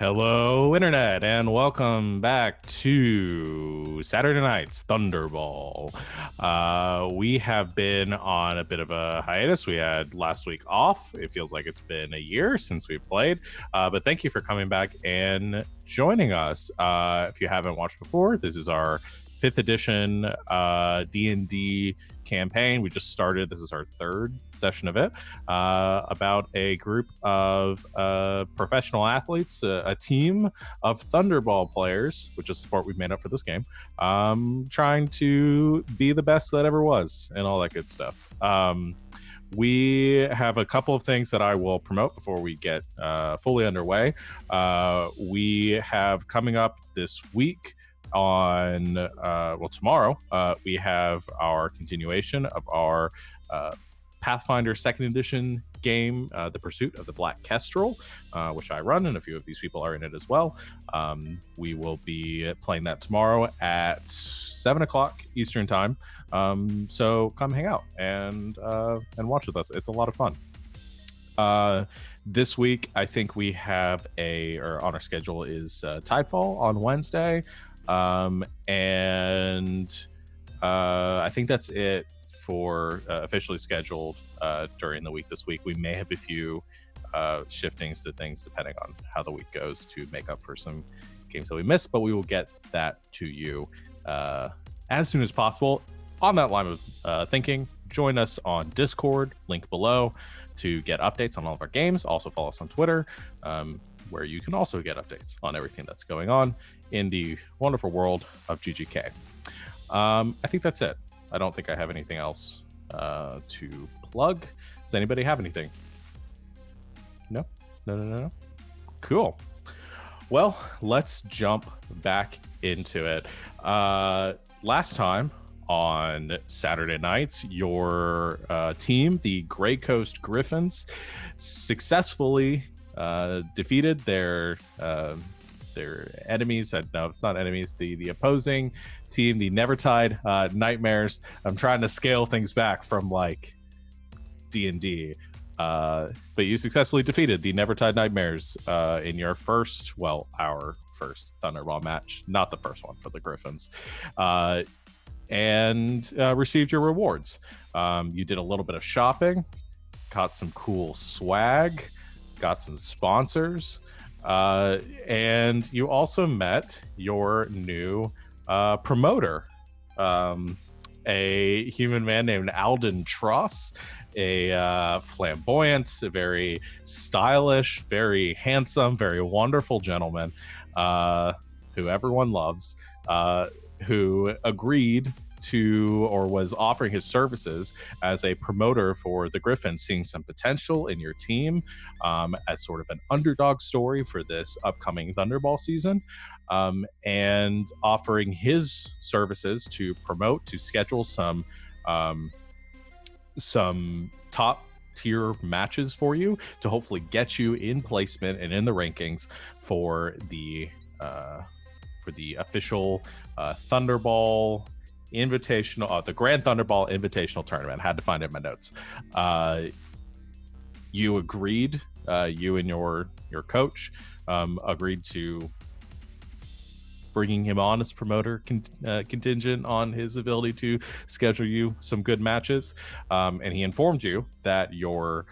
Hello, Internet, and welcome back to Saturday Night's Thunderball. We have been on a bit of a hiatus. We had last week off. It feels like it's been a year since we played, but thank you for coming back and joining us. If you haven't watched before, this is our 5th edition D&D campaign. We just started. This is our 3rd session of it, about a group of professional athletes, a team of Thunderball players, which is a sport we've made up for this game, trying to be the best that ever was and all that good stuff. We have a couple of things that I will promote before we get fully underway. We have coming up this week on tomorrow we have our continuation of our Pathfinder 2nd edition game, The Pursuit of the Black Kestrel, which I run, and a few of these people are in it as well. We will be playing that tomorrow at 7 o'clock Eastern time, so come hang out and watch with us. It's a lot of fun. This week I think we have on our schedule is Tidefall on Wednesday. I think that's it for officially scheduled during the week this week. We may have a few shiftings to things depending on how the week goes to make up for some games that we missed, but we will get that to you as soon as possible. On that line of thinking, join us on Discord, link below, to get updates on all of our games. Also follow us on Twitter, where you can also get updates on everything that's going on in the wonderful world of GGK. I think that's it. I don't think I have anything else to plug. Does anybody have anything? No? No. Cool. Well, let's jump back into it. Last time on Saturday nights, your team, the Grey Coast Griffins, successfully defeated their enemies. No, it's not enemies. The opposing team, the Nevertide Nightmares. I'm trying to scale things back from like D&D, but you successfully defeated the Nevertide Nightmares in your our first Thunderball match, not the first one for the Griffins, and received your rewards. You did a little bit of shopping, got some cool swag, got some sponsors, and you also met your new promoter, a human man named Alden Tross, a flamboyant, a very stylish, very handsome, very wonderful gentleman who everyone loves, who agreed to, or was offering his services as a promoter for the Griffins, seeing some potential in your team as sort of an underdog story for this upcoming Thunderball season, and offering his services to promote, to schedule some top tier matches for you to hopefully get you in placement and in the rankings for the official Thunderball Invitational, the Grand Thunderball Invitational Tournament. I had to find it in my notes. You agreed, you and your coach agreed to bringing him on as promoter contingent on his ability to schedule you some good matches. And he informed you that your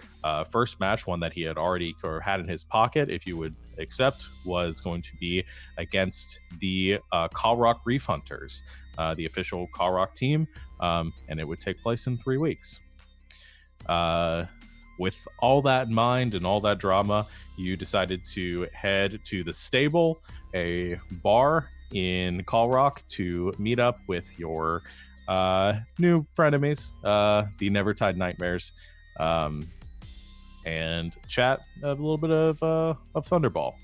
first match, one that he had already or had in his pocket, if you would accept, was going to be against the Call Rock Reef Hunters, the official Call Rock team, and it would take place in 3 weeks. With all that in mind and all that drama, you decided to head to the Stable, a bar in Call Rock, to meet up with your new frenemies, the Nevertide Nightmares, and chat a little bit of Thunderball.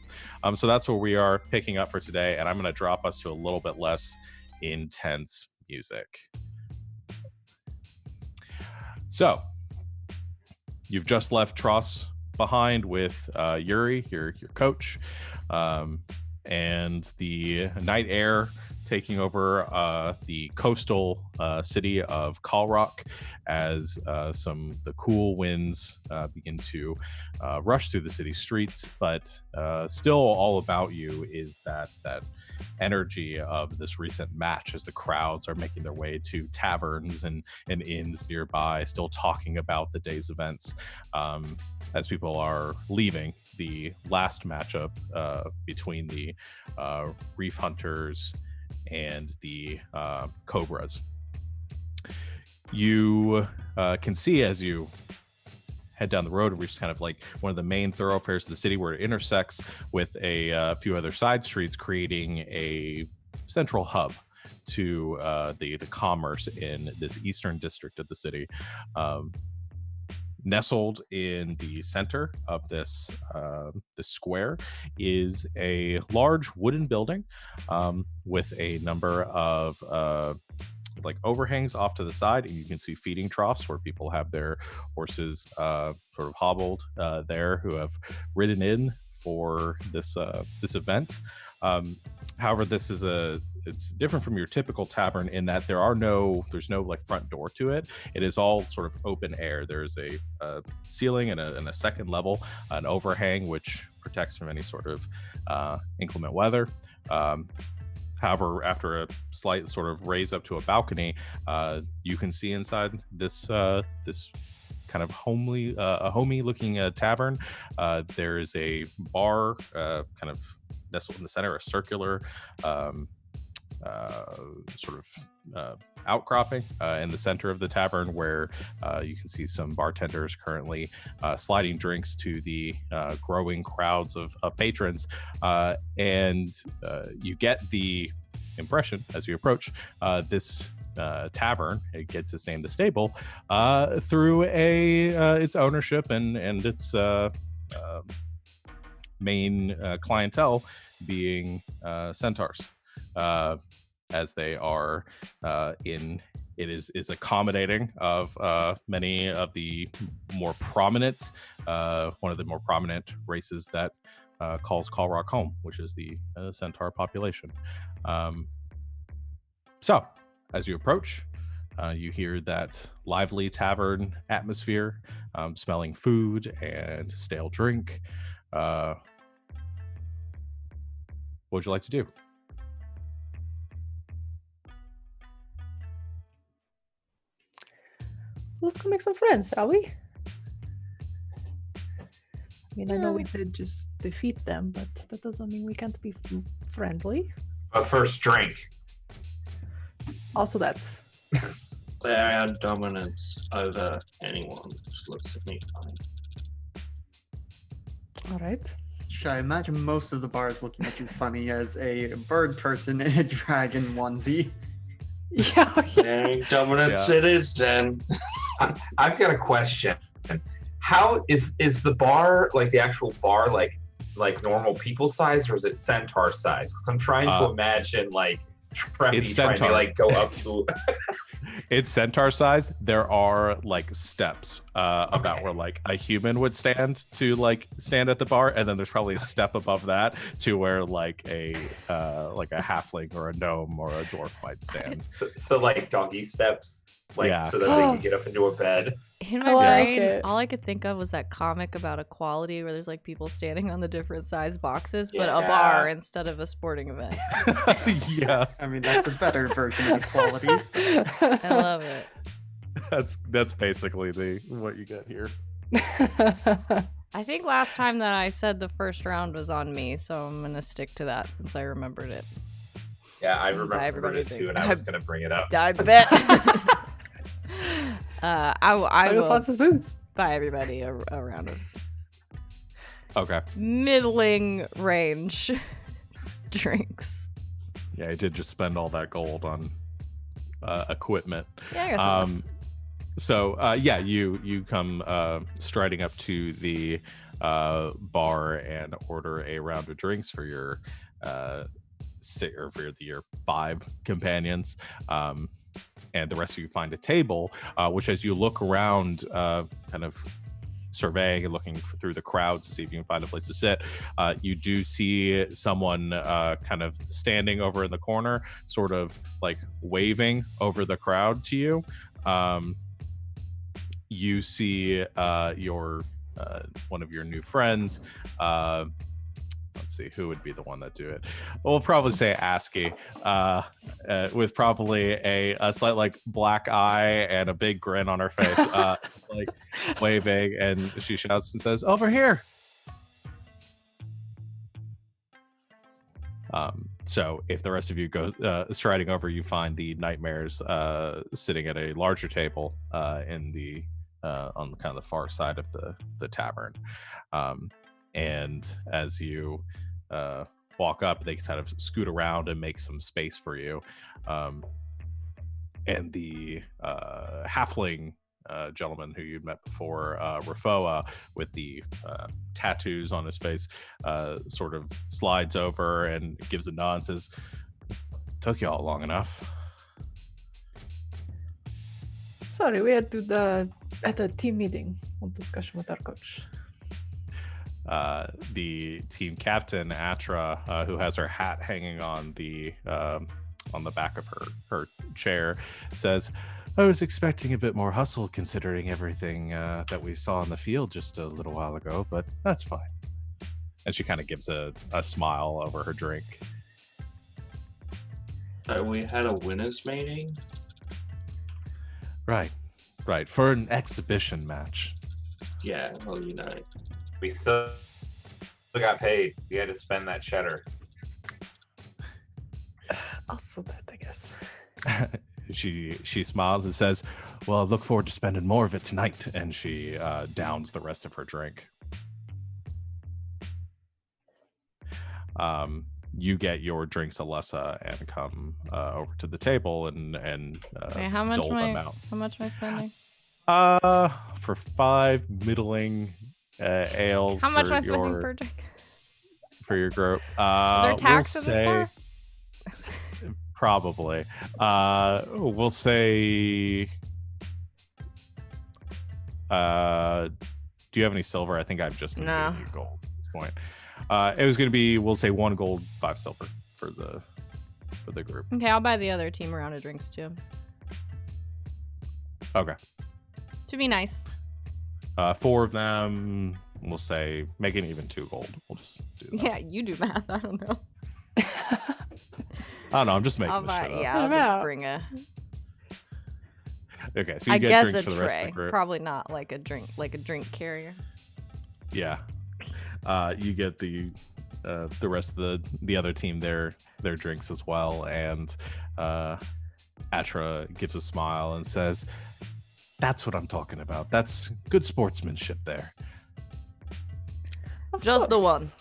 So that's where we are picking up for today, and I'm going to drop us to a little bit less intense music. So you've just left Tross behind with Yuri, your coach, and the Night Air taking over the coastal city of Kalrock as the cool winds begin to rush through the city streets. But still, all about you is that energy of this recent match as the crowds are making their way to taverns and inns nearby, still talking about the day's events as people are leaving the last matchup between the Reef Hunters and the Cobras. You can see as you head down the road and reach kind of like one of the main thoroughfares of the city where it intersects with a few other side streets, creating a central hub to the commerce in this eastern district of the city. Nestled in the center of this square is a large wooden building with a number of like overhangs off to the side, and you can see feeding troughs where people have their horses sort of hobbled there, who have ridden in for this event. However, it's different from your typical tavern in that there's no like front door to it. It is all sort of open air. There's a ceiling and a second level, an overhang which protects from any sort of inclement weather. However, after a slight sort of raise up to a balcony, you can see inside this kind of homey looking tavern. There is a bar kind of nestled in the center, a circular sort of outcropping in the center of the tavern, where you can see some bartenders currently sliding drinks to the growing crowds of patrons, and you get the impression as you approach this tavern. It gets its name, the Stable, through its ownership and its main clientele being centaurs, as they are it is accommodating of many of the more prominent, one of the more prominent races that calls Kalrock home, which is the centaur population. So as you approach, you hear that lively tavern atmosphere, smelling food and stale drink. What would you like to do? Let's go make some friends, shall we? I mean, I know we did just defeat them, but that doesn't mean we can't be friendly. A first drink. Also that. They had dominance over anyone. Just looks at me fine. All right. I imagine most of the bars looking at you funny as a bird person in a dragon onesie. Yeah. Hey, dominance it is then. I've got a question. How is the bar, like the actual bar, like normal people size, or is it centaur size? Because I'm trying to imagine like Preppy trying to like go up to. It's centaur size. There are like steps about where like a human would stand at the bar, and then there's probably a step above that to where like a halfling or a gnome or a dwarf might stand. So like doggy steps, so that they can get up into a bed. In my brain, all I could think of was that comic about equality where there's like people standing on the different size boxes, but a bar instead of a sporting event. Yeah. I mean, that's a better version of equality. I love it. That's basically what you get here. I think last time that I said the first round was on me, so I'm gonna stick to that since I remembered it. Yeah, I remembered it too, and I was gonna bring it up. I bet. I will wants his boots. buy everybody a round of middling range drinks. Yeah, I did just spend all that gold on equipment. Yeah, I got some. So you come striding up to the bar and order a round of drinks for your your 5 companions. And the rest of you find a table, which as you look around kind of surveying and looking through the crowd to see if you can find a place to sit. You do see someone kind of standing over in the corner, sort of like waving over the crowd to you. You see your one of your new friends. Let's see, who would be the one that do it? We'll probably say ASCII, with probably a slight like black eye and a big grin on her face, like waving, and she shouts and says, "Over here!" So if the rest of you go striding over, you find the nightmares sitting at a larger table in the on the kind of the far side of the tavern. And as you walk up, they kind of scoot around and make some space for you. And the halfling gentleman who you'd met before, Rafoa, with the tattoos on his face, sort of slides over and gives a nod and says, "Took y'all long enough." Sorry, we had to at a team meeting on discussion with our coach. The team captain, Atra, who has her hat hanging on the back of her chair, says, "I was expecting a bit more hustle considering everything that we saw on the field just a little while ago, but that's fine." And she kind of gives a smile over her drink. We had a winners meeting. Right, for an exhibition match. Yeah, well, you know. We still got paid. We had to spend that cheddar. Also that, I guess. She smiles and says, "Well, I look forward to spending more of it tonight." And she downs the rest of her drink. You get your drinks, Alessa, and come over to the table and Wait, how much dole them out. How much am I spending? For 5 middling ales. How much am I spending per drink? For your group? Is there tax in this bar? Probably. We'll say. Do you have any silver? I think I've just been giving you gold at this point. It was going to be, we'll say 1 gold, 5 silver for the group. Okay, I'll buy the other team a round of drinks too. Okay. To be nice. 4 of them, we'll say, make it even 2 gold. We'll just do that. Yeah, you do math. I don't know. I don't know. I'm just making this shit up. Yeah, I'll just bring a. Okay, so you I get guess drinks a for the rest of tray. the group. Probably not like a drink carrier. Yeah. You get the rest of the other team their drinks as well, and Atra gives a smile and says, "That's what I'm talking about. That's good sportsmanship there." Just the one.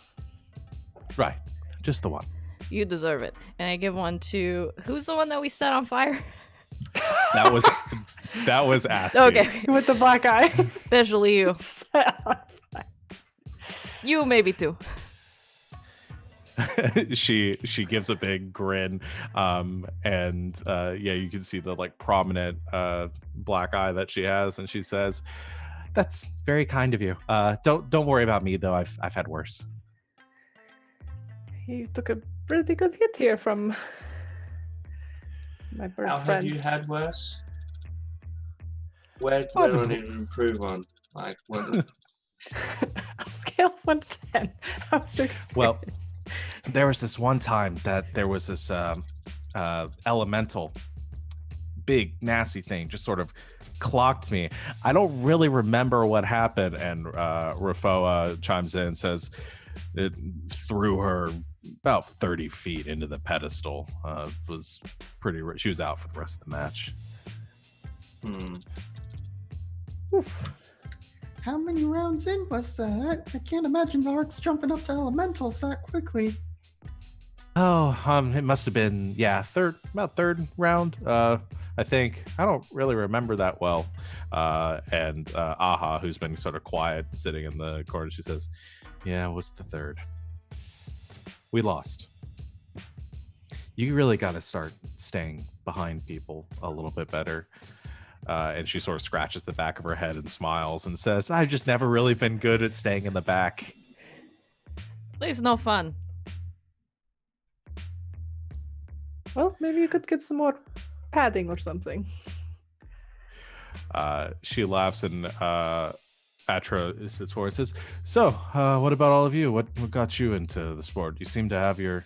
Right, just the one. You deserve it. And I give one to who's the one that we set on fire? That was ASCII. Okay, With the black eye. especially you. You maybe too. she gives a big grin, and you can see the like prominent black eye that she has, and she says, "That's very kind of you. Don't worry about me though. I've had worse." You took a pretty good hit here from my bird How friend. have you had worse? Where do I need to improve on? Like, what? Scale of 1 to 10. How's your experience? Well, there was this one time that there was this elemental, big nasty thing just sort of clocked me. I don't really remember what happened, and Rafoa chimes in and says it threw her about 30 feet into the pedestal. Was pretty. She was out for the rest of the match. How many rounds in was that? I can't imagine the orcs jumping up to elementals that quickly. Oh, it must have been about third round. I think I don't really remember that well. And Aha, who's been sort of quiet, sitting in the corner, she says, "Yeah, it was the third. We lost. You really got to start staying behind people a little bit better. And she sort of scratches the back of her head and smiles and says, I've just never really been good at staying in the back. At least no fun. Well, maybe you could get some more padding or something. She laughs and Atra sits forward and says, so, what about all of you? What got you into the sport? You seem to have your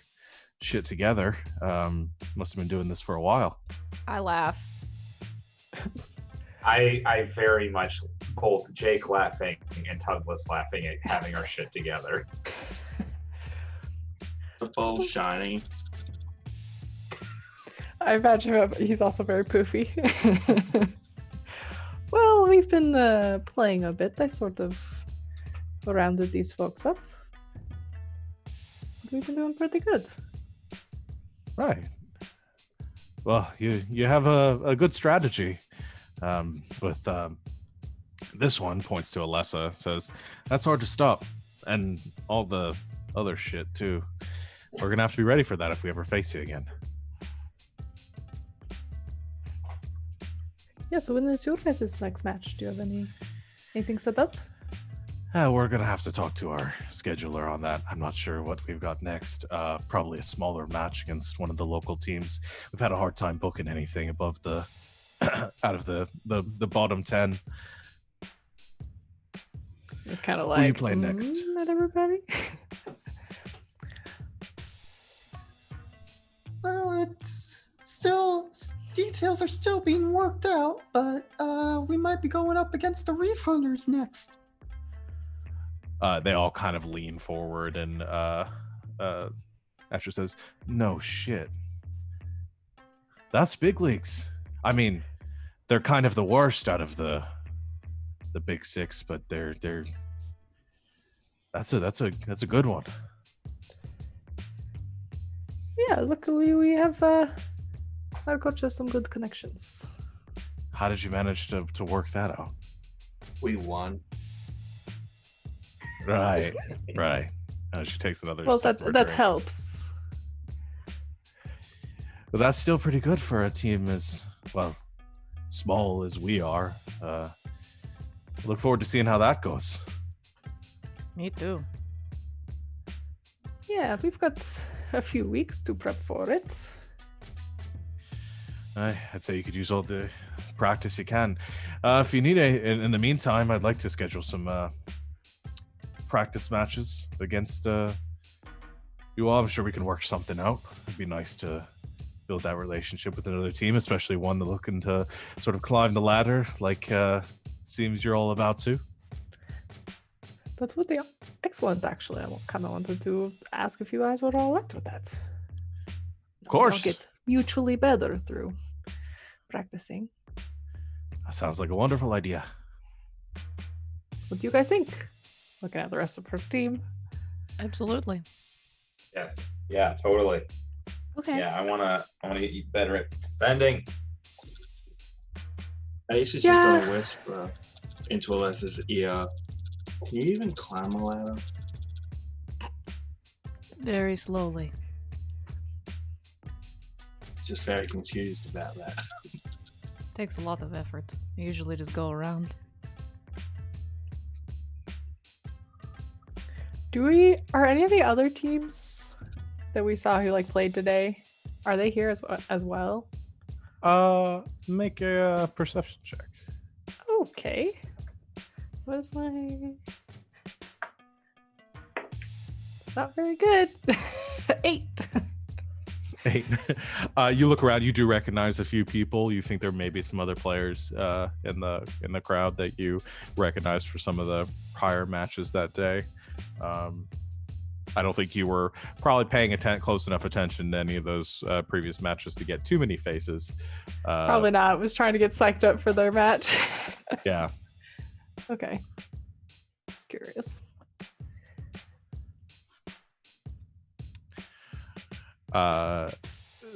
shit together. Must have been doing this for a while. I laugh. I very much both Jake laughing and Tuglas laughing at having our shit together. The ball's shiny. I imagine he's also very poofy. Well, we've been playing a bit. I sort of rounded these folks up. We've been doing pretty good. Right. Well, you have a good strategy. With this one points to Alessa, says that's hard to stop, and all the other shit too. We're gonna have to be ready for that if we ever face you again. Yeah, so when is your guys' next match? Do you have anything set up? We're gonna have to talk to our scheduler on that. I'm not sure what we've got next. Probably a smaller match against one of the local teams. We've had a hard time booking anything above the out of the bottom 10. Just kind of Who are you like playing next? Not everybody. Well, it's still details are still being worked out, but we might be going up against the Reef Hunters next. They all kind of lean forward, and Asher says, "No shit, that's big leagues. I mean, they're kind of the worst out of the big six, but they're that's a good one." Yeah, luckily we have our coach has some good connections. How did you manage to work that out? We won. Right. She takes another. Well, sip of her that drink. helps. But that's still pretty good for a team as well small as we are. Look forward to seeing how that goes. Me too. Yeah, we've got a few weeks to prep for it. I'd say you could use all the practice you can. If you need in the meantime, I'd like to schedule some practice matches against you all. I'm sure we can work something out. It'd be nice to build that relationship with another team, especially one that's looking to sort of climb the ladder like seems you're all about to. That would be excellent, actually. I kind of wanted to ask if you guys were all right with that. Of course. Get mutually better through practicing. That sounds like a wonderful idea. What do you guys think? Looking at the rest of her team. Absolutely. Yes. Yeah, totally. Okay. Yeah, I wanna get better at defending. Ace is just gonna whisper into Alessa's ear. Can you even climb a ladder? Very slowly. Just very confused about that. Takes a lot of effort. I usually just go around. Are any of the other teams that we saw who played today, are they here as well? Make a perception check. Okay. What is my... It's not very good. 8. 8. You look around. You do recognize a few people. You think there may be some other players in the crowd that you recognize for some of the prior matches that day. I don't think you were probably paying close enough attention to any of those previous matches to get too many faces. Probably not. I was trying to get psyched up for their match. Yeah. Okay. Just curious.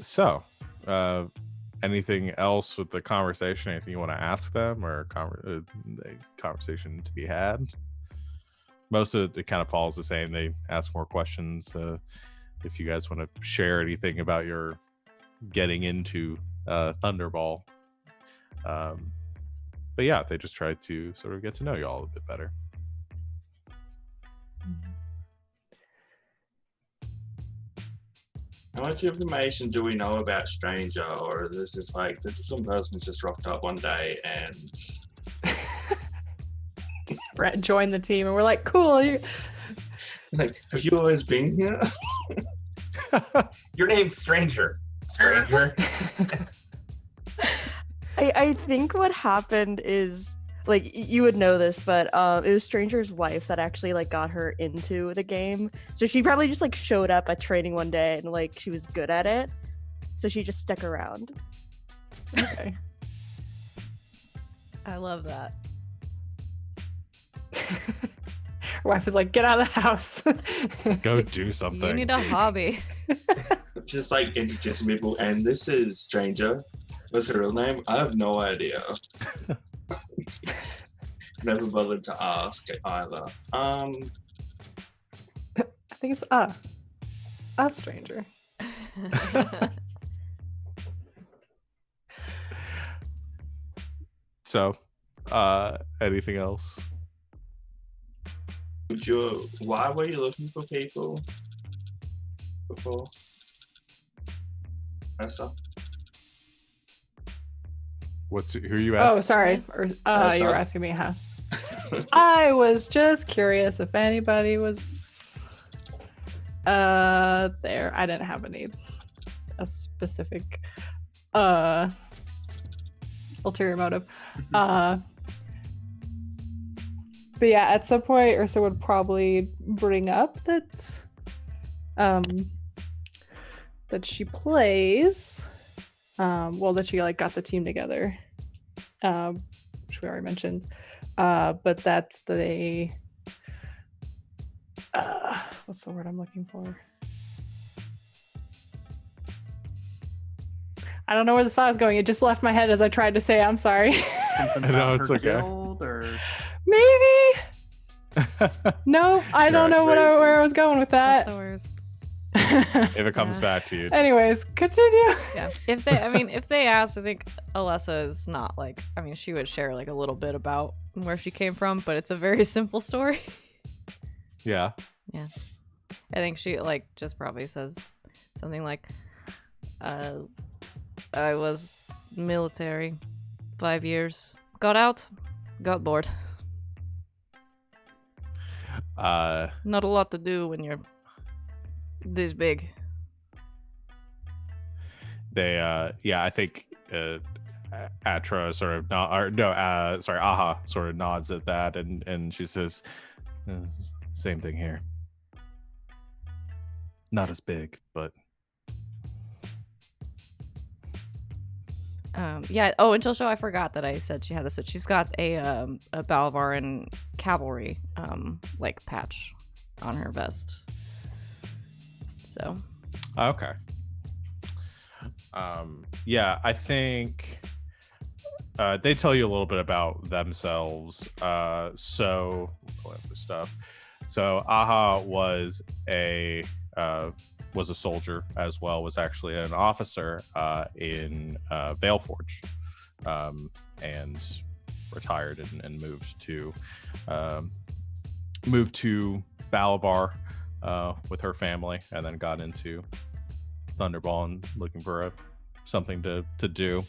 So, anything else with the conversation? Anything you want to ask them, or a conversation to be had? Most of it kind of follows the same. They ask more questions. If you guys want to share anything about your getting into Thunderball, but yeah, they just tried to sort of get to know you all a bit better. How much information do we know about Stranger, or is this just like this is some person who's just rocked up one day and Just join the team, and we're like, cool. like, have you always been here? Your name's Stranger. Stranger. I think what happened is, like, you would know this, but it was Stranger's wife that actually like got her into the game. So she probably just like showed up at training one day and like she was good at it, so she just stuck around. Okay. I love that. Her wife is like, get out of the house. Go do something. You need a hobby. Just like introducing people, and this is Stranger. What's her real name? I have no idea. Never bothered to ask either. I think it's a stranger. So, anything else? Why were you looking for people before? Essa? Who are you asking? Oh, sorry. Or you sorry. were asking me, huh? I was just curious if anybody was there. I didn't have a specific ulterior motive. But yeah, at some point Ursa would probably bring up that that she plays, that she like got the team together, which we already mentioned, but that's what's the word I'm looking for? I don't know where the song is going. It just left my head as I tried to say. I'm sorry. Something No, about it's her okay. guild, or Maybe. No, I don't know where I was going with That's that. the worst. If it comes back to you. just- Anyways, continue. Yeah. If they ask, I think Alessa is not like, she would share like a little bit about where she came from, but it's a very simple story. Yeah. Yeah. I think she like just probably says something like, I was military 5 years, got out, got bored. Not a lot to do when you're this big. They I think Atra sort of Aha sort of nods at that, and she says, same thing here. Not as big, but yeah. Oh, until show I forgot that I said she had this. She's got a Balvaran cavalry like patch on her vest. So. okay. Yeah, I think they tell you a little bit about themselves. So pull up the stuff. So Aha was a soldier as well, was actually an officer in Valeforge, and retired and moved to Balabar with her family, and then got into Thunderball and looking for something to do.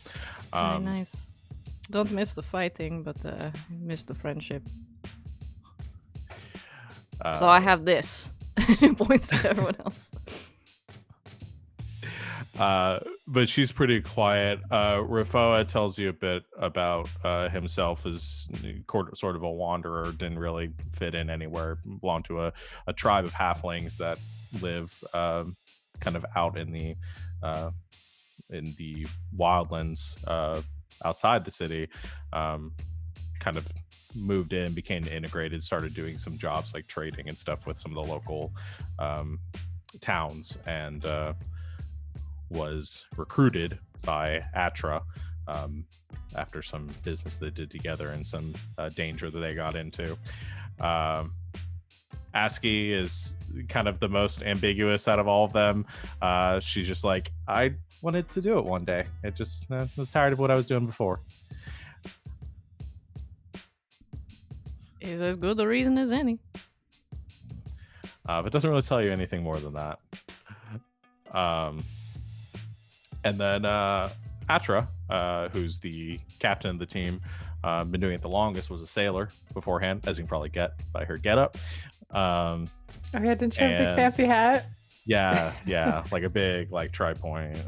Very nice. Don't miss the fighting, but miss the friendship. So I have this. It points to everyone else. But she's pretty quiet. Rafoa tells you a bit about himself as sort of a wanderer, didn't really fit in anywhere, belonged to a tribe of halflings that live kind of out in the wildlands outside the city. Kind of moved in, became integrated, started doing some jobs like trading and stuff with some of the local towns, and was recruited by Atra after some business they did together and some danger that they got into. Aski is kind of the most ambiguous out of all of them. She's just like, I wanted to do it one day. It just was tired of what I was doing before. Is as good a reason as any. But it doesn't really tell you anything more than that. And then Atra, who's the captain of the team, been doing it the longest, was a sailor beforehand, as you can probably get by her getup. Oh yeah, didn't she have a big fancy hat? Yeah, like a big like tri-point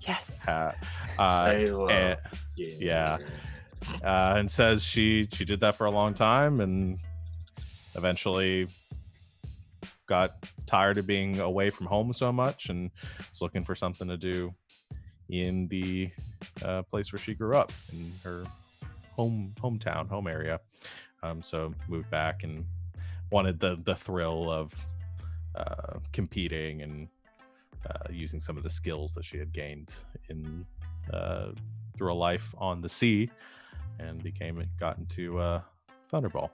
Yes. hat. Sailor. And, yeah. And says she did that for a long time and eventually got tired of being away from home so much and was looking for something to do in the place where she grew up, in her hometown, home area. So moved back and wanted the thrill of competing and using some of the skills that she had gained in through a life on the sea, and got into Thunderball.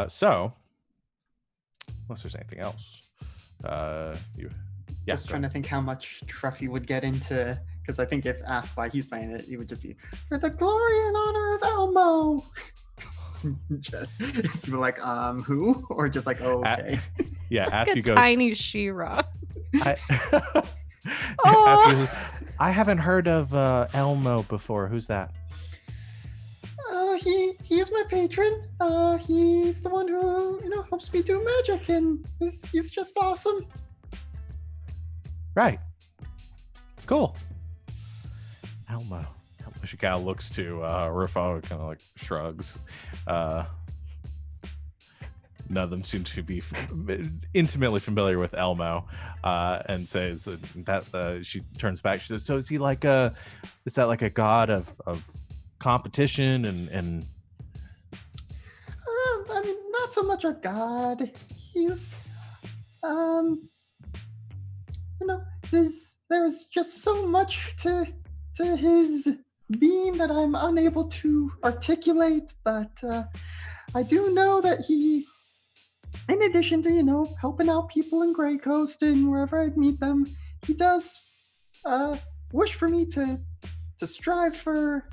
So unless there's anything else, Just trying to think how much Truffy would get into, because I think if asked why he's playing it, he would just be for the glory and honor of Elmo. Just people like who, or just like, oh, okay. As you go, tiny She-Ra. I haven't heard of Elmo before. Who's that? He's my patron. He's the one who helps me do magic, and he's just awesome. Right. Cool. Elmo. She kind of looks to Rufo, kind of like shrugs. None of them seem to be intimately familiar with Elmo, and says that she turns back. She says, "So is he like is that like a god of competition and?" I mean, not so much a god. He's there's just so much to his being that I'm unable to articulate, but I do know that he, in addition to helping out people in Grey Coast and wherever I meet them, he does wish for me to strive for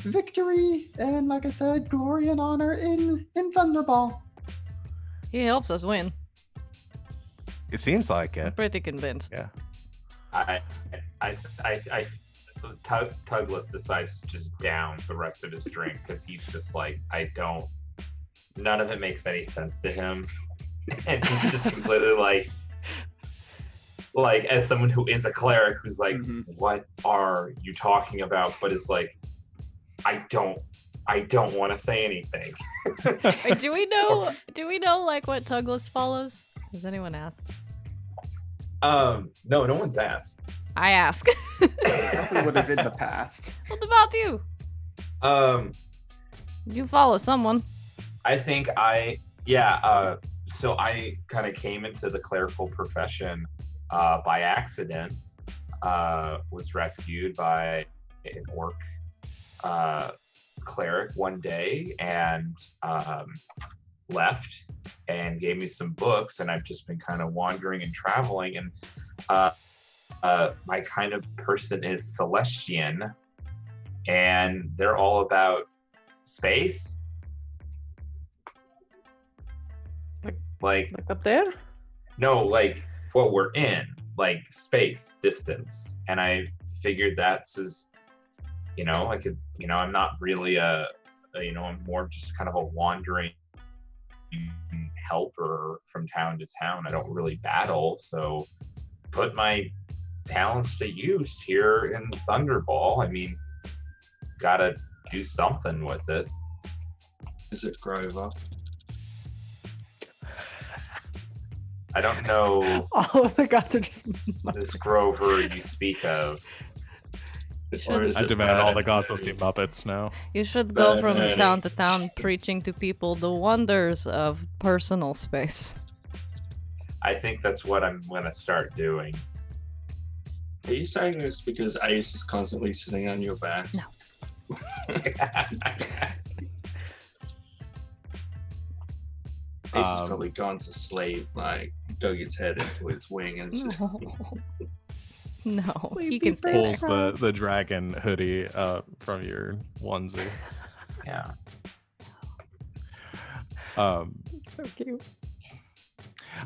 victory and, like I said, glory and honor in Thunderball. He helps us win. It seems like I'm it. pretty convinced. Yeah. Tugless decides to just down the rest of his drink because he's just like, none of it makes any sense to him. And he's just completely like as someone who is a cleric who's like, what are you talking about? But it's like, I don't want to say anything. Wait, do we know like what Tugless follows? Has anyone asked? No one's asked. I ask. Definitely would have in the past. What about you? You follow someone. I think so I kind of came into the clerical profession by accident. Was rescued by an orc cleric one day and left and gave me some books, and I've just been kind of wandering and traveling, and my kind of person is Celestian, and they're all about space. Like up there? No, like what we're in, like space distance. And I figured that's as, I could, I'm not really I'm more just kind of a wandering helper from town to town. I don't really battle, so put my talents to use here in Thunderball. I mean, gotta do something with it. Is it Grover? I don't know All of the gods are just this Grover you speak of. Or is I it demand all the Brad? gods will see Muppets now. You should go from Batman. town to town preaching to people the wonders of personal space. I think that's what I'm gonna start doing. Are you saying this because Ace is constantly sitting on your back? No. Ace has probably gone to sleep, like dug his head into its wing and it's just No, We he beat can stay there. Pulls the dragon hoodie from your onesie. Yeah. So cute.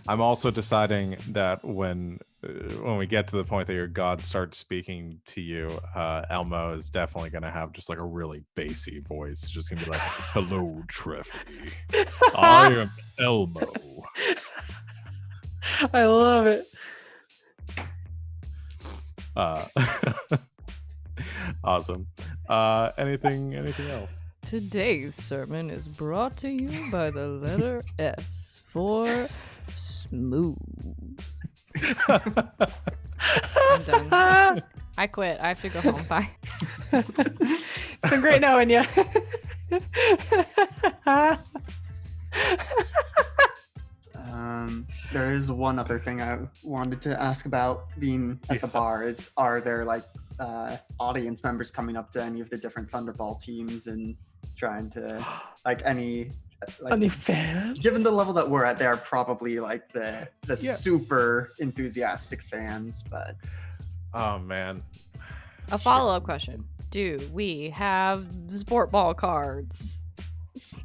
I'm also deciding that when we get to the point that your god starts speaking to you, Elmo is definitely going to have just like a really bassy voice. It's just going to be like, "Hello, Treffy. I am Elmo." I love it. Awesome. Anything else? Today's sermon is brought to you by the letter S for smooth. I'm done. I quit. I have to go home. Bye. It's been great knowing you. There is one other thing I wanted to ask about being at the bar. Are there like audience members coming up to any of the different Thunderball teams and trying to like any fans? given the level that we're at, they are probably like the super enthusiastic fans, but Oh man. A follow-up question. Do we have sport ball cards?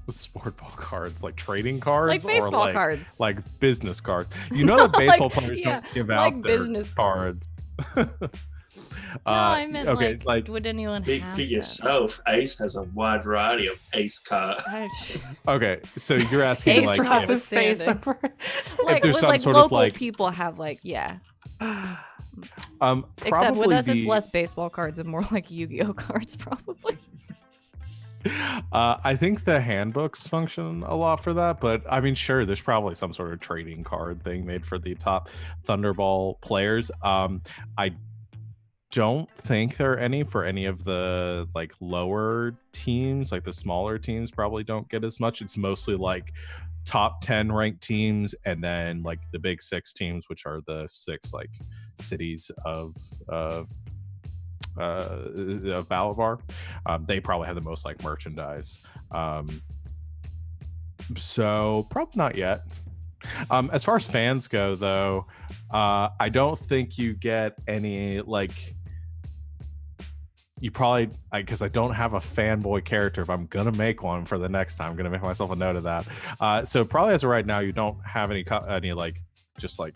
Sport ball cards, like trading cards, Like baseball or cards. like business cards. You know that baseball Like, players yeah, don't give out like their business cards. No, I meant okay, like, would anyone Big have for that? yourself. Ace has a wide variety of Ace cards. Okay, so you're asking Ace like Across if, his face. Standing. If Like there's with some like sort of, local like- people have like Except with probably us, it's the- less baseball cards and more like Yu-Gi-Oh cards, probably. I think the handbooks function a lot for that, but I mean, sure, there's probably some sort of trading card thing made for the top Thunderball players. I don't think there are any for any of the like lower teams, like the smaller teams probably don't get as much. It's mostly like top 10 ranked teams, and then like the big 6 teams, which are the 6 like cities of Balabar. They probably have the most like merchandise. So probably not yet. As far as fans go, though, I don't think you get any like. You probably, because I don't have a fanboy character. If I'm gonna make one for the next time, I'm gonna make myself a note of that. So probably as of right now, you don't have any like just like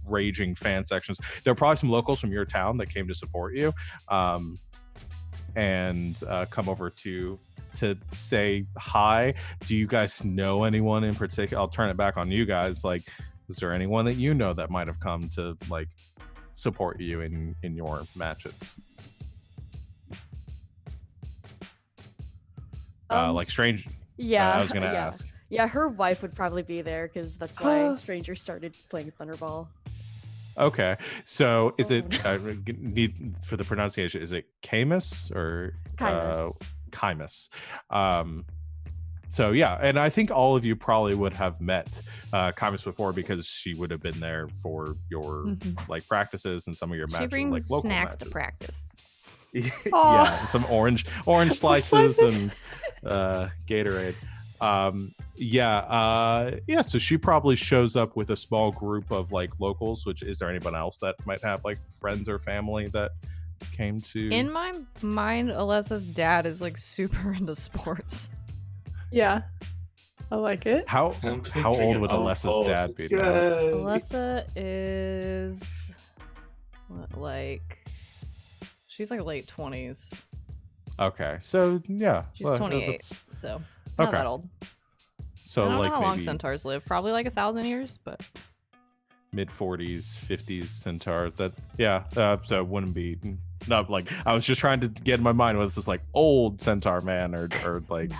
raging fan sections. There are probably some locals from your town that came to support you, and come over to say hi. Do you guys know anyone in particular? I'll turn it back on you guys. Like, is there anyone that you know that might have come to like support you in your matches? Like strange. Yeah, I was gonna yeah. ask. Yeah, her wife would probably be there because that's why Stranger started playing Thunderball. Okay, so is it Oh. need for the pronunciation? Is it Camus or Chimus. Chimus? So yeah, and I think all of you probably would have met Chimus before because she would have been there for your like practices and some of your She matches, brings like local snacks to matches. practice. Yeah, some orange slices and Gatorade. Yeah, so she probably shows up with a small group of like locals. Which, is there anyone else that might have like friends or family that came to? In my mind, Alessa's dad is like super into sports. Yeah, I like it. How I'm old picturing would it. Alessa's dad be now? Good. Alessa is like she's like late 20s. Okay, so yeah, She's well, 28, that's- so not Okay. that old. So I don't like know how long maybe centaurs live. Probably like 1,000 years, but mid 40s, 50s centaur. That so it wouldn't be. Not like I was just trying to get in my mind whether this is like old centaur man or like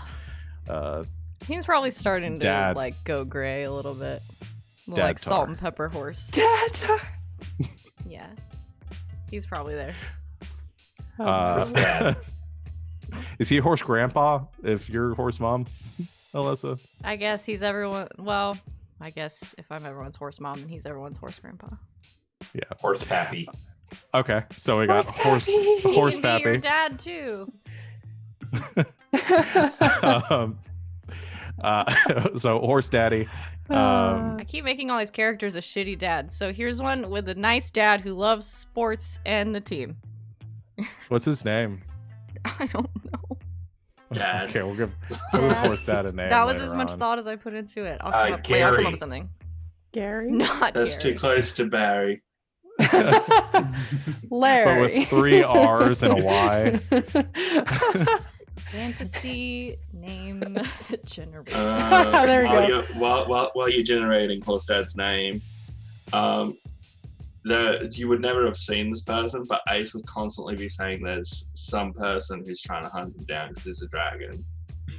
he's probably starting to Dad. like go gray a little bit. Dad Like tar. salt and pepper horse. Dad. Yeah, he's probably there. Dad. Is he a horse grandpa if you're a horse mom, Alessa? I guess he's everyone. Well, I guess if I'm everyone's horse mom, then he's everyone's horse grandpa. Horse pappy. Okay, so we got horse Pappy. horse he can be your pappy. dad too. um, So horse daddy. I keep making all these characters a shitty dad. So here's one with a nice dad who loves sports and the team. What's his name? I don't know. Dad. Okay, we'll give horse dad a name. That was later as much on. thought as I put into it. I'll come up Gary. with something. Gary? Not That's Gary. too close to Barry. But Larry. with 3 R's and a Y. Fantasy name generator. There we while go. You're, while you're generating Horstad's name, you would never have seen this person, but Ace would constantly be saying there's some person who's trying to hunt him down because he's a dragon,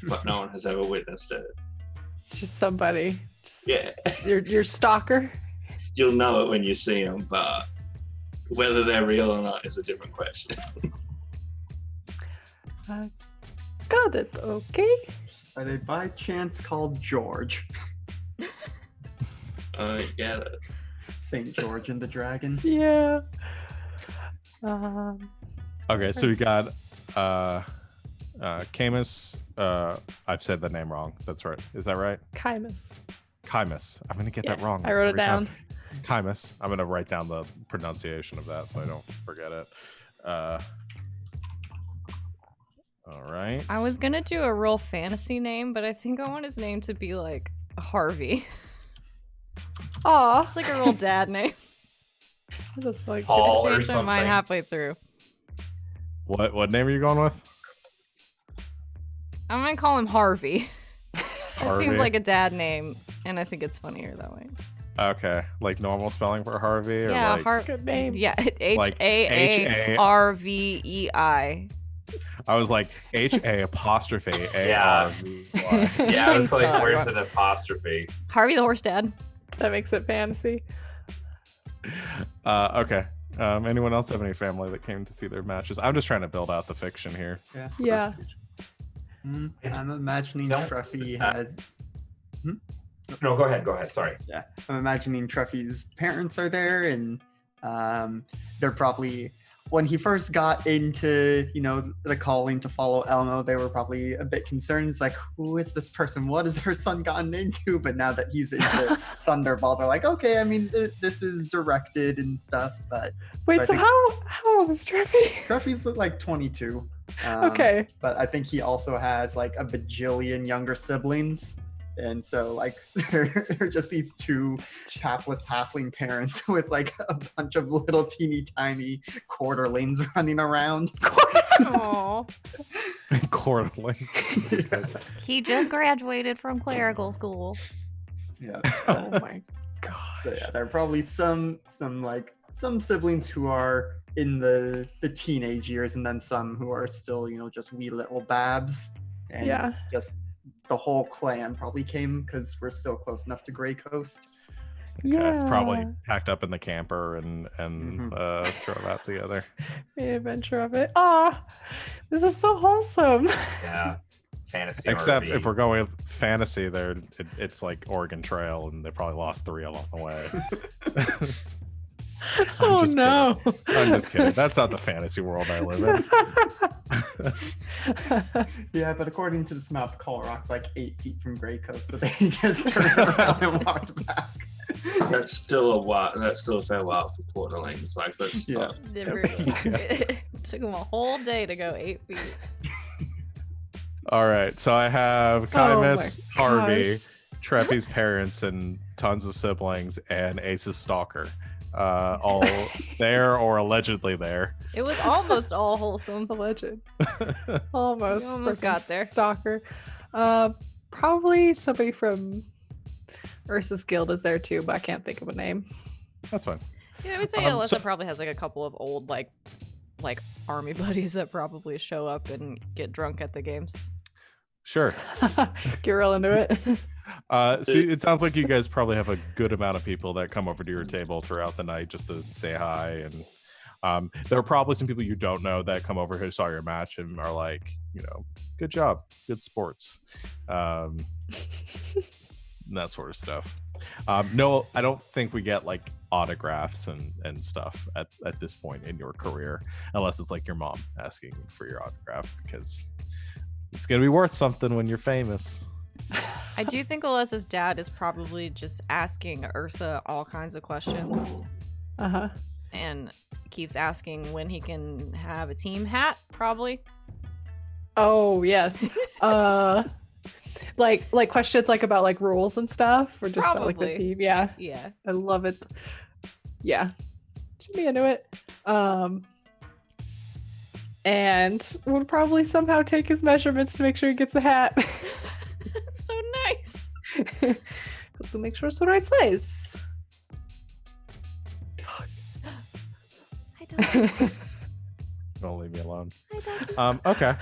but no one has ever witnessed it. Just somebody. Just Yeah, your stalker. you'll know it when you see them, but whether they're real or not is a different question. Got it. Okay. Are they by chance called George? I get it. St. George and the Dragon? Yeah. Okay, so we got Camus. I've said the name wrong. That's right. Is that right? Chimus. Chimus. I'm gonna get that Yeah, wrong. I wrote it every time. down. Chimus. I'm gonna write down the pronunciation of that so I don't forget it. All right. I was gonna do a real fantasy name, but I think I want his name to be like Harvey. Aw. It's like a real dad name. That's like Paul or Changed my mind something. halfway through. What name are you going with? I'm gonna call him Harvey. That Harvey? seems like a dad name, and I think it's funnier that way. Okay, like normal spelling for Harvey, or Yeah, like good name. Yeah, Like HAARVEI. I was like HA''ARVY. Yeah, I was like, Stop. where's an apostrophe? Harvey the horse dad. That makes it fantasy. Okay. Anyone else have any family that came to see their matches? I'm just trying to build out the fiction here. Yeah. I'm imagining No. Treffy has. No, go ahead. Sorry. Yeah, I'm imagining Treffy's parents are there, and they're probably when he first got into the calling to follow Elmo, they were probably a bit concerned. It's like, who is this person? What has her son gotten into? But now that he's into Thunderball, they're like, okay, I mean, this is directed and stuff. But Wait, I so think- how old is Treffy? Treffy's like 22. Okay. But I think he also has like a bajillion younger siblings. And so, like, they're just these two chapless halfling parents with like a bunch of little teeny tiny quarterlings running around. Aww. Quarterlings. He just graduated from clerical school. Yeah. Oh my god. So yeah, there are probably some siblings who are in the teenage years, and then some who are still just wee little babs. And Yeah. just the whole clan probably came because we're still close enough to Grey Coast. Yeah. Probably packed up in the camper and Mhm. drove out together. The adventure of it. Ah, this is so wholesome. Yeah. Fantasy. Except RV. if we're going with fantasy, it's like Oregon Trail, and they probably lost 3 along the way. Oh just no. I'm just kidding. That's not the fantasy world I live in. Yeah, but according to this map, Coloroc's like 8 feet from Grey Coast, so they just turned around and walked back. That's still a while. That's still a fair while for Portalings. Like, let's Yeah. stop. It took him a whole day to go 8 feet. All right, so I have Oh my Chimus, Harvey, gosh. Treffy's parents, and tons of siblings, and Ace's stalker. All there or allegedly there. It was almost all wholesome. The legend. Almost. You almost frickin' got there. Stalker. Probably somebody from Ursa's Guild is there too, but I can't think of a name. That's fine. Yeah, I would say Alyssa so- probably has like a couple of old like army buddies that probably show up and get drunk at the games. Sure. Get real into it. See, it sounds like you guys probably have a good amount of people that come over to your table throughout the night just to say hi. And there are probably some people you don't know that come over who saw your match and are like, good job, good sports, and that sort of stuff. No, I don't think we get like autographs and stuff at this point in your career, unless it's like your mom asking for your autograph, because it's gonna be worth something when you're famous. I do think Alessa's dad is probably just asking Ursa all kinds of questions Uh-huh. and keeps asking when he can have a team hat, probably. Oh, yes. Like questions like about like rules and stuff, or just about like the Probably. team. Yeah, Yeah. I love it. Yeah, should be into it. And would probably somehow take his measurements to make sure he gets a hat. That's so nice. To make sure it's the right size. I don't. Don't leave me alone. I don't. Okay.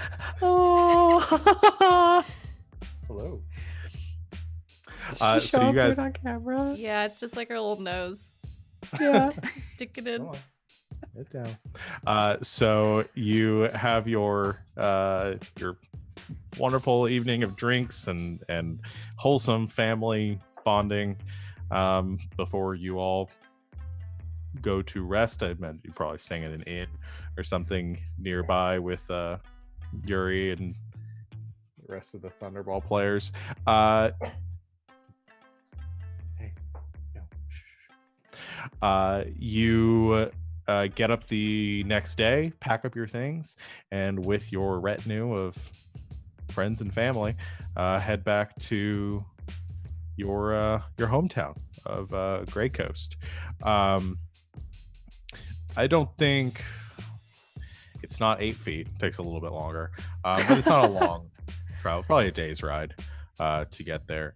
Oh. Hello. Should we So show you up guys- on camera. Yeah, it's just like her little nose. Yeah. Stick it in. Come on. Sit down. So you have your wonderful evening of drinks and wholesome family bonding before you all go to rest. I imagine you're probably staying at an inn or something nearby with Yuri and the rest of the Thunderball players. Hey, no. You get up the next day, pack up your things, and with your retinue of friends and family, head back to your hometown of Grey Coast. I don't think it's not 8 feet. It takes a little bit longer, but it's not a long travel. Probably a day's ride to get there.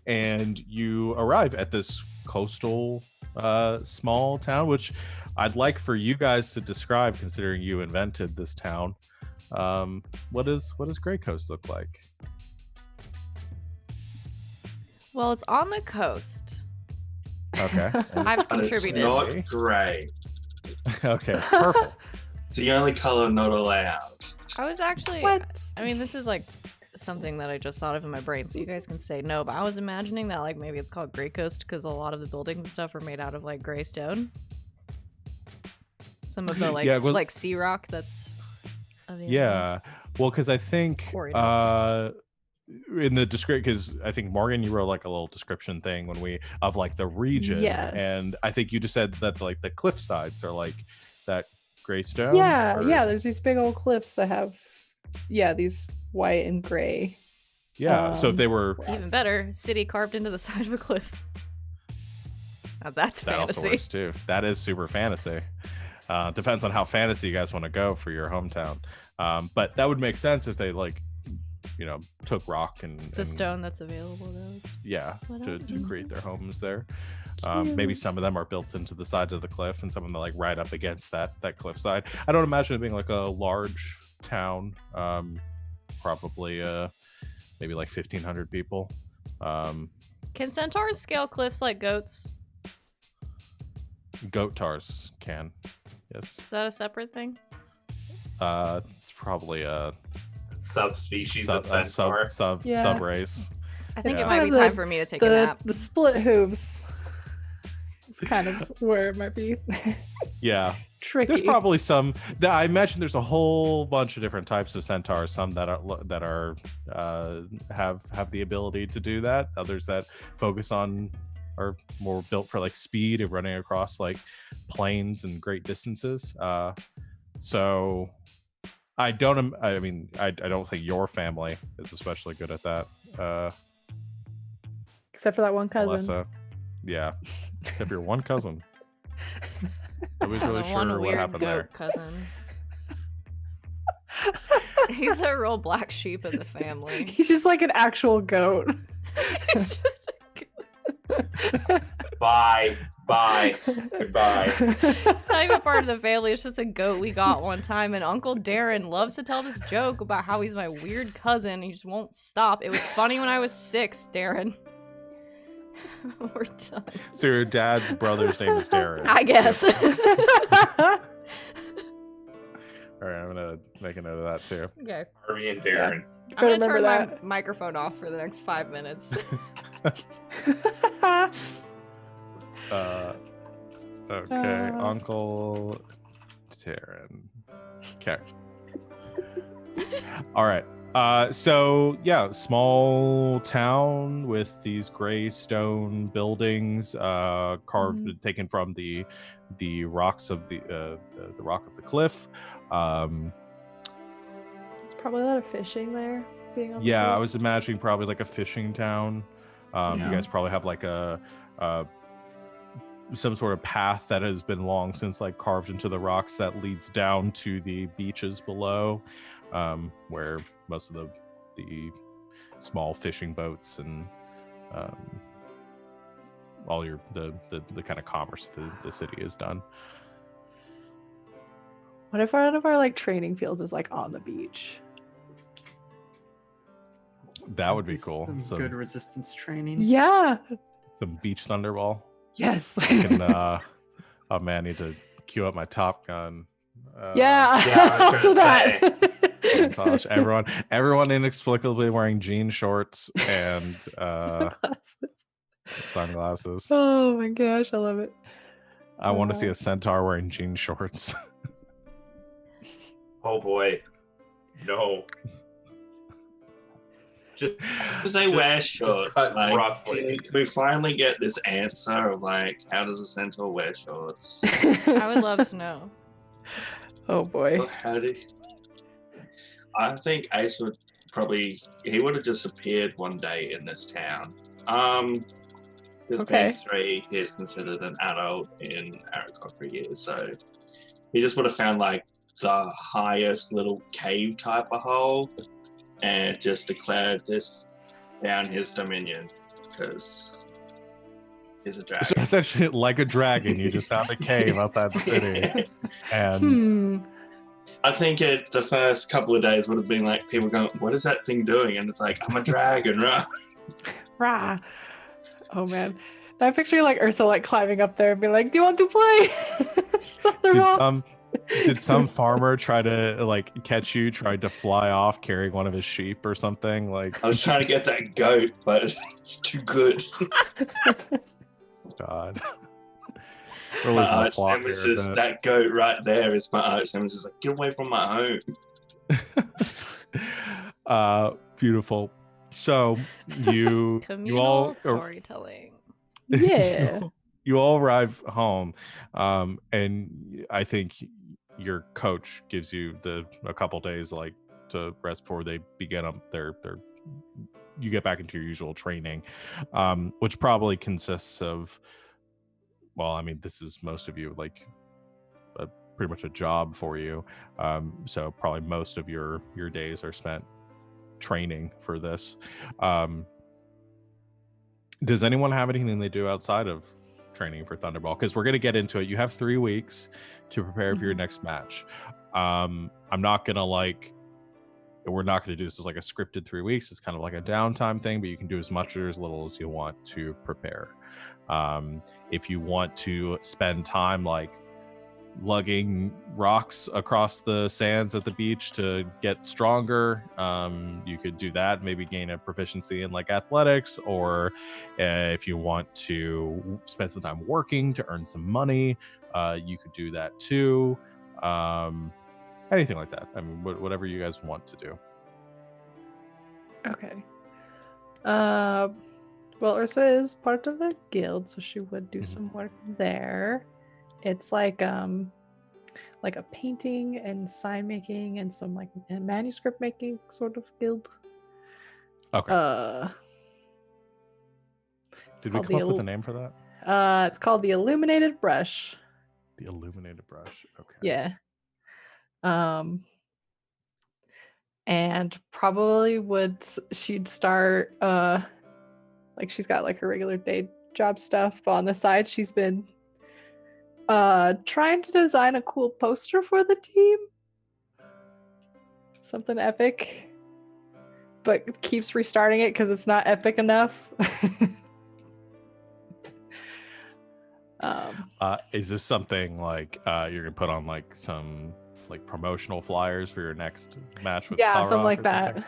And you arrive at this coastal small town, which I'd like for you guys to describe, considering you invented this town. What does Grey Coast look like? Well, it's on the coast. Okay. And I've And it's contributed. not grey. okay, it's purple. It's the only color not allowed. I was actually. What? I mean, this is like something that I just thought of in my brain, so you guys can say no. But I was imagining that like maybe it's called Grey Coast because a lot of the buildings and stuff are made out of like gray stone. Some of the like Yeah, well- like sea rock that's. available. Yeah, well, because I think Or, you know. in the description, because I think Morgan, you wrote like a little description thing when we of like the region, Yes. and I think you just said that like the cliff sides are like that gray stone. Yeah, or yeah. is- There's these big old cliffs that have, these white and gray. yeah. So if they were, Even better, city carved into the side of a cliff. Now that's that also fantasy. works too. That is super fantasy. Depends on how fantasy you guys want to go for your hometown. But that would make sense if they like, took rock and It's the and- stone that's available. Those. yeah, What to else? create their homes there. Maybe some of them are built into the side of the cliff, and some of them are like right up against that cliffside. I don't imagine it being like a large town. Probably maybe like 1,500 people. Can centaurs scale cliffs like goats? Goat tars can, yes. Is that a separate thing? It's probably a Subspecies of centaur. Yeah. sub race. I think Yeah. it might be The- time for me to take a The nap. the split hooves. It's kind of where it might be Yeah. tricky. There's probably some. I imagine there's a whole bunch of different types of centaurs. Some that are have the ability to do that. Others that focus on are more built for like speed of running across like plains and great distances. So I don't. I mean, I don't think your family is especially good at that. Except for that one cousin. Alessa, yeah. Except your one cousin. Nobody's really The one sure what weird happened goat there. cousin. He's a real black sheep of the family. He's just like an actual goat. He's just Bye. Goodbye. It's not even part of the family. It's just a goat we got one time. And Uncle Darren loves to tell this joke about how he's my weird cousin. He just won't stop. It was funny when I was 6, Darren. We're done. So your dad's brother's name is Darren. I guess. All right, I'm gonna make a note of that too. Okay. Harvey and Darren. I'm Better gonna turn remember my microphone off for the next 5 minutes. Okay, Uncle Darren. Okay. All right. So yeah, small town with these gray stone buildings, carved, taken from the rocks of the rock of the cliff. It's probably a lot of fishing there. Being on the Yeah, I coast. was imagining probably like a fishing town. You Yeah. guys probably have like a some sort of path that has been long since like carved into the rocks that leads down to the beaches below, where most of the small fishing boats and all your the kind of commerce the city is done. What if one of our like training fields is like on the beach? That would be This is cool. Some good resistance training. Yeah. Some beach thunderball. Yes. Can, oh man, I need to queue up my Top Gun. Yeah. Yeah, I was Also gonna that. Oh gosh, everyone inexplicably wearing jean shorts and Sunglasses. sunglasses. Oh my gosh, I love it. I want to see a centaur wearing jean shorts. Oh boy, no. Just Because they wear shorts. cut Like, roughly. we finally get this answer of like, how does a centaur wear shorts? I would love to know. Oh boy. Well, how do? I think Ace would he would have just appeared one day in this town. Because Okay. being 3, he is considered an adult in Aarakocra years, so he just would have found like the highest little cave type of hole and just declared this down his dominion because he's a So dragon. essentially, like a dragon, you just found a cave outside the city, and I think the first couple of days would have been like people going, "What is that thing doing?" And it's like, "I'm a dragon, right?" Rah. Oh man. I'm picturing like Ursa like climbing up there and being like, "Do you want to play?" did some farmer try to like catch you? Tried to fly off carrying one of his sheep or something? Like, I was trying to get that goat, but it's too good. God. We're losing the plot here a Nemesis, bit. that goat right there is my arch nemesis. Like, get away from my home. Beautiful. So you Communal all storytelling. Yeah. you all arrive home, and I think your coach gives you a couple days like to rest before they begin their you get back into your usual training, which probably consists of, well, I mean, this is most of you like pretty much a job for you, so probably most of your days are spent training for this. Does anyone have anything they do outside of training for Thunderball? Because we're going to get into it. You have 3 weeks to prepare for your next match. I'm not going to we're not going to do this as like a scripted 3 weeks. It's kind of like a downtime thing, but you can do as much or as little as you want to prepare. If you want to spend time like lugging rocks across the sands at the beach to get stronger, you could do that, maybe gain a proficiency in like athletics, or if you want to spend some time working to earn some money, you could do that too. Anything like that. I mean, whatever you guys want to do. Okay. Well, Ursa is part of a guild, so she would do some work there. It's like a painting and sign making and some like manuscript making sort of guild. Okay. Did we called come the up with a Il- name for that? It's called the Illuminated Brush. The Illuminated Brush. Okay. Yeah. And probably she'd start like she's got like her regular day job stuff, but on the side she's been trying to design a cool poster for the team. Something epic. But keeps restarting it because it's not epic enough. Is this something like you're gonna put on like some like promotional flyers for your next match with yeah, Tall something Rock like or that. something?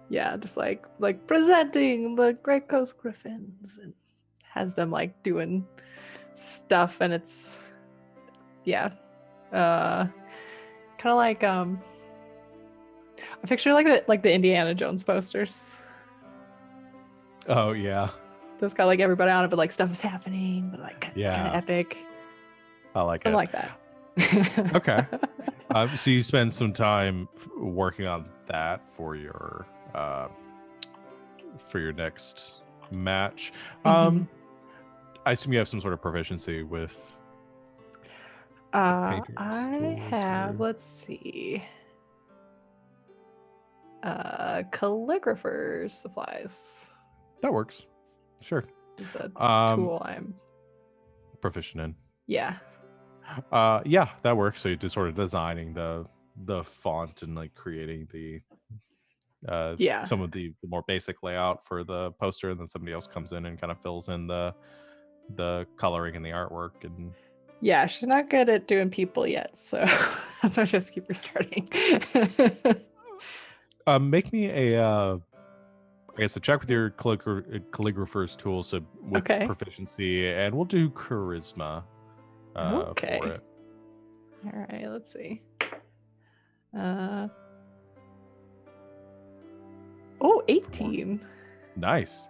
Yeah, just like presenting the Great Coast Griffins, and has them like doing stuff, and it's kind of like I picture like the Indiana Jones posters. Oh yeah, That's got like everybody on it, but like stuff is happening, but like it's kind of Yeah. epic. I like Something it. like that. Okay. So you spend some time working on that for your next match. Mhm. I assume you have some sort of proficiency with painter's I tools have, or- let's see. Calligrapher's supplies that works. Sure. is a Um, tool I'm proficient in. yeah. Yeah, that works. So you're just sort of designing the font and like creating the Yeah. some of the more basic layout for the poster, and then somebody else comes in and kind of fills in the coloring and the artwork. And Yeah, she's not good at doing people yet, so that's why I just keep restarting. make me a I guess a check with your calligrapher's tool, so with Okay. proficiency, and we'll do charisma Okay. for it. All right, let's see. 18. Nice.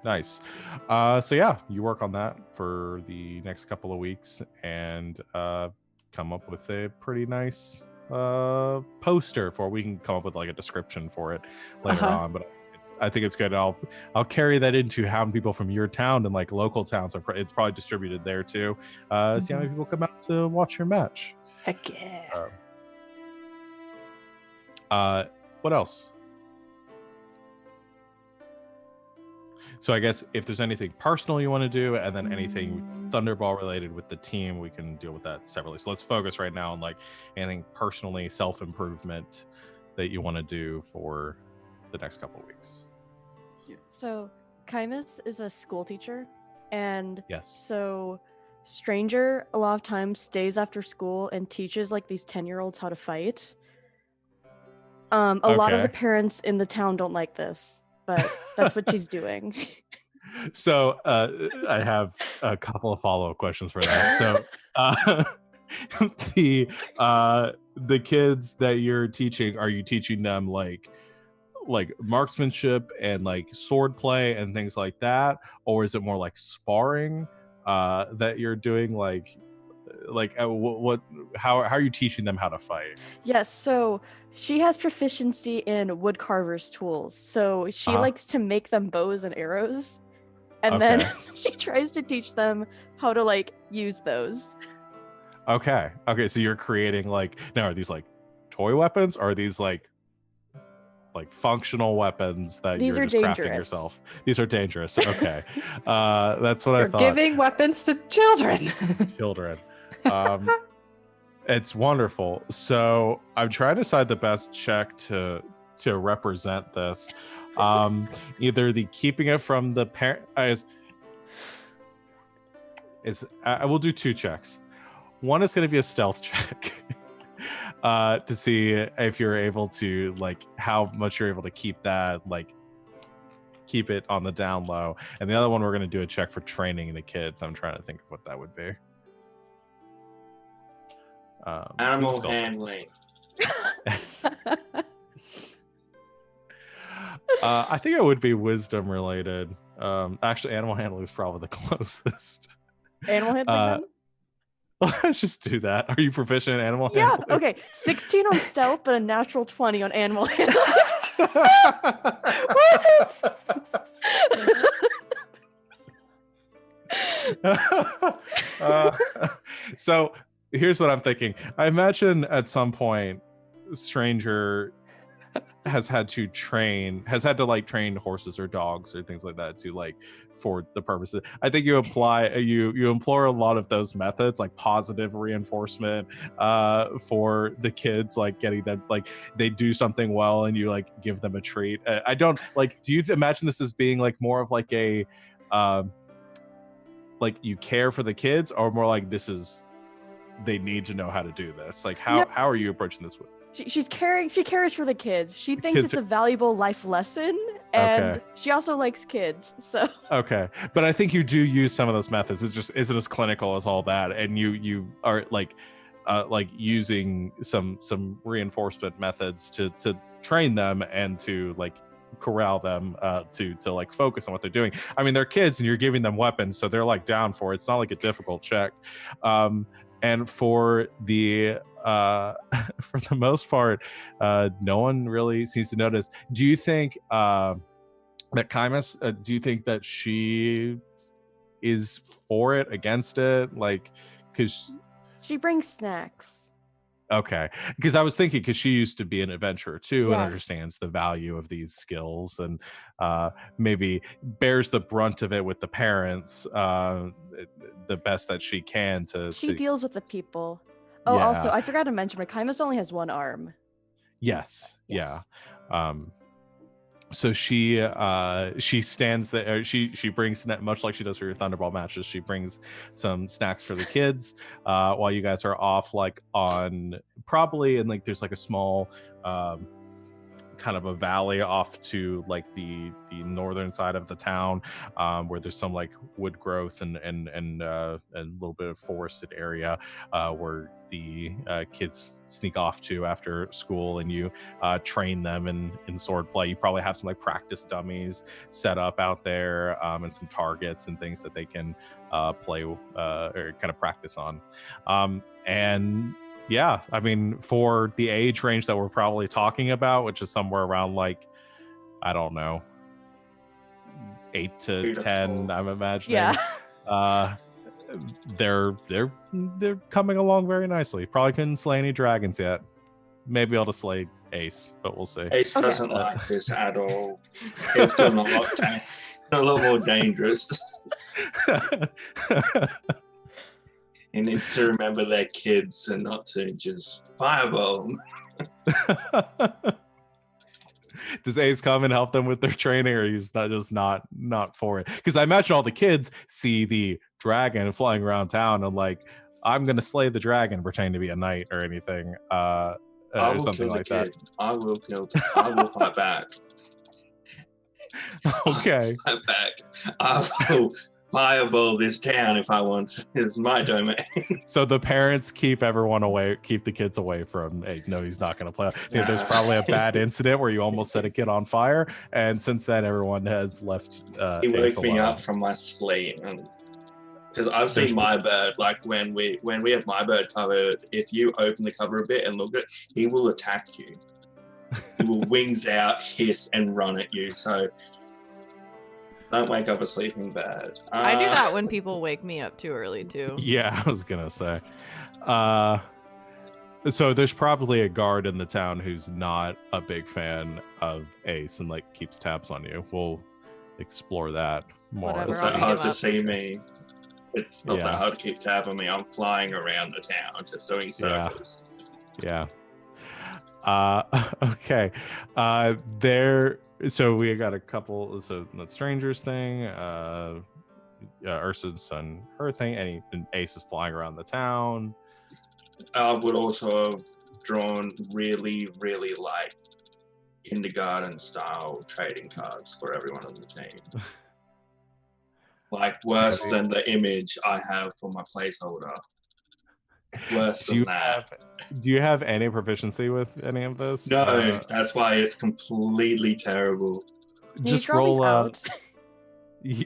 So yeah, you work on that for the next couple of weeks and come up with a pretty nice poster for. We can come up with like a description for it later Uh-huh. on, but I think it's good. I'll carry that into how many people from your town and like local towns. It's probably distributed there too. See how many people come out to watch your match. Heck yeah. What else? So I guess if there's anything personal you want to do, and then anything Thunderball related with the team, we can deal with that separately. So let's focus right now on like anything personally, self-improvement that you want to do for the next couple of weeks. So Kymus is a school teacher, and Yes. so Stranger a lot of times stays after school and teaches like these 10-year-olds how to fight. A lot of the Okay. parents in the town don't like this, but that's what she's doing. So I have a couple of follow-up questions for that. So the kids that you're teaching, are you teaching them like marksmanship and like sword play and things like that, or is it more like sparring that you're doing? How are you teaching them how to fight? Yes, so she has proficiency in woodcarver's tools. So she Uh-huh. likes to make them bows and arrows. And then Okay. she tries to teach them how to like use those. Okay, so you're creating now, are these like toy weapons, or are these like functional weapons that These you're are just crafting dangerous. yourself? These are dangerous. Okay. That's what I You're thought. giving weapons to children. Children. It's wonderful. So I'm trying to decide the best check to represent this. Either the keeping it from the parent. I will do two checks. One is going to be a stealth check to see if you're able to how much you're able to keep that keep it on the down low, and the other one we're going to do a check for training the kids. I'm trying to think of what that would be. Animal stealth check. handling. I think it would be wisdom related. Actually, animal handling is probably the closest. Animal handling then? Let's just do that. Are you proficient in animal Yeah, handling? okay. 16 on stealth, but a natural 20 on animal handling. So here's what I'm thinking. I imagine at some point Stranger has had to train horses or dogs or things like that to for the purposes. I think you employ a lot of those methods, like positive reinforcement for the kids, getting them they do something well and you give them a treat. I don't do you imagine this as being more of a you care for the kids, or more like this is they need to know how to do this? How are you approaching this with? She cares for the kids. She thinks kids it's a valuable life lesson, and she also likes kids. So okay, but I think you do use some of those methods. It just isn't as clinical as all that, and you are like using some reinforcement methods to train them and to like corral them to like focus on what they're doing. I mean, they're kids and you're giving them weapons, so they're like down for it. It's not like a difficult check. And for the for the most part, no one really seems to notice. Do you think that Kymus, do you think that she is for it, against it? Like, because She brings snacks. okay, because I was thinking, because she used to be an adventurer too, and Yes. understands the value of these skills, and maybe bears the brunt of it with the parents the best that she can to She deals with the people. Oh, Yeah. also, I forgot to mention, but Kymus only has one arm. Yes. Yes. Yeah. So she stands there. She brings, much like she does for your Thunderball matches, she brings some snacks for the kids while you guys are off, like on probably, and like there's like a small kind of a valley off to like the northern side of the town, where there's some like wood growth and a little bit of forested area where the kids sneak off to after school, and you train them in sword play. You probably have some like practice dummies set up out there, and some targets and things that they can play or kind of practice on. And yeah, I mean, for the age range that we're probably talking about, which is somewhere around like, I don't know, 8 to 10, I'm imagining. Yeah. They're coming along very nicely. Probably couldn't slay any dragons yet. Maybe able to slay Ace, but we'll see. Ace doesn't like this at all. It's doing a lot more dangerous. They need to remember their kids and not to just fireball them. Does Ace come and help them with their training, or he's not for it? Because I imagine all the kids see the dragon flying around town and like, I'm gonna slay the dragon, pretending to be a knight or anything, or something like that. I will kill. I will fight back. Okay. I will fight back. I will fireball this town if I want. It's my domain. So the parents keep everyone away, keep the kids away from, hey, no, he's not going to play. There's probably a bad incident where you almost set a kid on fire, and since then everyone has left. He Ace woke me alone. up from my sleep, because I've seen my bird. Like when we have my bird covered, if you open the cover a bit and look at it, he will attack you. He will wings out, hiss, and run at you. So don't wake up a sleeping bird. I do that when people wake me up too early too. Yeah, I was gonna say. So there's probably a guard in the town who's not a big fan of Ace and like keeps tabs on you. We'll explore that more. Whatever, It's I'll not pick hard him to up. see me. It's not Yeah. that hard to keep tab on me. I'm flying around the town, just doing circles. Yeah. Okay. So we got a couple. So the strangers thing, Ursa's son, her thing, and Ace is flying around the town. I would also have drawn really, really like kindergarten style trading cards for everyone on the team. Like worse than the image I have for my placeholder. Worse than that. Do you have any proficiency with any of this? No, that's why it's completely terrible. Can you just draw these roll out?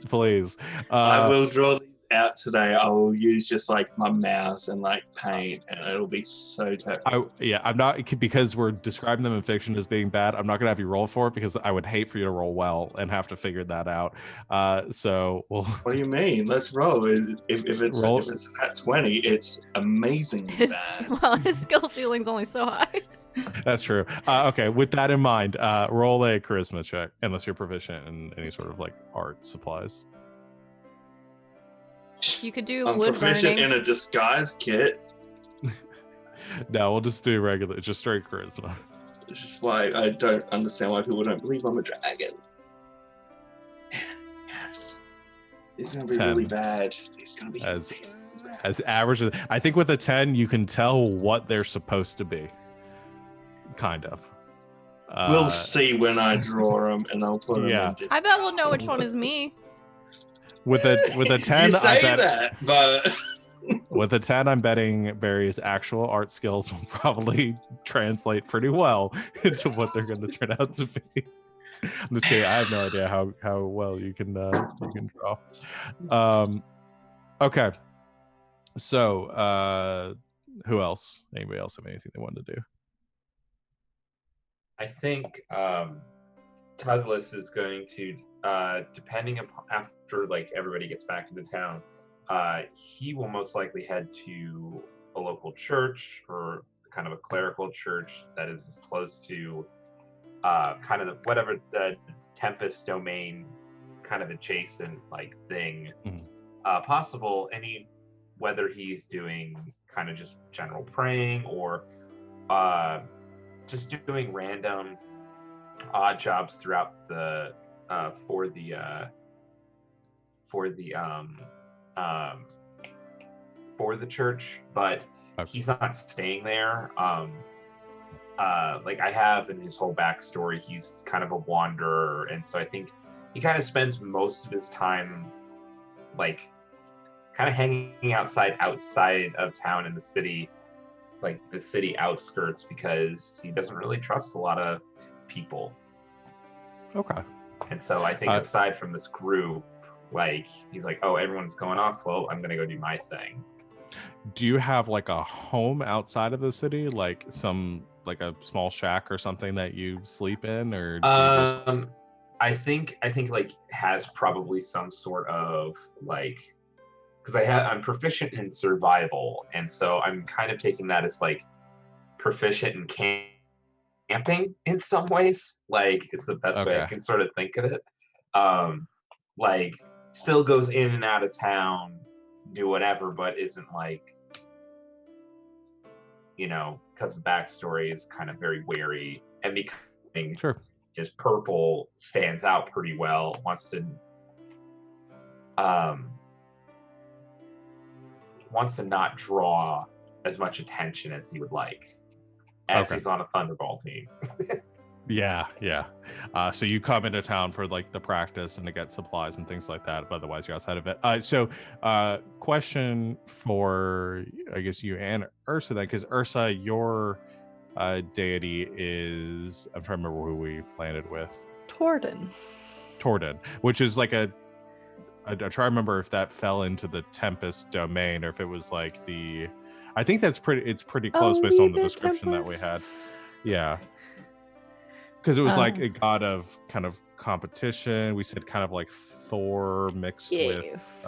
please. I will draw these out today. I will use just like my mouse and like paint, and it'll be so terrible. I'm not, because we're describing them in fiction as being bad. I'm not gonna have you roll for it because I would hate for you to roll well and have to figure that out. So we'll. What do you mean? Let's roll. If it's at 20, it's amazingly bad. His skill ceiling's only so high. That's true. Okay, with that in mind, roll a charisma check, unless you're proficient in any sort of like art supplies. You could do I'm wood proficient burning. in a disguise kit. No, we'll just do regular, just straight charisma. Which is why I don't understand why people don't believe I'm a dragon. Yes. This is gonna be 10. really bad. This is gonna be As average. I think with a 10, you can tell what they're supposed to be. Kind of. We'll see when I draw them, and I'll put them Yeah. in. I bet we'll know which one is me. With a 10, You I say bet. that, but With a 10, I'm betting Barry's actual art skills will probably translate pretty well into what they're going to turn out to be. I'm just kidding. I have no idea how well you can draw. Okay. So, who else? Anybody else have anything they wanted to do? I think Douglas is going to, depending upon after like everybody gets back into town, he will most likely head to a local church or kind of a clerical church that is as close to kind of whatever the Tempest domain kind of adjacent like thing possible. Whether he's doing kind of just general praying or just doing random odd jobs throughout the for the church, but he's not staying there. Like I have in his whole backstory, he's kind of a wanderer, and so I think he kind of spends most of his time like kind of hanging outside of town in the city, like the city outskirts, because he doesn't really trust a lot of people. Okay. And so I think aside from this group, like he's like, oh, everyone's going off, well, I'm gonna go do my thing. Do you have like a home outside of the city, like a small shack or something that you sleep in, or do you just... I think like has probably some sort of like, because I'm proficient in survival, and so I'm kind of taking that as like proficient in camping in some ways. Like it's the best way I can sort of think of it. Like still goes in and out of town, do whatever, but isn't like, because the backstory is kind of very wary, and becoming his purple stands out pretty well. Wants to not draw as much attention as he would like, as he's on a Thunderball team. Yeah. So you come into town for like the practice and to get supplies and things like that, but otherwise you're outside of it. So question for, I guess, you and Ursa then, because Ursa, your deity is, I'm trying to remember who we landed with. Torden, which is like I try to remember if that fell into the Tempest domain or if it was like I think it's pretty close based on the description that we had. Yeah. Because it was like a god of kind of competition. We said kind of like Thor mixed with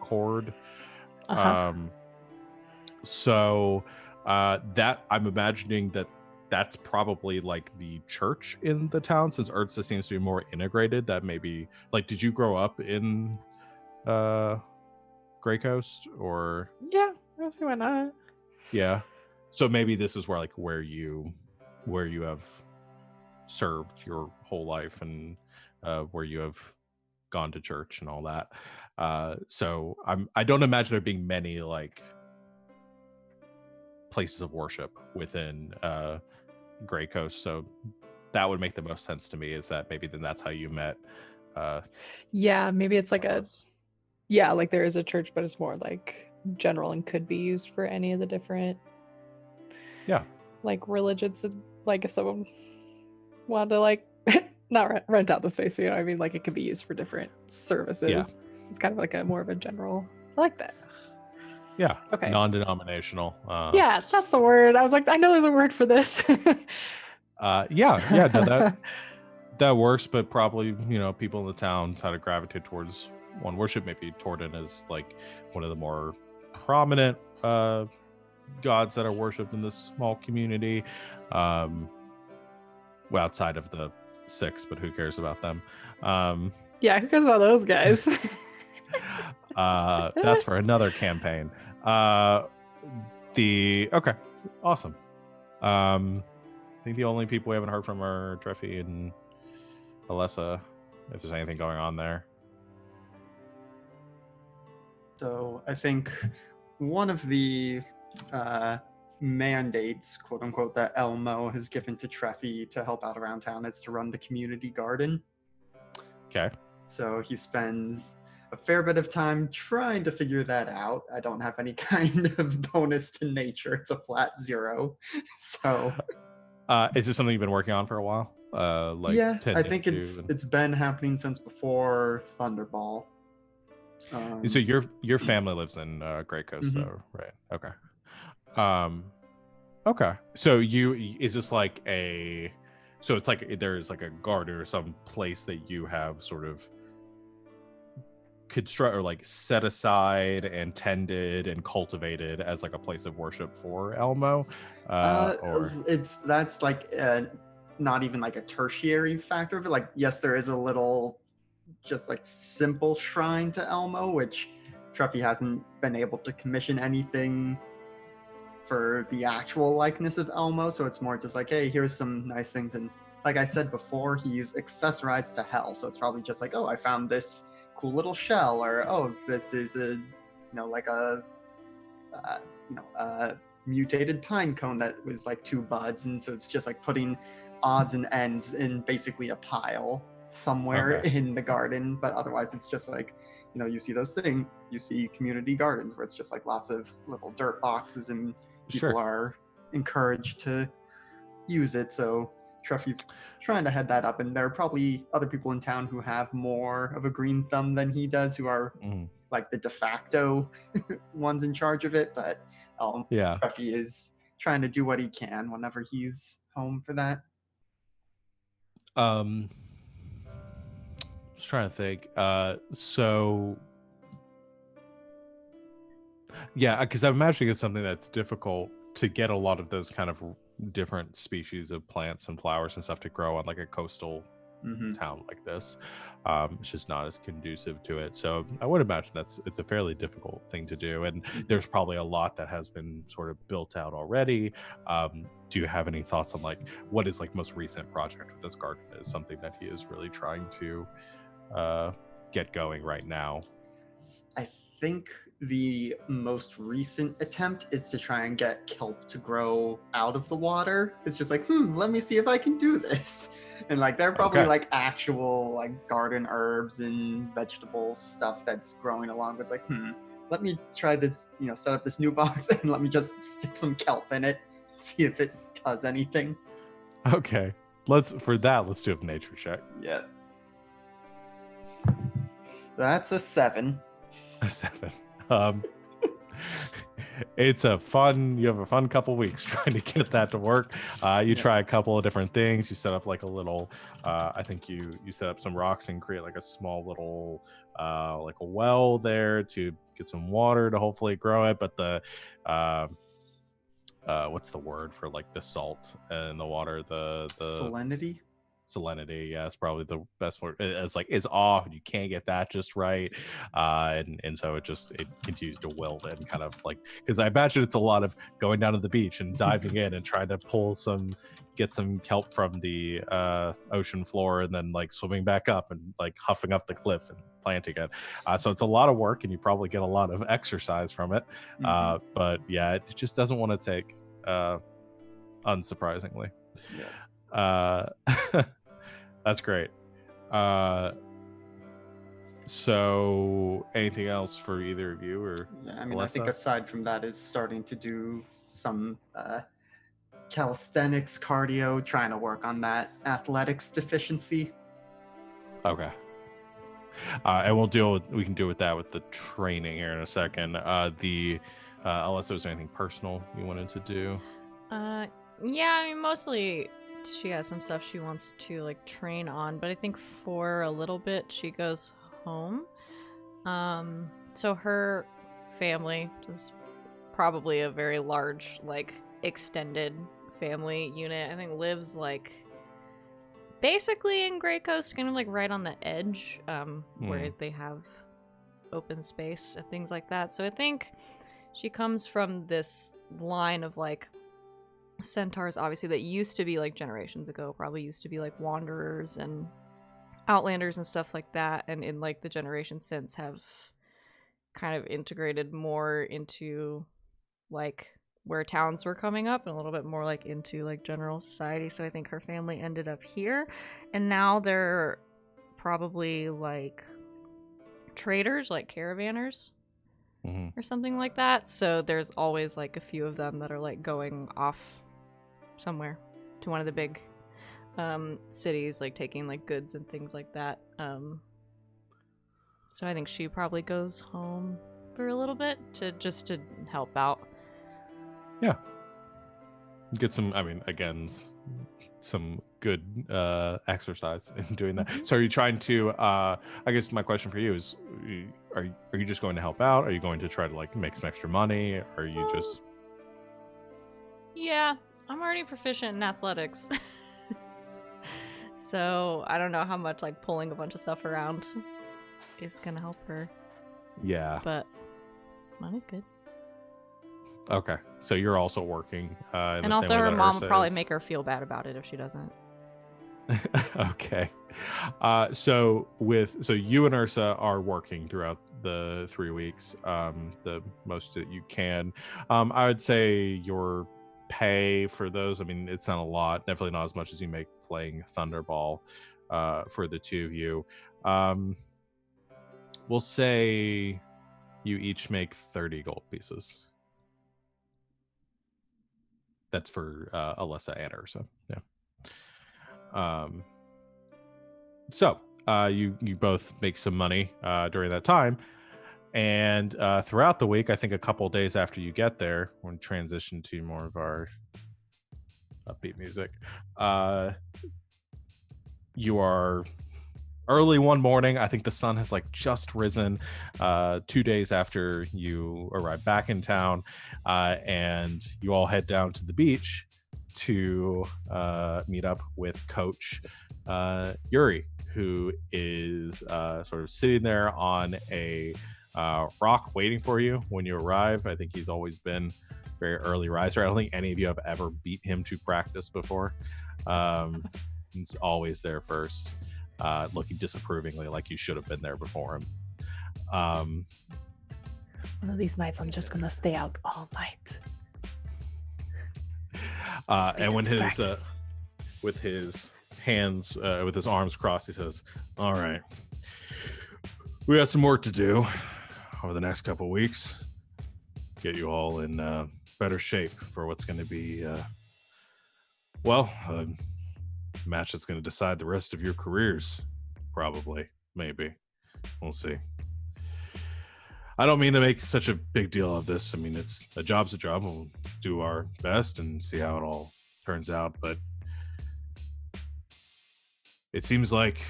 Cord. So that I'm imagining that's probably like the church in the town, since Ursa seems to be more integrated. That maybe like, did you grow up in Grey Coast or? Yeah, I don't see why not. Yeah, so maybe this is where you have served your whole life and where you have gone to church and all that. So I don't imagine there being many like places of worship within Grey Coast, so that would make the most sense to me, is that maybe then that's how you met. Yeah, maybe it's like like there is a church, but it's more like general and could be used for any of the different like religions. And like if someone wanted to like not rent out the space, but you know what I mean, like it could be used for different services. It's kind of like a more of a general. I like that. Yeah. Okay. Non-denominational. Yeah, that's the word. I was like, I know there's a word for this. No, that works, but probably, people in the town how to gravitate towards one worship. Maybe Torden is like one of the more prominent gods that are worshipped in this small community. Well, outside of the 6, but who cares about them? Yeah, who cares about those guys? That's for another campaign. Okay, awesome. I think the only people we haven't heard from are Treffy and Alessa, if there's anything going on there. So I think one of the mandates, quote unquote, that Elmo has given to Treffy to help out around town is to run the community garden. Okay. So he spends a fair bit of time trying to figure that out. I don't have any kind of bonus to nature. It's a flat 0. So Is this something you've been working on for a while? Like yeah, I tending think to it's been happening since before Thunderball. So your family lives in Great Coast, Mhm. though, right? Okay. Okay. So is this like a? So it's like there's like a garden or some place that you have sort of construct or like set aside and tended and cultivated as like a place of worship for Elmo, or That's like not even like a tertiary factor of it. Like, yes, there is a little just like simple shrine to Elmo, which Truffy hasn't been able to commission anything for the actual likeness of Elmo, so it's more just like, hey, here's some nice things. And like I said before, he's accessorized to hell, so it's probably just like, oh, I found this cool little shell, or oh, this is a like a a mutated pine cone that was like 2 buds, and so it's just like putting odds and ends in basically a pile somewhere Okay. in the garden. But otherwise it's just like, you see those things, you see community gardens where it's just like lots of little dirt boxes and people Sure. are encouraged to use it. So Truffy's trying to head that up, and there are probably other people in town who have more of a green thumb than he does, who are like the de facto ones in charge of it. But Yeah. Truffy is trying to do what he can whenever he's home for that. Just trying to think. So yeah, because I'm imagining it's something that's difficult to get a lot of those kind of different species of plants and flowers and stuff to grow on like a coastal town like this. It's just not as conducive to it. So I would imagine it's a fairly difficult thing to do, and there's probably a lot that has been sort of built out already. Do you have any thoughts on like what is like most recent project with this garden is something that he is really trying to get going right now? I think the most recent attempt is to try and get kelp to grow out of the water. It's just like, let me see if I can do this. And like they're probably like actual like garden herbs and vegetable stuff that's growing along. But it's like, let me try this, set up this new box and let me just stick some kelp in it, see if it does anything. Okay. Let's do a nature check. Yeah. That's a 7. A 7. You have a fun couple weeks trying to get that to work. You try a couple of different things. You set up like a little I think you set up some rocks and create like a small little like a well there to get some water to hopefully grow it. But the what's the word for like the salt in the water, the salinity, yeah, it's probably the best word. It's like is off, and you can't get that just right, and so it continues to wilt and kind of like, because I imagine it's a lot of going down to the beach and diving in and trying to get some kelp from the ocean floor, and then like swimming back up and like huffing up the cliff and planting it. So it's a lot of work, and you probably get a lot of exercise from it. But yeah, it just doesn't want to take, unsurprisingly. That's great. So anything else for either of you, or I mean, Melissa? I think aside from that is starting to do some calisthenics, cardio, trying to work on that athletics deficiency. Okay. And we can deal with that with the training here in a second. Unless there was anything personal you wanted to do. Yeah, I mean, mostly she has some stuff she wants to like train on, but I think for a little bit she goes home. So her family is probably a very large, like, extended family unit. I think lives like basically in Grey Coast, kind of like right on the edge, where they have open space and things like that. So I think she comes from this line of like centaurs, obviously, that used to be like generations ago, probably used to be like wanderers and outlanders and stuff like that, and in like the generation since have kind of integrated more into like where towns were coming up and a little bit more like into like general society. So I think her family ended up here, and now they're probably like traders, like caravanners Mhm. or something like that. So there's always like a few of them that are like going off somewhere to one of the big cities, like taking like goods and things like that. So I think she probably goes home for a little bit to help out. Get some, I mean, again, some good exercise in doing that. Mhm. So are you trying to, I guess my question for you is, are you just going to help out? Are you going to try to like make some extra money? Or are you just... Yeah, I'm already proficient in athletics. So I don't know how much like pulling a bunch of stuff around is gonna help her, Yeah. but money's good. Okay. So you're also working. In And the also same way her that mom Ursa will probably is. make her feel bad about it if she doesn't. Okay. So you and Ursa are working throughout the 3 weeks, the most that you can. I would say your pay for those, I mean, it's not a lot, definitely not as much as you make playing Thunderball, for the two of you. We'll say you each make 30 gold pieces. That's for Alyssa and Ursa. Yeah. So you both make some money during that time, and throughout the week, I think a couple days after you get there, we're going to transition to more of our upbeat music. You are early one morning. I think the sun has like just risen 2 days after you arrive back in town, and you all head down to the beach to meet up with Coach Yuri, who is sort of sitting there on a rock waiting for you when you arrive. I think he's always been a very early riser. I don't think any of you have ever beat him to practice before. He's always there first, looking disapprovingly like you should have been there before him. One of these nights, I'm just gonna stay out all night. And when his Practice. with his hands, with his arms crossed, he says, "All right, we have some work to do over the next couple weeks. Get you all in better shape for what's going to be, a match that's going to decide the rest of your careers. Probably, maybe. We'll see. I don't mean to make such a big deal of this. I mean, it's a job's a job. We'll do our best and see how it all turns out. But it seems like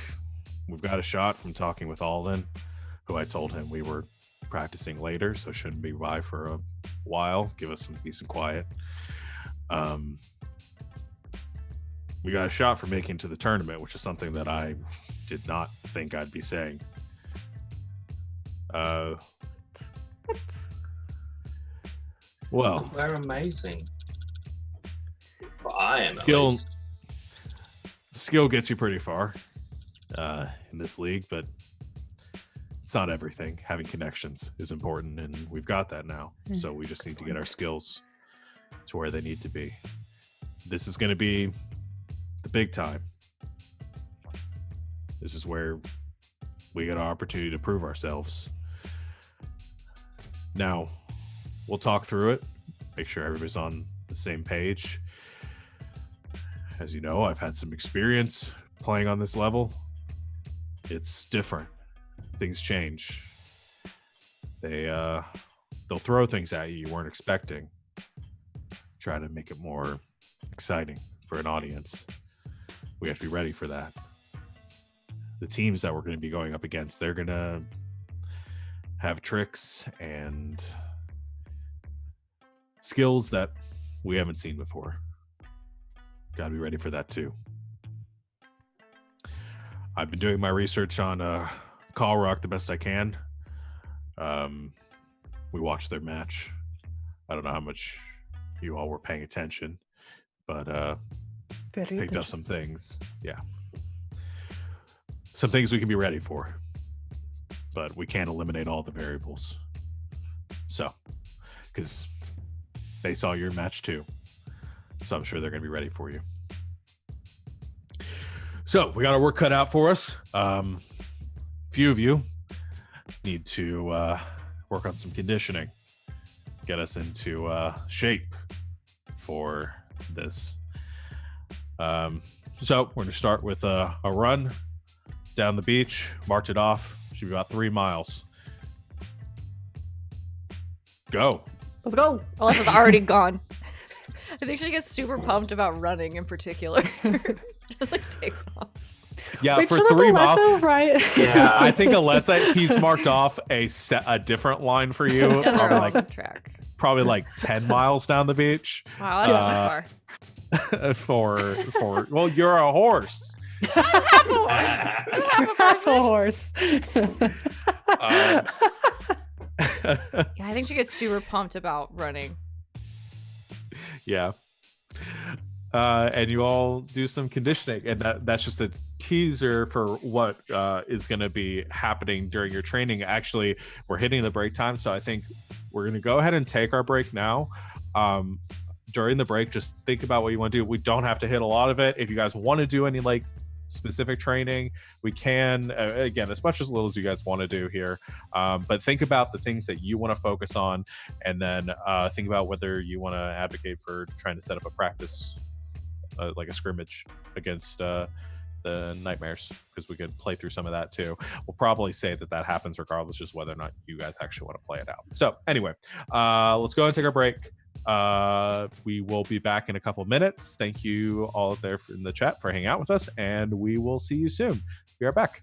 we've got a shot from talking with Alden, who I told him we were practicing later, so shouldn't be by for a while. Give us some peace and quiet. We got a shot for making it to the tournament, which is something that I did not think I'd be saying. Well, They're amazing. Well, I am. Skill gets you pretty far in this league, but it's not everything. Having connections is important, and we've got that now. So we just need to get our skills to where they need to be. This is going to be the big time. This is where we get our opportunity to prove ourselves. Now, we'll talk through it, make sure everybody's on the same page. As you know, I've had some experience playing on this level. It's different. Things change. They'll throw things at you weren't expecting. Try to make it more exciting for an audience. We have to be ready for that. The teams that we're going to be going up against, they're going to have tricks and skills that we haven't seen before. Got to be ready for that too. I've been doing my research on Call Rock the best I can. We watched their match. I don't know how much you all were paying attention, but picked up some things. Yeah. Some things we can be ready for, but we can't eliminate all the variables. So, because they saw your match too. So I'm sure they're going to be ready for you. So we got our work cut out for us. Few of you need to work on some conditioning, get us into shape for this. So we're going to start with a run down the beach, march it off. Should be about 3 miles. Go. Let's go. Alyssa's already gone. I think she gets super pumped about running in particular. Just like takes off. Yeah, Wait, for shut up, 3 miles. Alessa, right? Yeah. I think Alessa, he's marked off a different line for you. She has her Probably own like track. 10 miles down the beach. Wow, that's not far. for well, you're a horse. Half a Half a horse. Yeah, I think she gets super pumped about running. Yeah. And you all do some conditioning, and that's just a teaser for what is going to be happening during your training. Actually, we're hitting the break time, so I think we're going to go ahead and take our break now. During the break, just think about what you want to do. We don't have to hit a lot of it. If you guys want to do any like specific training, we can, again, as much as little as you guys want to do here, but think about the things that you want to focus on, and then think about whether you want to advocate for trying to set up a practice, like a scrimmage against the nightmares, because we could play through some of that too. We'll probably say that happens regardless, just whether or not you guys actually want to play it out. So anyway, let's go and take our break. We will be back in a couple minutes. Thank you all out there in the chat for hanging out with us, and we will see you soon. We are back.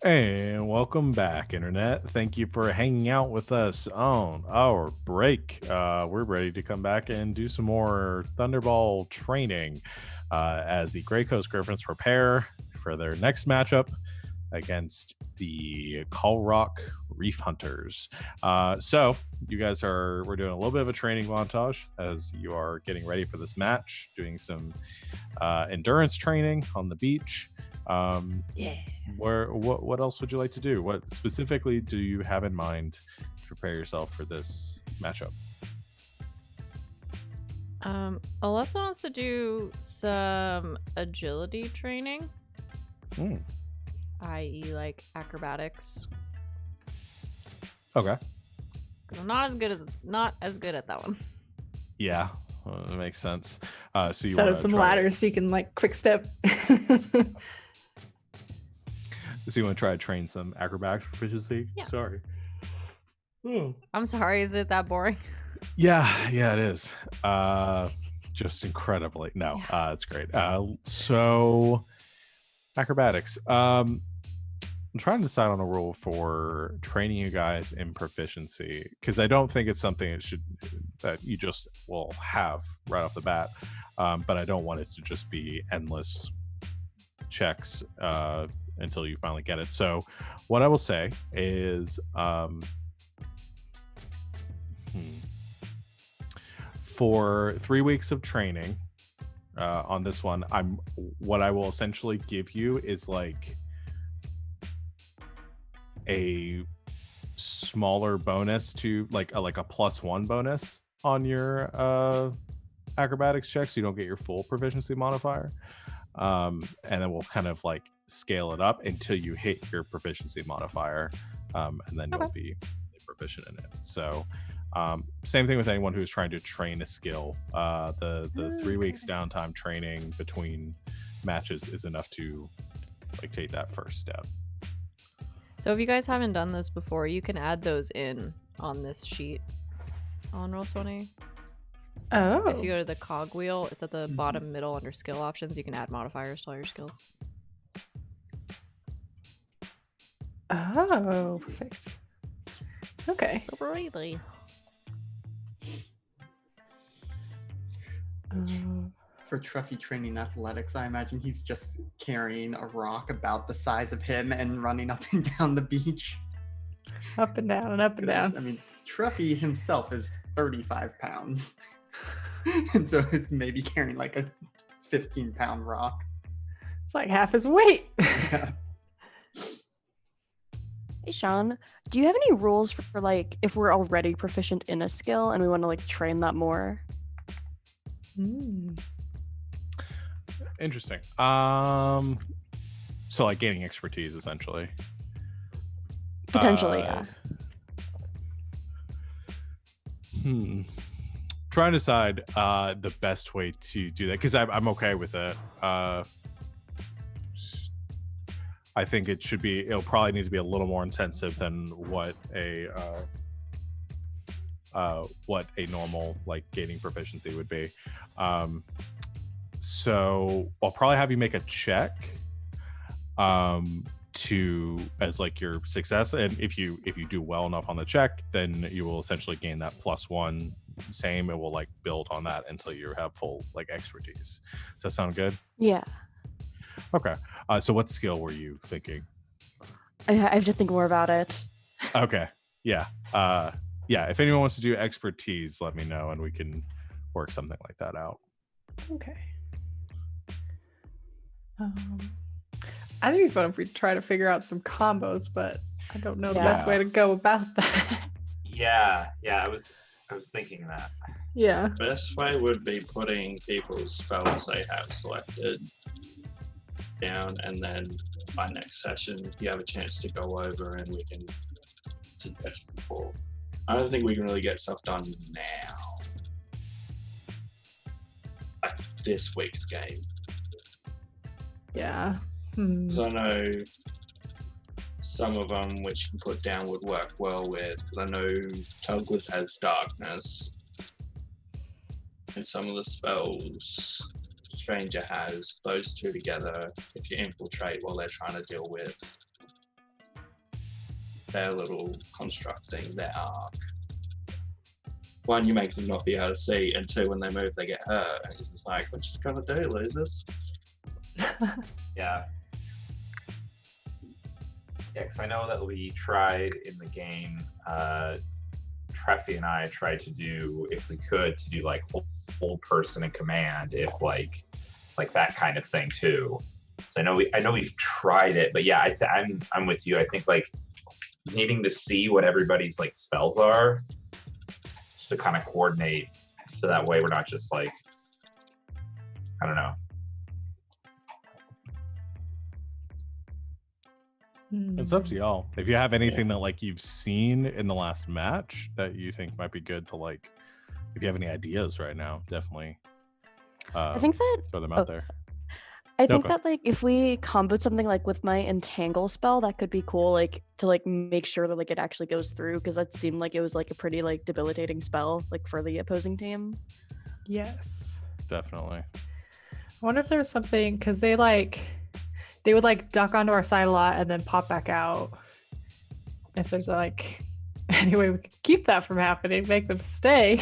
And welcome back, Internet. Thank you for hanging out with us on our break. We're ready to come back and do some more Thunderball training as the Grey Coast Griffins prepare for their next matchup against the Call Rock Reef Hunters. So you guys we're doing a little bit of a training montage as you are getting ready for this match, doing some endurance training on the beach. Yeah. What else would you like to do? What specifically do you have in mind to prepare yourself for this matchup? Alyssa wants to do some agility training, i.e., like acrobatics. Okay. 'Cause I'm not as good at that one. Yeah, that makes sense. So you Set want up some ladders so you can like quick step. So you want to try to train some acrobatics proficiency? Yeah. Sorry. I'm sorry, is it that boring? Yeah, it is. Just incredibly. No, it's great. So acrobatics. I'm trying to decide on a rule for training you guys in proficiency because I don't think it's something that you just will have right off the bat. But I don't want it to just be endless checks until you finally get it. So what I will say is for 3 weeks of training on this one, what I will essentially give you is like a smaller bonus to like a +1 bonus on your acrobatics check, so you don't get your full proficiency modifier. And then we'll kind of like scale it up until you hit your proficiency modifier, and then you'll be proficient in it. So same thing with anyone who's trying to train a skill. The 3 weeks downtime training between matches is enough to like take that first step. So if you guys haven't done this before, you can add those in on this sheet on Roll20. Oh. If you go to the cog wheel, it's at the bottom middle under skill options. You can add modifiers to all your skills. Oh, perfect. Okay. Really? For Truffy training athletics, I imagine he's just carrying a rock about the size of him and running up and down the beach. Up and down and up and down. I mean, Truffy himself is 35 pounds. And so he's maybe carrying like a 15-pound rock. It's like half his weight. Yeah. Hey, Sean, do you have any rules for like if we're already proficient in a skill and we want to like train that more? Interesting. So like gaining expertise essentially. Potentially, yeah. Trying to decide the best way to do that because I'm okay with it. I think it'll probably need to be a little more intensive than what a normal like gaining proficiency would be. So I'll probably have you make a check as like your success, and if you do well enough on the check, then you will essentially gain that +1. Same, it will like build on that until you have full like expertise. Does that sound good? Yeah. Okay. So what skill were you thinking? I have to think more about it. Okay. Yeah. Yeah. If anyone wants to do expertise, let me know and we can work something like that out. Okay. I think it'd be fun if we try to figure out some combos, but I don't know the best way to go about that. Yeah, I was thinking that. Yeah. Best way would be putting people's spells they have selected down, and then by next session you have a chance to go over and we can suggest before. I don't think we can really get stuff done now. Like this week's game. Yeah. Because I know some of them which you can put down would work well with, because I know Tugless has Darkness, and some of the spells Stranger has, those two together, if you infiltrate while they're trying to deal with their little constructing, their arc. One, you make them not be able to see, and two, when they move, they get hurt. And it's just like, what you gonna do, losers? Yeah. Yeah, because I know that we tried in the game, Treffy and I tried to do, if we could, to do like whole person in command, if like that kind of thing too. So I know we've tried it, but yeah, I'm with you. I think like needing to see what everybody's like spells are, just to kind of coordinate, so that way we're not just like, I don't know. It's up to y'all. If you have anything that like you've seen in the last match that you think might be good to like, if you have any ideas right now, definitely. I think that throw them out there. sorry. I think that like if we comboed something like with my entangle spell, that could be cool, like to like make sure that like it actually goes through, because that seemed like it was like a pretty like debilitating spell like for the opposing team. Yes. Definitely. I wonder if there's something, because they would like duck onto our side a lot and then pop back out. If there's like any way we could keep that from happening, make them stay.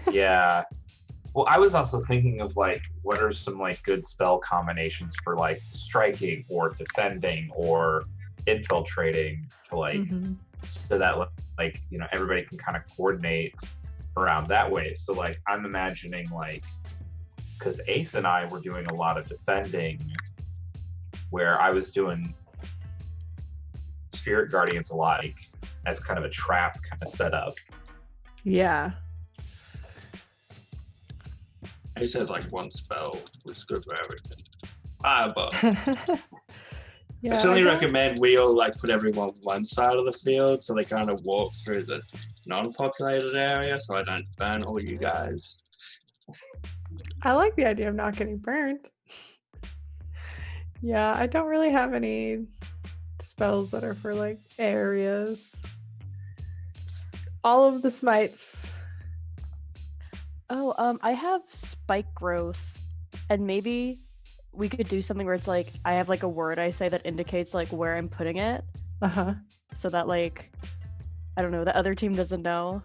Yeah. Well, I was also thinking of like, what are some like good spell combinations for like striking or defending or infiltrating to like, so that like, you know, everybody can kind of coordinate around that way. So like, I'm imagining like, because Ace and I were doing a lot of defending, where I was doing Spirit Guardians a lot, like, as kind of a trap kind of setup. Yeah. He says like one spell was good for everything. But Yeah, I certainly recommend we all like put everyone one side of the field so they kind of walk through the non-populated area, so I don't burn all you guys. I like the idea of not getting burnt. Yeah, I don't really have any spells that are for like areas. All of the smites. Oh, I have spike growth, and maybe we could do something where it's like I have like a word I say that indicates like where I'm putting it, so that like I don't know, the other team doesn't know.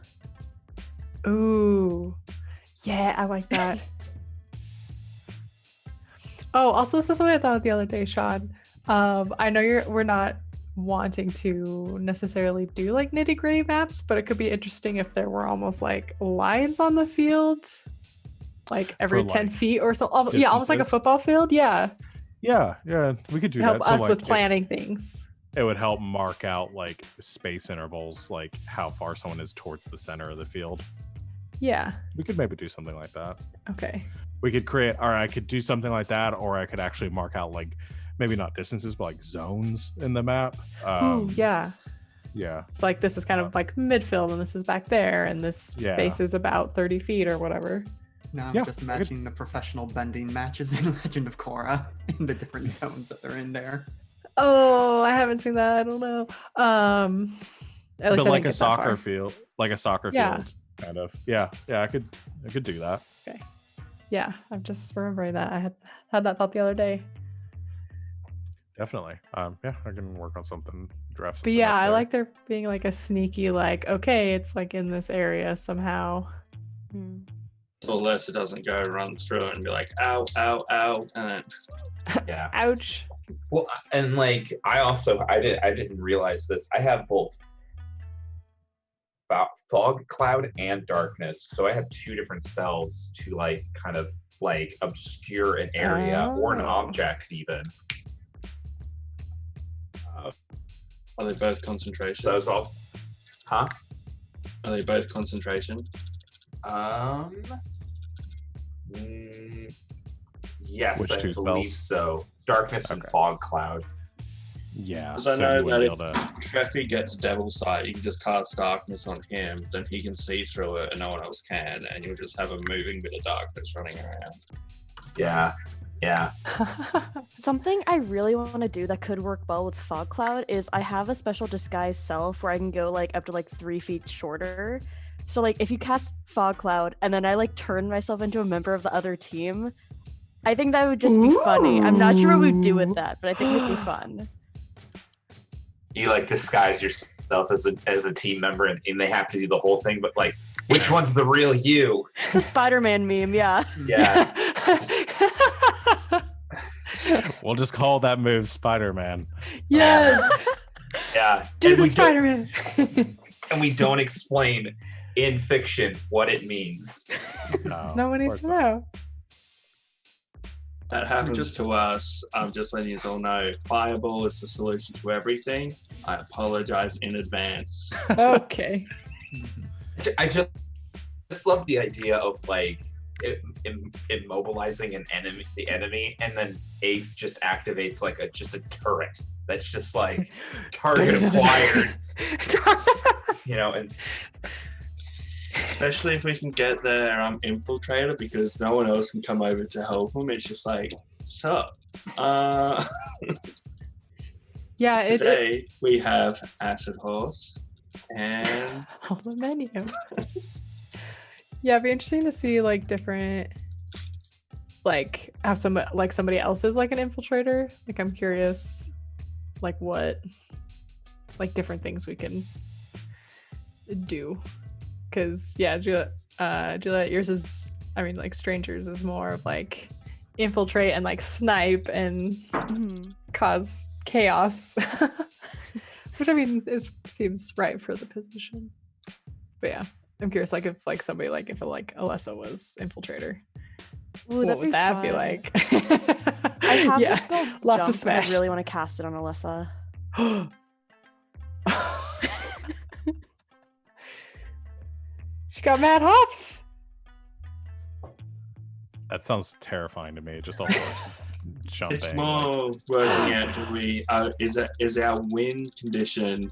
Ooh, yeah, I like that. Oh, also, this is something I thought of the other day, Sean. I know we're not wanting to necessarily do like nitty gritty maps, but it could be interesting if there were almost like lines on the field, like every For, 10 like, feet or so. Yeah, almost like a distances? football field. Yeah, Yeah, we could do help that. So us like, with planning things. it would help mark out like space intervals, like how far someone is towards the center of the field. Yeah. We could maybe do something like that. Okay. We could create, or I could do something like that, or I could actually mark out like maybe not distances, but like zones in the map. Ooh, yeah. Yeah. It's like this is kind of like midfield, and this is back there, and this space is about 30 feet or whatever. No, I'm Yeah, just imagining the professional bending matches in Legend of Korra in the different zones that they're in there. Oh, I haven't seen that. I don't know. At least But I like didn't a get that soccer far. field, like a soccer Yeah. field, kind of. Yeah, I could do that. Yeah, I'm just remembering that. I had that thought the other day. Definitely. Yeah, I can work on something. Draft. But Something yeah, up I there. like there being like a sneaky, like, okay, it's like in this area somehow. Unless it doesn't go run through it and be like, ow, ow, ow, and then Yeah. Ouch. Well, and like I didn't realize this. I have both fog, cloud, and darkness. So I have two different spells to like kind of like obscure an area or an Oh. object even. are they both concentration? So it's also, huh? Are they both concentration? Yes, Which I two believe spells? so. Darkness and Okay. fog cloud. Yeah. Because I so know you that wouldn't if be able to. Treffy gets Devil Sight, you can just cast Darkness on him, then he can see through it and no one else can, and you'll just have a moving bit of darkness running around. Yeah. Yeah. Something I really want to do that could work well with Fog Cloud is I have a special disguise self where I can go like up to like 3 feet shorter. So like if you cast Fog Cloud and then I like turn myself into a member of the other team, I think that would just be funny. I'm not sure what we'd do with that, but I think it would be fun. You like disguise yourself themselves as a team member, and they have to do the whole thing. But like, which one's the real you? The Spider-Man meme, yeah. Yeah. We'll just call that move Spider-Man. Yes. Yeah. Do And the we don't- Spider-Man. and we don't explain in fiction what it means. No one needs to know. That happens Just- to us. I'm just letting you all know. Fireball is the solution to everything. I apologize in advance. Okay. I just love the idea of like immobilizing the enemy, and then Ace just activates like just a turret that's just like target acquired. And Especially if we can get their infiltrator, because no one else can come over to help them. It's just like, sup? Yeah, Today we have Acid Horse and on the menu. Yeah, it'd be interesting to see like different, like have somebody else is like an infiltrator. Like I'm curious, like what, like different things we can do. Because yeah, Juliet, yours is, I mean, like Strangers is more of like infiltrate and like snipe and cause chaos, which I mean seems right for the position. But yeah, I'm curious, like if like somebody like if like Alessa was infiltrator, Ooh, what would that be like? I have yeah, this spell lots of Jump, and smash. I really want to cast it on Alyssa. She got mad hops. That sounds terrifying to me. Just a horse jumping. it's more working out. Do we? Is our win condition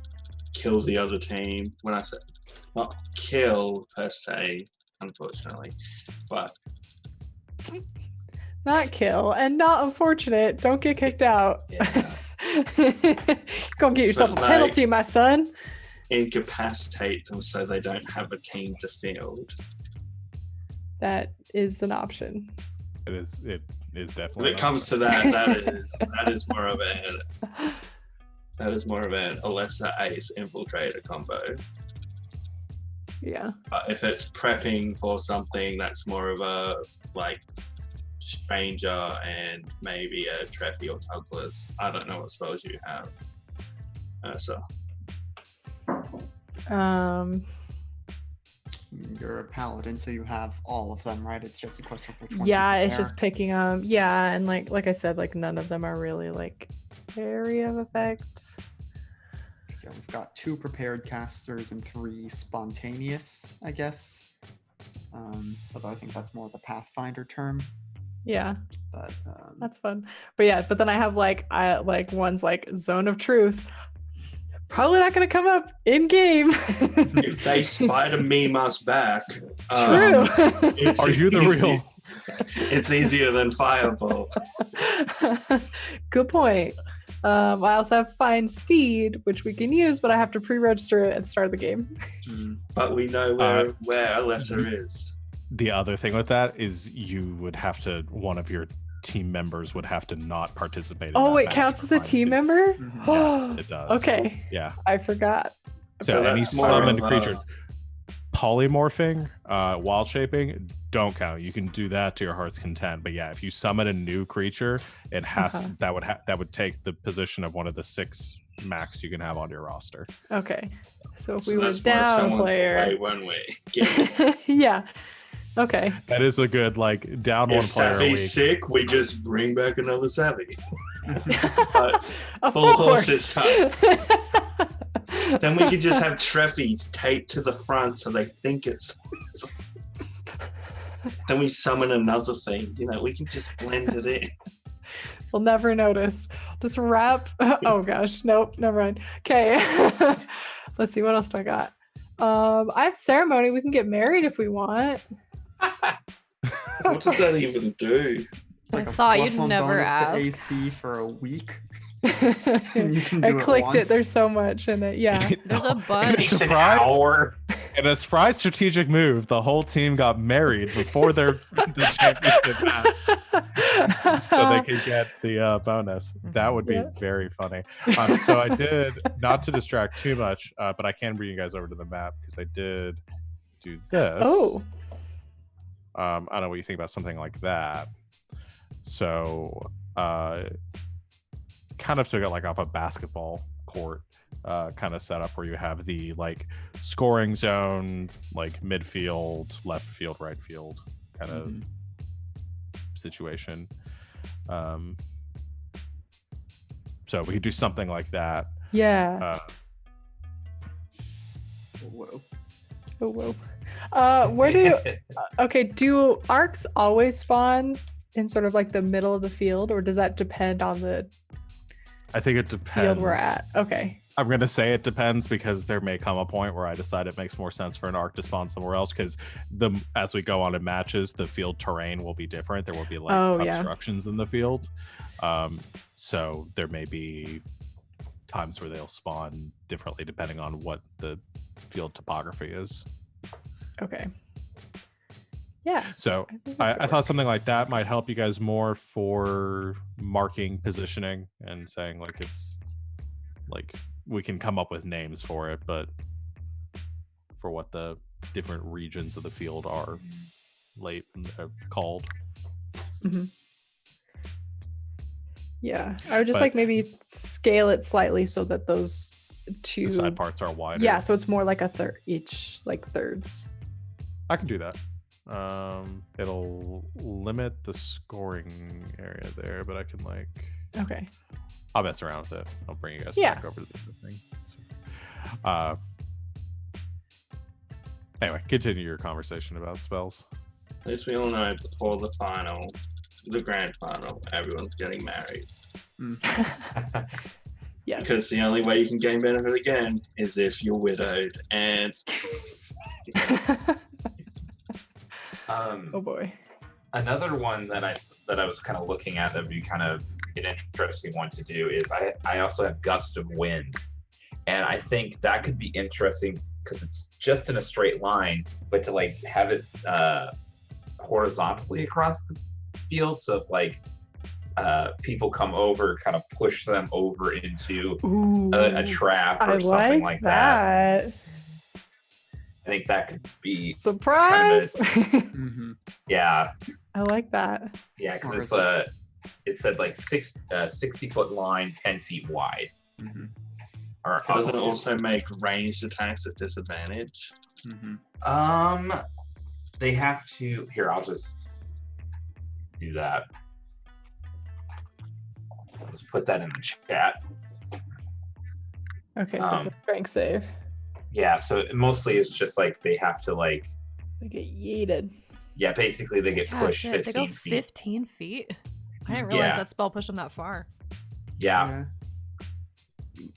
kill the other team? When I say not kill per se, unfortunately, but Not kill and not unfortunate. Don't get kicked out. Go get yourself a But, penalty, like- my son. incapacitate them so they don't have a team to field. That is an option. It is When definitely. it comes to that, that is more of an Alessa Ace infiltrator combo. Yeah. But if it's prepping for something that's more of a like Stranger and maybe a Treffy or Tugglers, I don't know what spells you have. So You're a paladin, so you have all of them, right? It's just a question of which one. Yeah, it's just picking them. Yeah, and like I said, like none of them are really like area of effect. So we've got 2 prepared casters and 3 spontaneous, I guess. Although I think that's more of a Pathfinder term. Yeah, But that's fun. But yeah, but then I have like one's like Zone of Truth. Probably not gonna come up in game. if they spider meme us back, True. it's Are you the easy- real? It's easier than Fireball. Good point. I also have Find Steed, which we can use, but I have to pre-register it at the start of the game. But we know where Alessa is. The other thing with that is you would have to, one of your team members would have to not participate in Oh, that it match counts to as a find team Steed. member? Yes, it does. Okay, Yeah. I forgot. So any that's more summoned of a- creatures, polymorphing, wild shaping, don't count. You can do that to your heart's content. But yeah, if you summon a new creature, it has Uh-huh. that would take the position of one of the 6 max you can have on your roster. Okay, so if So we were that's more down someone's player, away one way. Yeah. yeah. Okay. That is a good like down one If player a week. Savvy's sick, we just bring back another Savvy. But A full full horse horse. this time. Then we could just have Treffy taped to the front so they think it's. Then we summon another thing. We can just blend it in. We'll never notice. Just wrap. Oh gosh, nope, never mind. Okay. Let's see, what else do I got? I have ceremony. We can get married if we want. What does that even do? I thought you'd +1 never bonus ask. to AC for a week. I And you can do clicked it. once. There's so much in it. Yeah. There's a bunch. It's an Surprise? hour. In a surprise strategic move, the whole team got married before the championship match, so they could get the bonus. That would be Yeah. very funny. So I did, not to distract too much, but I can bring you guys over to the map because I did do this. Oh, I don't know what you think about something like that. So, kind of took it like off a basketball court kind of setup where you have the like scoring zone, like midfield, left field, right field kind of situation. So we could do something like that. yeah. Whoa. Oh, whoa. Where do okay? Do arcs always spawn in sort of like the middle of the field, or does that depend on the I think it depends. field we're at? Okay. I'm going to say it depends because there may come a point where I decide it makes more sense for an arc to spawn somewhere else because as we go on in matches, the field terrain will be different. There will be like obstructions in the field. So there may be times where they'll spawn differently depending on what the field topography is. Okay. Yeah. So I thought something like that might help you guys more for marking positioning and saying like it's like we can come up with names for it, but for what the different regions of the field are called. Mm-hmm. Yeah, I would just But- like maybe scale it slightly so that those two The side parts are wider. Yeah, so it's more like a third each, like thirds. I can do that. It'll limit the scoring area there, but I can like Okay. I'll mess around with it. I'll bring you guys Yeah. back over to the thing. Anyway, continue your conversation about spells. At least we all know before the grand final, everyone's getting married. Yes. Because the only way you can gain benefit again is if you're widowed. And Oh boy. Another one that I was kind of looking at that would be kind of an interesting one to do is I also have Gust of Wind, and I think that could be interesting because it's just in a straight line, but to like have it horizontally across the field, so if like people come over, kind of push them over into a trap or something like that. I think that could be Surprise! yeah. I like that. Yeah, because it said like 60-foot line, 10 feet wide. Or does it also make ranged attacks at disadvantage? They have to. Here, I'll just do that. I'll just put that in the chat. Okay, so it's a strength save. Yeah, so mostly it's just like they have to like. They get yeeted. Yeah, basically they get pushed 15 they go feet. 15 feet? I didn't realize that spell pushed them that far. Yeah.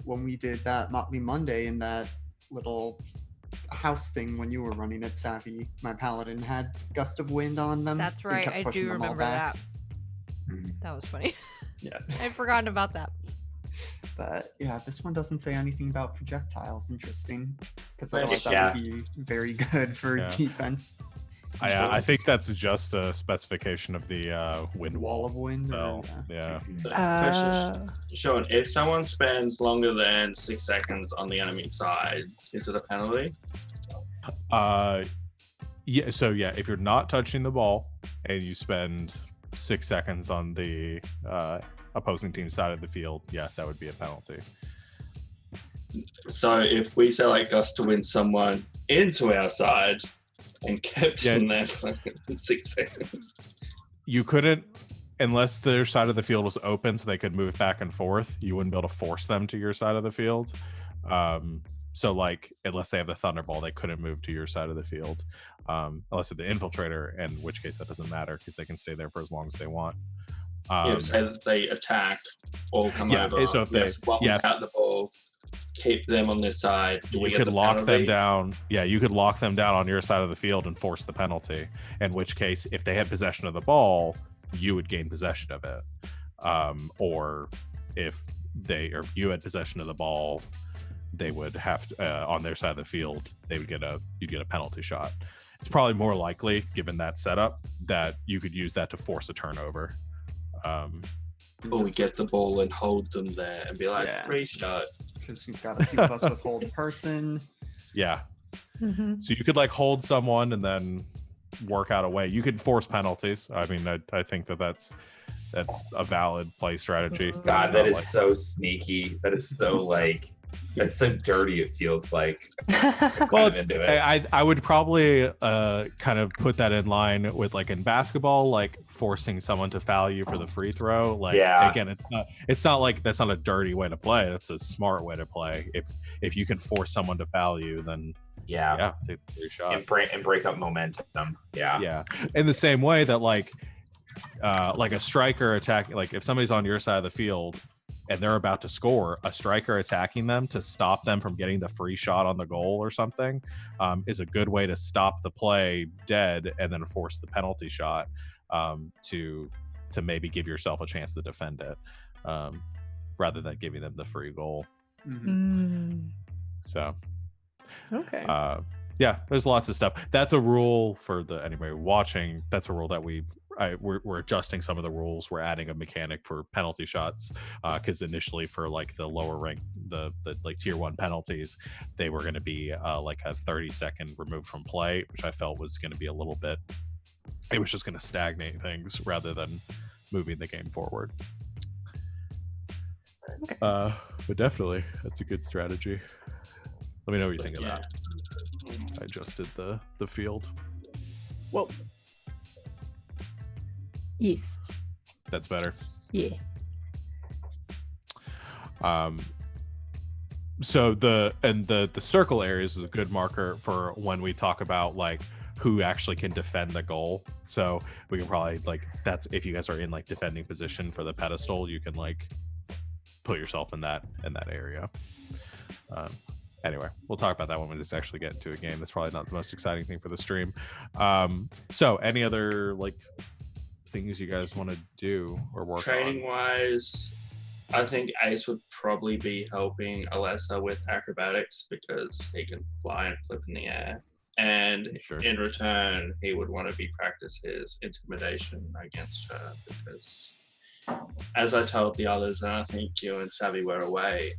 When we did that Motley Monday in that little house thing when you were running it, Savvy, my paladin had Gust of Wind on them. That's and right. kept I pushing do them all remember back. that. That was funny. Yeah. I'd forgotten about that. But yeah, this one doesn't say anything about projectiles. Interesting. Because I Which, thought that would be very good for defense. I think that's just a specification of the wind Wall of wind. spell. Yeah. Sean, if someone spends longer than 6 seconds on the enemy side, is it a penalty? Yeah. So yeah, if you're not touching the ball and you spend 6 seconds on the opposing team side of the field, yeah, that would be a penalty. So if we say like Gust to win someone into our side and kept in there for 6 seconds, you couldn't, unless their side of the field was open so they could move back and forth, you wouldn't be able to force them to your side of the field. So like, unless they have the Thunderball, they couldn't move to your side of the field, unless it's the Infiltrator, in which case that doesn't matter because they can stay there for as long as they want. say that they attack or come over. So if they out the ball, keep them on their side. You could lock them down. Yeah, you could lock them down on your side of the field and force the penalty. In which case, if they had possession of the ball, you would gain possession of it. Or if you had possession of the ball, they would have to, on their side of the field, you'd get a penalty shot. It's probably more likely, given that setup, that you could use that to force a turnover. Or we get the ball and hold them there and be like, Yeah. free shot. Because we've got a few of us with hold person. Yeah. Mm-hmm. So you could like hold someone and then work out a way. You could force penalties. I mean, I think that's a valid play strategy. God, It's that not is like- so sneaky. That is so like that's so dirty. It feels like. Well, Kind of into it. I would probably kind of put that in line with like in basketball, like forcing someone to foul you for the free throw. Like Yeah. again, it's not like that's not a dirty way to play. That's a smart way to play. If you can force someone to foul you, then Yeah. take the free shot. And break up momentum. Yeah. Yeah, in the same way that like a striker attacking, like if somebody's on your side of the field and they're about to score, a striker attacking them to stop them from getting the free shot on the goal or something is a good way to stop the play dead and then force the penalty shot to maybe give yourself a chance to defend it rather than giving them the free goal. Mhm. So Okay. yeah, there's lots of stuff. That's a rule for anybody watching. That's a rule that we're adjusting some of the rules. We're adding a mechanic for penalty shots because initially for like the lower rank, the like tier 1 penalties, they were going to be like a 30-second removed from play, which I felt was going to be a little bit. It was just going to stagnate things rather than moving the game forward. Okay. But definitely, that's a good strategy. Let me know what you think of Yeah. that. I adjusted the field. Whoa. Yes. That's better. Yeah. So the circle areas is a good marker for when we talk about like who actually can defend the goal. So we can probably like, that's if you guys are in like defending position for the pedestal, you can like put yourself in that area. Anyway, we'll talk about that when we just actually get into a game. That's probably not the most exciting thing for the stream. So any other like things you guys want to do or work Training on? wise, I think Ace would probably be helping Alessa with acrobatics because he can fly and flip in the air. And Sure. in return, he would want to practice his intimidation against her because, as I told the others, and I think you and Savvy were away,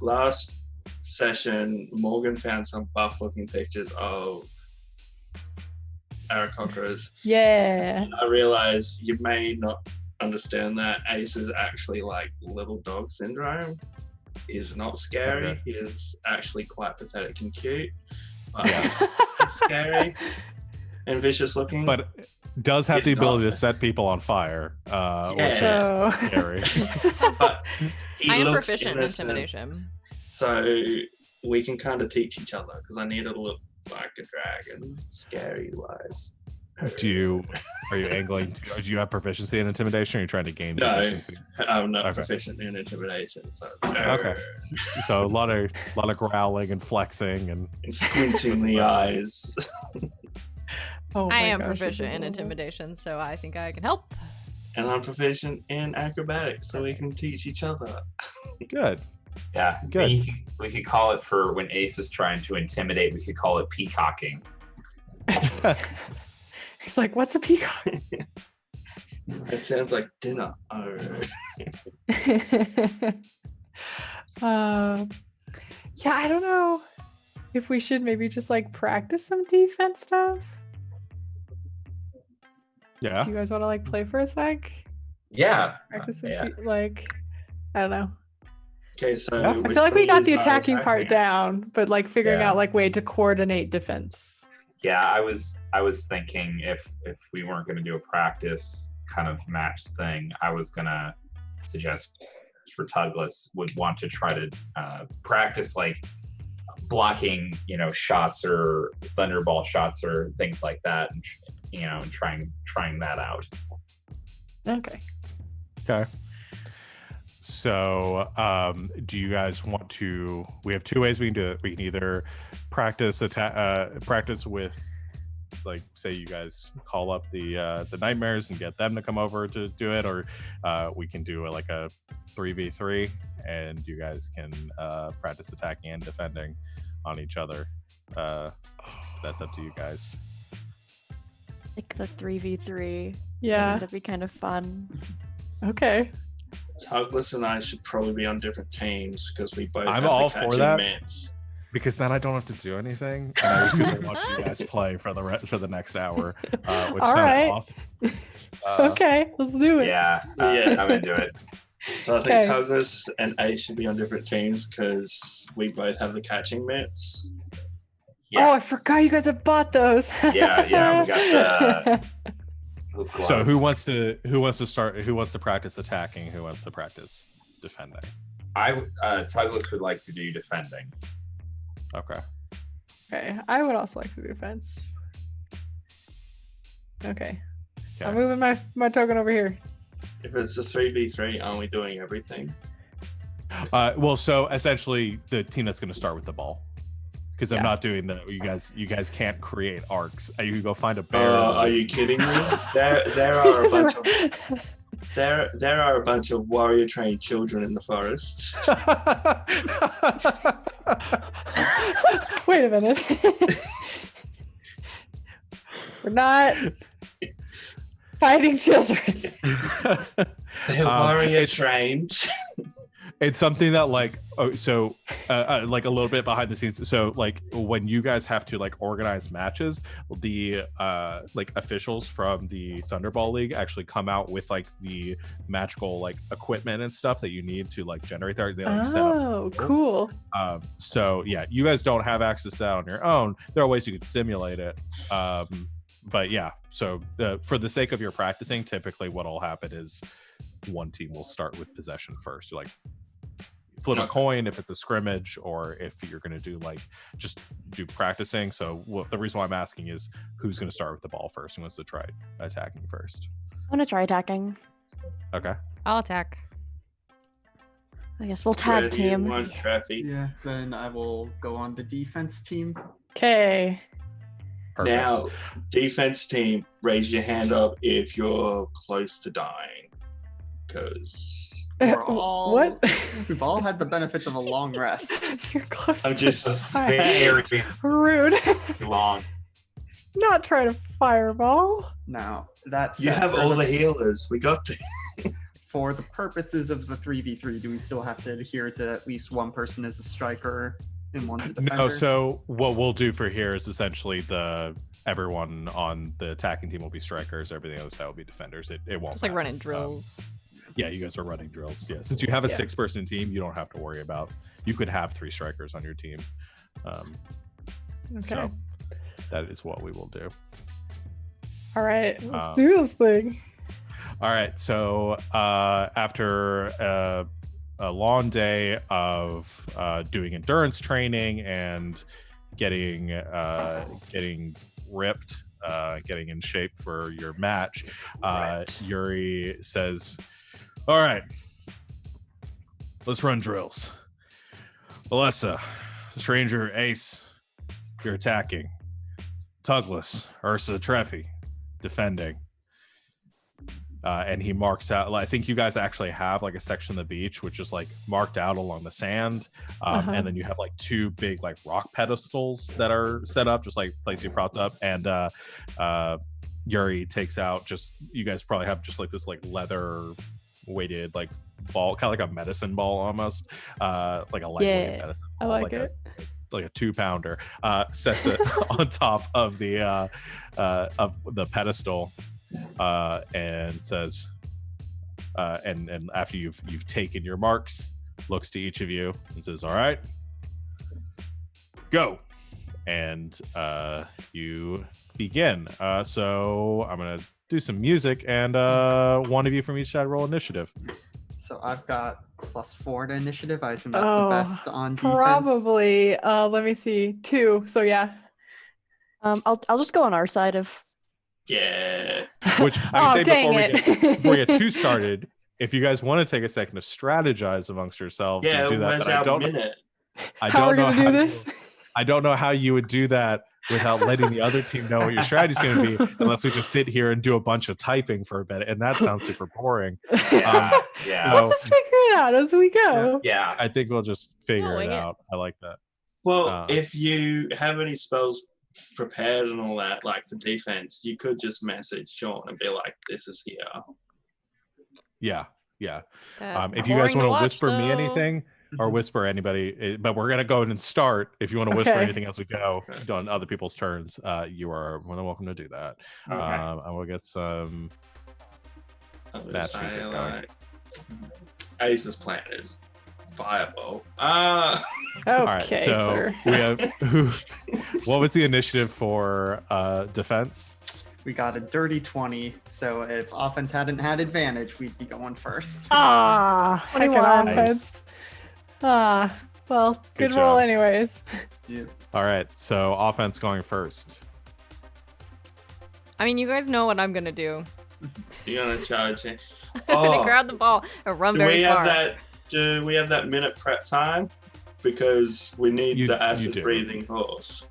last session, Morgan found some buff-looking pictures of Aarakocras. Yeah. I realize you may not understand that Ace is actually like little dog syndrome. He's not scary. Okay. He is actually quite pathetic and cute. But Yeah. he's scary and vicious looking. But does have It's the ability not. to set people on fire, which Yes. So. is scary. But he I am looks proficient in innocent, intimidation. so we can kind of teach each other because I need to look like a dragon, scary wise. Are you angling to, do you have proficiency in intimidation, or are you trying to gain No. proficiency? I'm not Okay. proficient in intimidation, so Okay. So a lot of growling and flexing and and squinting the eyes. Oh I my am gosh, this is proficient in horrible. intimidation, so I think I can help. And I'm proficient in acrobatics, so we can teach each other. good. Yeah. Good. We could call it, for when Ace is trying to intimidate, we could call it peacocking. He's like, what's a peacock? It sounds like dinner. Oh. Yeah, I don't know if we should maybe just like practice some defense stuff. Yeah. Do you guys want to like play for a sec? Yeah. Practice some Yeah. like, I don't know. Okay, so Yeah. I I which feel like we one got is the our attacking part attacking down, but like figuring Yeah. out like way to coordinate defense. Yeah, I was thinking if we weren't going to do a practice kind of match thing, I was going to suggest for Douglas would want to try to practice like blocking, shots or Thunderball shots or things like that, and and trying that out. Okay. Okay. So, do you guys want to? We have two ways we can do it. We can either practice with like say you guys call up the nightmares and get them to come over to do it, or we can do like a 3v3 and you guys can practice attacking and defending on each other. That's up to you guys. Like the 3v3. Yeah. That'd be kind of fun. Okay. Douglas and I should probably be on different teams because we both I'm have all the for catching that. mitts. Because then I don't have to do anything, and I just get to watch you guys play for the next hour, which All sounds right. awesome. Okay, let's do it. Yeah, Yeah. I'm into it. So I think Okay. Douglas and H should be on different teams because we both have the catching mitts. Yes. Oh, I forgot you guys have bought those. Yeah, we got those gloves. So who wants to start? Who wants to practice attacking? Who wants to practice defending? Douglas would like to do defending. Okay. Okay, I would also like to do defense. Okay. Okay. I'm moving my token over here. If it's a 3v3, aren't we doing everything? Well, so essentially, the team that's going to start with the ball, because I'm Yeah. not doing the. You guys can't create arcs. You can go find a bear. Are you kidding me? There are a bunch of there are a bunch of warrior trained children in the forest. Wait a minute. We're not fighting children. They're warrior it's- trained. It's something that like like a little bit behind the scenes. So like when you guys have to like organize matches, the like officials from the Thunderball League actually come out with like the magical like equipment and stuff that you need to like generate that. They like set up. Oh, cool. So yeah, you guys don't have access to that on your own. There are ways you could simulate it. But yeah, so for the sake of your practicing, typically what'll happen is one team will start with possession first. You're like flip a coin if it's a scrimmage, or if you're going to do like just do practicing. So the reason why I'm asking is who's going to start with the ball first? Who wants to try attacking first? I'm gonna try attacking. Okay. I'll attack. I guess we'll Where tag do you team. want traffic? Yeah, then I will go on the defense team. Okay. Perfect. Now, defense team, raise your hand up if you're close to dying. Because We're all, What? We've all had the benefits of a long rest. You're close I'm to just fire. Very Rude. long. Not trying to fireball. Now, that's you have all the healers. We got this. For the purposes of the 3v3, do we still have to adhere to at least one person as a striker and one's a defender? No, so what we'll do for here is essentially everyone on the attacking team will be strikers, everything else that will be defenders. It won't Just like matter. running drills. Yeah, you guys are running drills. Yeah, since you have a 6-person team, you don't have to worry about. You could have 3 strikers on your team. Okay. So that is what we will do. All right. Let's do this thing. All right. So after a long day of doing endurance training and getting ripped, getting in shape for your match, Yuri says, "All right, let's run drills. Alessa, Stranger, Ace, you're attacking. Tugless, Ursa, Treffy, defending." And he marks out, I think you guys actually have like a section of the beach which is like marked out along the sand, and then you have like 2 big like rock pedestals that are set up, just like place you propped up, and Yuri takes out, just, you guys probably have just like this like leather weighted like ball, kind of like a medicine ball almost, like a lightweight medicine ball, I like it. like a 2-pounder, sets it on top of the pedestal, and says, and after you've taken your marks, looks to each of you and says, "All right, go," and you begin. So I'm gonna do some music, and one of you from each side roll initiative. So I've got +4 to initiative. I assume that's the best on defense. Probably. Let me see. 2. So yeah. I'll just go on our side of. Yeah. Which I would say dang before we it. get too started, if you guys want to take a second to strategize amongst yourselves Yeah, and do that, where's but I our don't minute? I How don't are we know gonna do how this? I don't know how you would do that without letting the other team know what your strategy is going to be, unless we just sit here and do a bunch of typing for a bit, and that sounds super boring. Yeah. Let's just figure it out as we go. Yeah. I think we'll just figure wing it it. out. I like that. Well, if you have any spells prepared and all that, like for defense, you could just message Sean and be like, "This is here." Yeah. That's If you guys boring want to watch, whisper me though. anything or whisper anybody, but we're gonna go ahead and start. If you want to whisper Okay. anything as we go on other people's turns, you are more than welcome to do that. Okay. I will get some match music going. Ace's plan is fireball. Okay, All right, so sir. we have what was the initiative for defense? We got a dirty 20, so if offense hadn't had advantage, we'd be going first. Ah, heck of 21. offense. Ah, well, Good good roll job. anyways. Yeah. All right, so offense going first. I mean, you guys know what I'm gonna do. You're gonna charge it. I'm gonna grab the ball and run Do very we far. have that? Do we have that minute prep time? Because we need You the acid do. breathing horse.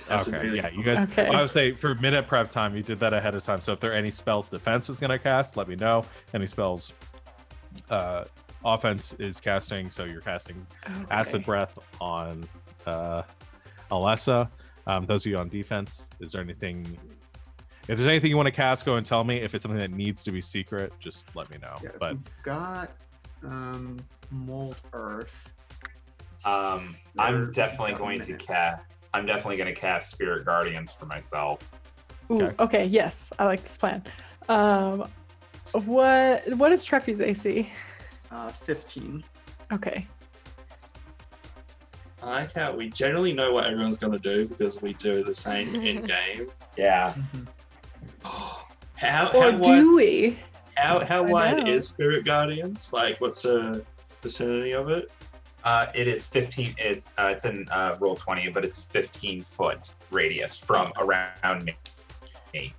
Acid Okay, breathing yeah, you guys. Okay. I would say for minute prep time, you did that ahead of time. So if there are any spells defense is going to cast, let me know. Any spells offense is casting, so you're casting acid breath on Alessa. Those of you on defense, is there anything? If there's anything you want to cast, go and tell me. If it's something that needs to be secret, just let me know. Yeah, But we've got mold earth. I'm Or definitely got a going to minute. cast. I'm definitely going to cast Spirit Guardians for myself. Ooh, Okay. okay, yes, I like this plan. What is Treffy's AC? 15. Okay. I like how we generally know what everyone's gonna do because we do the same in game. Yeah. How Or wide, do we? how I wide know. is Spirit Guardians? Like, what's the vicinity of it? It is 15. It's in roll 20, but it's 15-foot radius from around me.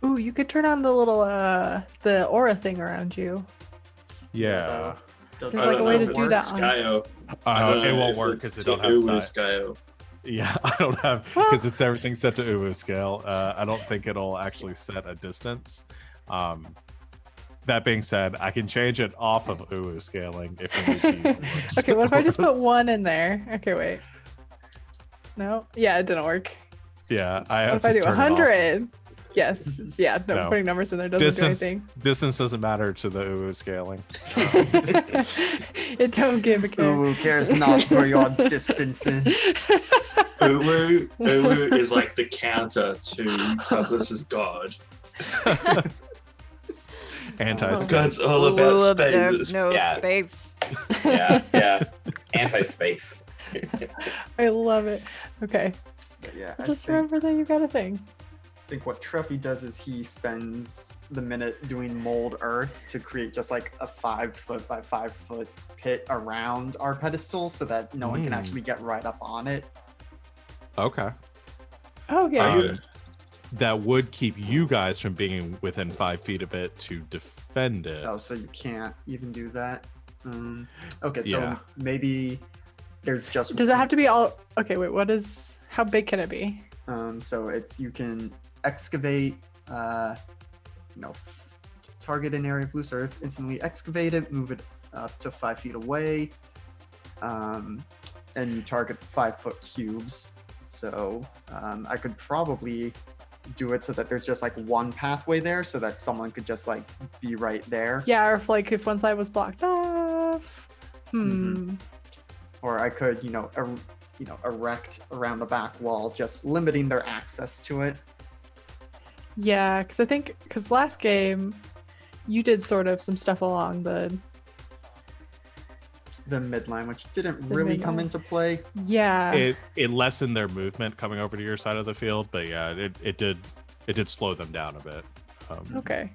Ooh, you could turn on the little the aura thing around you. yeah, Does There's that like a way to work? do that on- Scale. I don't it know won't if work it's because they to don't have Uwu sight. scale. Yeah, I don't have because it's everything set to Uwu scale. I don't think it'll actually set a distance. That being said, I can change it off of Uwu scaling if we need to use it. Okay, what if I just put one in there? Okay, wait. No? Yeah, it didn't work. Yeah, I What have if I to do turn it off. 100? Yes. Yeah, no, No. putting numbers in there doesn't Distance, do anything. distance doesn't matter to the Uwu scaling. It don't give a care. Who cares not for your distances? Uwu is like the counter to Douglas's god. Anti-space. God's all Uwu about observes spaces. no Yeah. space. Yeah. Anti-space. I love it. Okay. But yeah, Just remember that you got a thing. I think what Treffy does is he spends the minute doing mold earth to create just like a 5-foot by 5-foot pit around our pedestal so that no one can Mm. actually get right up on it. Okay. Oh, yeah. Um, that would keep you guys from being within 5 feet of it to defend it. Oh, so you can't even do that. Okay, so Yeah. maybe there's just. Does it have to be all? Okay, wait. What is? How big can it be? So it's you can excavate. Target an area of loose earth, instantly excavate it, move it up to 5 feet away, and you target 5-foot cubes. So I could probably do it so that there's just like one pathway there, so that someone could just like be right there. Yeah, or if one side was blocked off. Or I could, erect around the back wall, just limiting their access to it. Yeah, because last game you did sort of some stuff along the. The midline, which didn't The really come midline. into play. Yeah. It lessened their movement coming over to your side of the field, but yeah, it did slow them down a bit. Okay.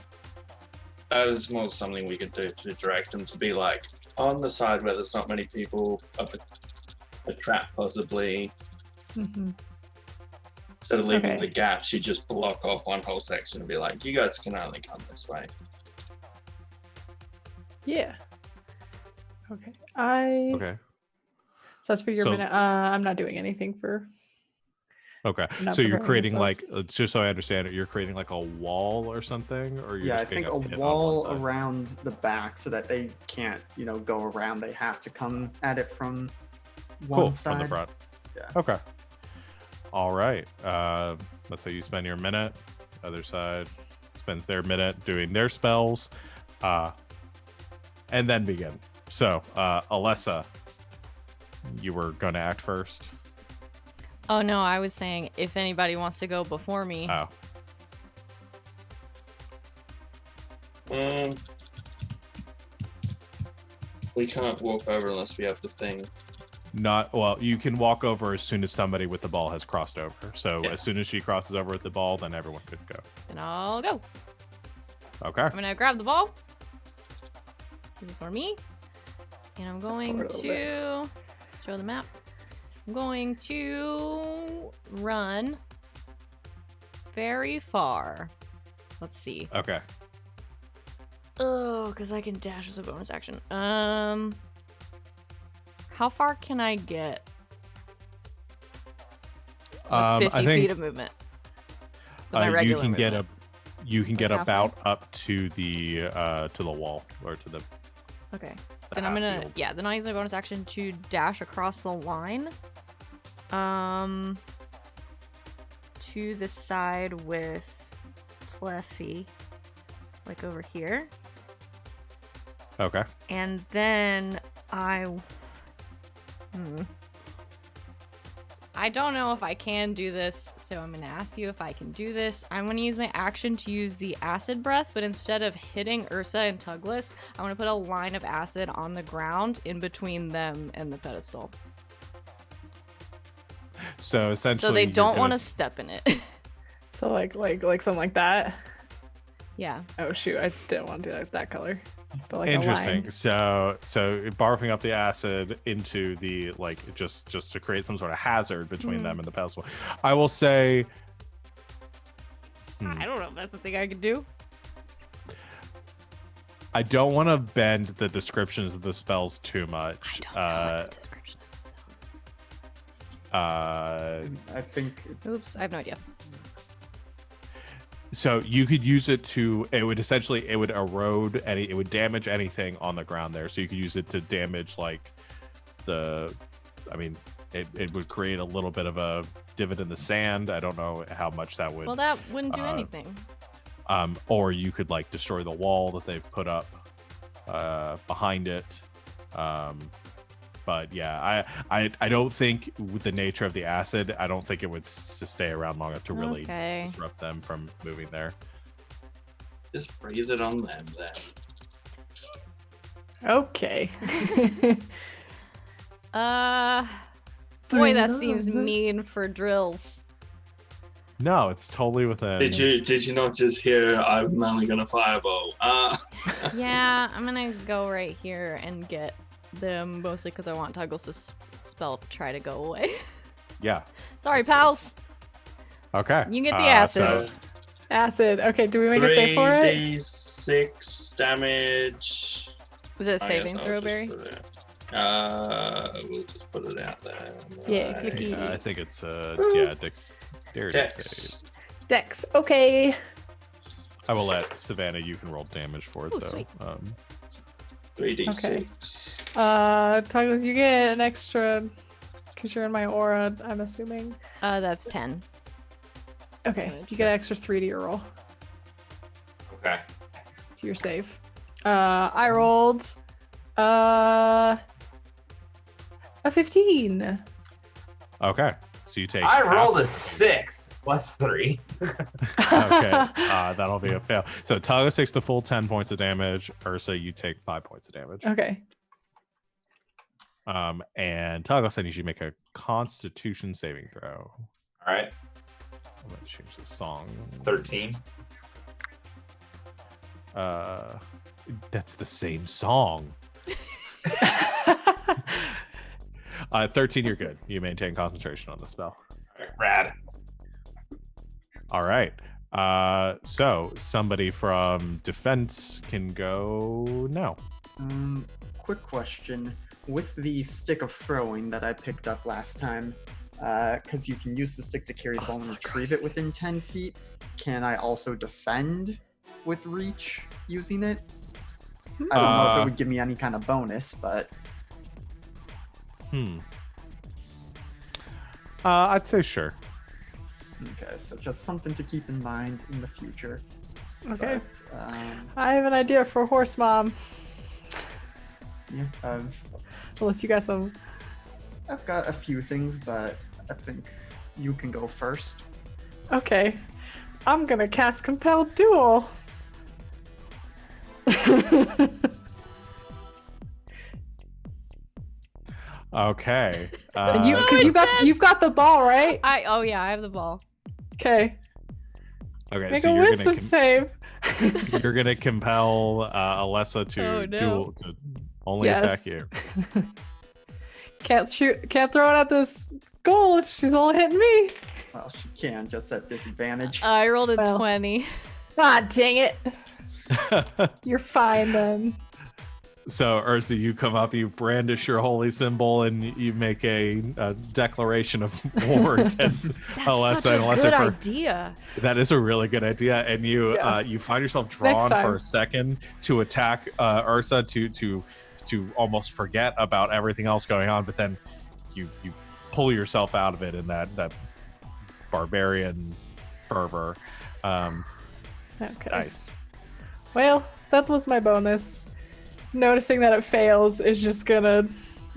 That is more something we could do to direct them to be like on the side where there's not many people, up a trap possibly. hmm Instead of leaving Okay. the gaps, you just block off one whole section and be like, you guys can only come this way. Yeah. Okay. Okay. So that's for your So- minute. I'm not doing anything for. Okay, Not so you're preparing creating spells. like, just so I understand it, you're creating like a wall or something, or you're Yeah, I just think getting a pit on one wall side? around the back so that they can't, go around. They have to come at it from one Cool, side. from the front. Yeah. Okay. All right. Let's say you spend your minute. Other side spends their minute doing their spells, and then begin. So, Alessa, you were going to act first. Oh no, I was saying if anybody wants to go before me. Oh, We can't walk over unless we have the thing. not well. You can walk over as soon as somebody with the ball has crossed over. So Yeah. as soon as she crosses over with the ball, then everyone could go. Then I'll go. Okay. I'm gonna grab the ball. This is for me. And I'm going forward a little to show the map. I'm going to run very far. Let's see. Okay. Oh, because I can dash as a bonus action. How far can I get? With 50 I think feet of movement. With my you regular can get movement. you can get Like halfway? about up to the wall or to the. Okay. the Then I'm gonna half-field. then I'll use my bonus action to dash across the line. To the side with Tleffy. Like over here. Okay. And then I don't know if I can do this, so I'm gonna ask you if I can do this. I'm gonna use my action to use the acid breath, but instead of hitting Ursa and Tugless, I want to put a line of acid on the ground in between them and the pedestal. So essentially, So they you're don't gonna- want to step in it. So like something like that. Yeah. Oh shoot, I didn't want to do that color. But like a Interesting. line. So barfing up the acid into the just to create some sort of hazard between them and the pedestal. I will say. I don't know if that's the thing I could do. I don't want to bend the descriptions of the spells too much. I don't know what the description of the spell I think is. Oops, I have no idea. So you could use it to. It would erode it would damage anything on the ground there. So you could use it to damage it would create a little bit of a divot in the sand. I don't know how much that would. Well, that wouldn't do anything. Or you could destroy the wall that they've put up behind it. But yeah, I don't think with the nature of the acid, I don't think it would stay around long enough to really Okay. disrupt them from moving there. Just breathe it on them then. Okay. Boy, that seems mean for drills. No, it's totally within. Did you not just hear I'm only gonna fireball? Yeah, I'm gonna go right here and get them, mostly because I want Tuggles' spell to try to go away. Yeah. Sorry, pals. Okay. You get the acid. So, Acid. Okay, do we make a save for it? 3d6 damage. Was it a I saving guess I'll throw, just Barry? put it- We'll just put it out there. Yeah, Right. clicky. I think it's dexterity Dex. save. Dex. Okay. I will let Savannah. You can roll damage for it Ooh, though. sweet. 3d6. Tuggles, you get an extra because you're in my aura, I'm assuming. That's 10. Okay. Damage. You get an extra 3 to your roll. Okay. To your save. I rolled a 15. Okay. So you take. I half rolled a of it. 6 plus 3. Okay. That'll be a fail. So Talia takes the full 10 points of damage. Ursa, you take 5 points of damage. Okay. And Talia said you should make a Constitution saving throw. All right. I'm gonna change the song. 13. That's the same song. 13, you're good. You maintain concentration on the spell. Rad. All right. So somebody from defense can go now. Quick question. With the stick of throwing that I picked up last time, because you can use the stick to carry the ball and retrieve it within 10 feet. Can I also defend with reach using it? I don't know if it would give me any kind of bonus, but... I'd say sure. Okay, so just something to keep in mind in the future. Okay. But, I have an idea for Horse Mom. yeah, Unless you got some. I've got a few things, but I think you can go first. Okay. I'm gonna cast Compel Duel. Okay. And you've got the ball, right? Oh yeah, I have the ball. Okay. Okay, Make so a wisdom save. you're gonna compel Alessa to Oh, no. duel to only attack you. Can't throw it at this goal if she's only hitting me. Well, she can, just at disadvantage. I rolled a Well. 20. Ah, dang it. You're fine then. So Ursa, you come up, you brandish your holy symbol, and you make a declaration of war against Alessa. Such a and Alessa good for, idea. That is a really good idea, and you you find yourself drawn time. for a second to attack Ursa to almost forget about everything else going on, but then you pull yourself out of it in that barbarian fervor. Okay. Nice. Well, that was my bonus. Noticing that it fails is just gonna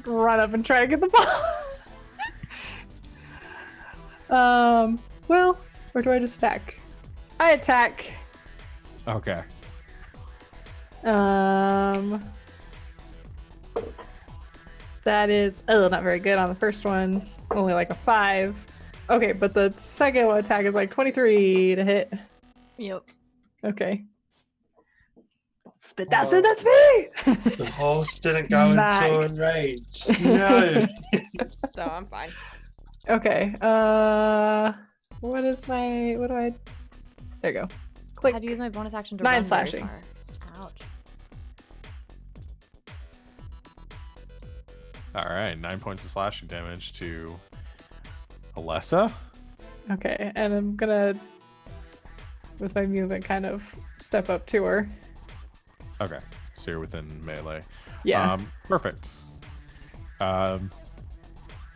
run up and try to get the ball. Well, or do I just attack? I attack. Okay. That is not very good on the first one. Only like a 5. Okay, but the second one attack is like 23 to hit. Yep. Okay. Spit that, so that's me! The horse didn't go Back. into enrage. No. So I'm fine. Okay, what do I... There you go. Click. I had to use my bonus action to 9 run very slashing. far. Ouch. All right, 9 points of slashing damage to Alessa. Okay, and I'm gonna, with my movement, kind of step up to her. Okay, so you're within melee. Yeah. Perfect.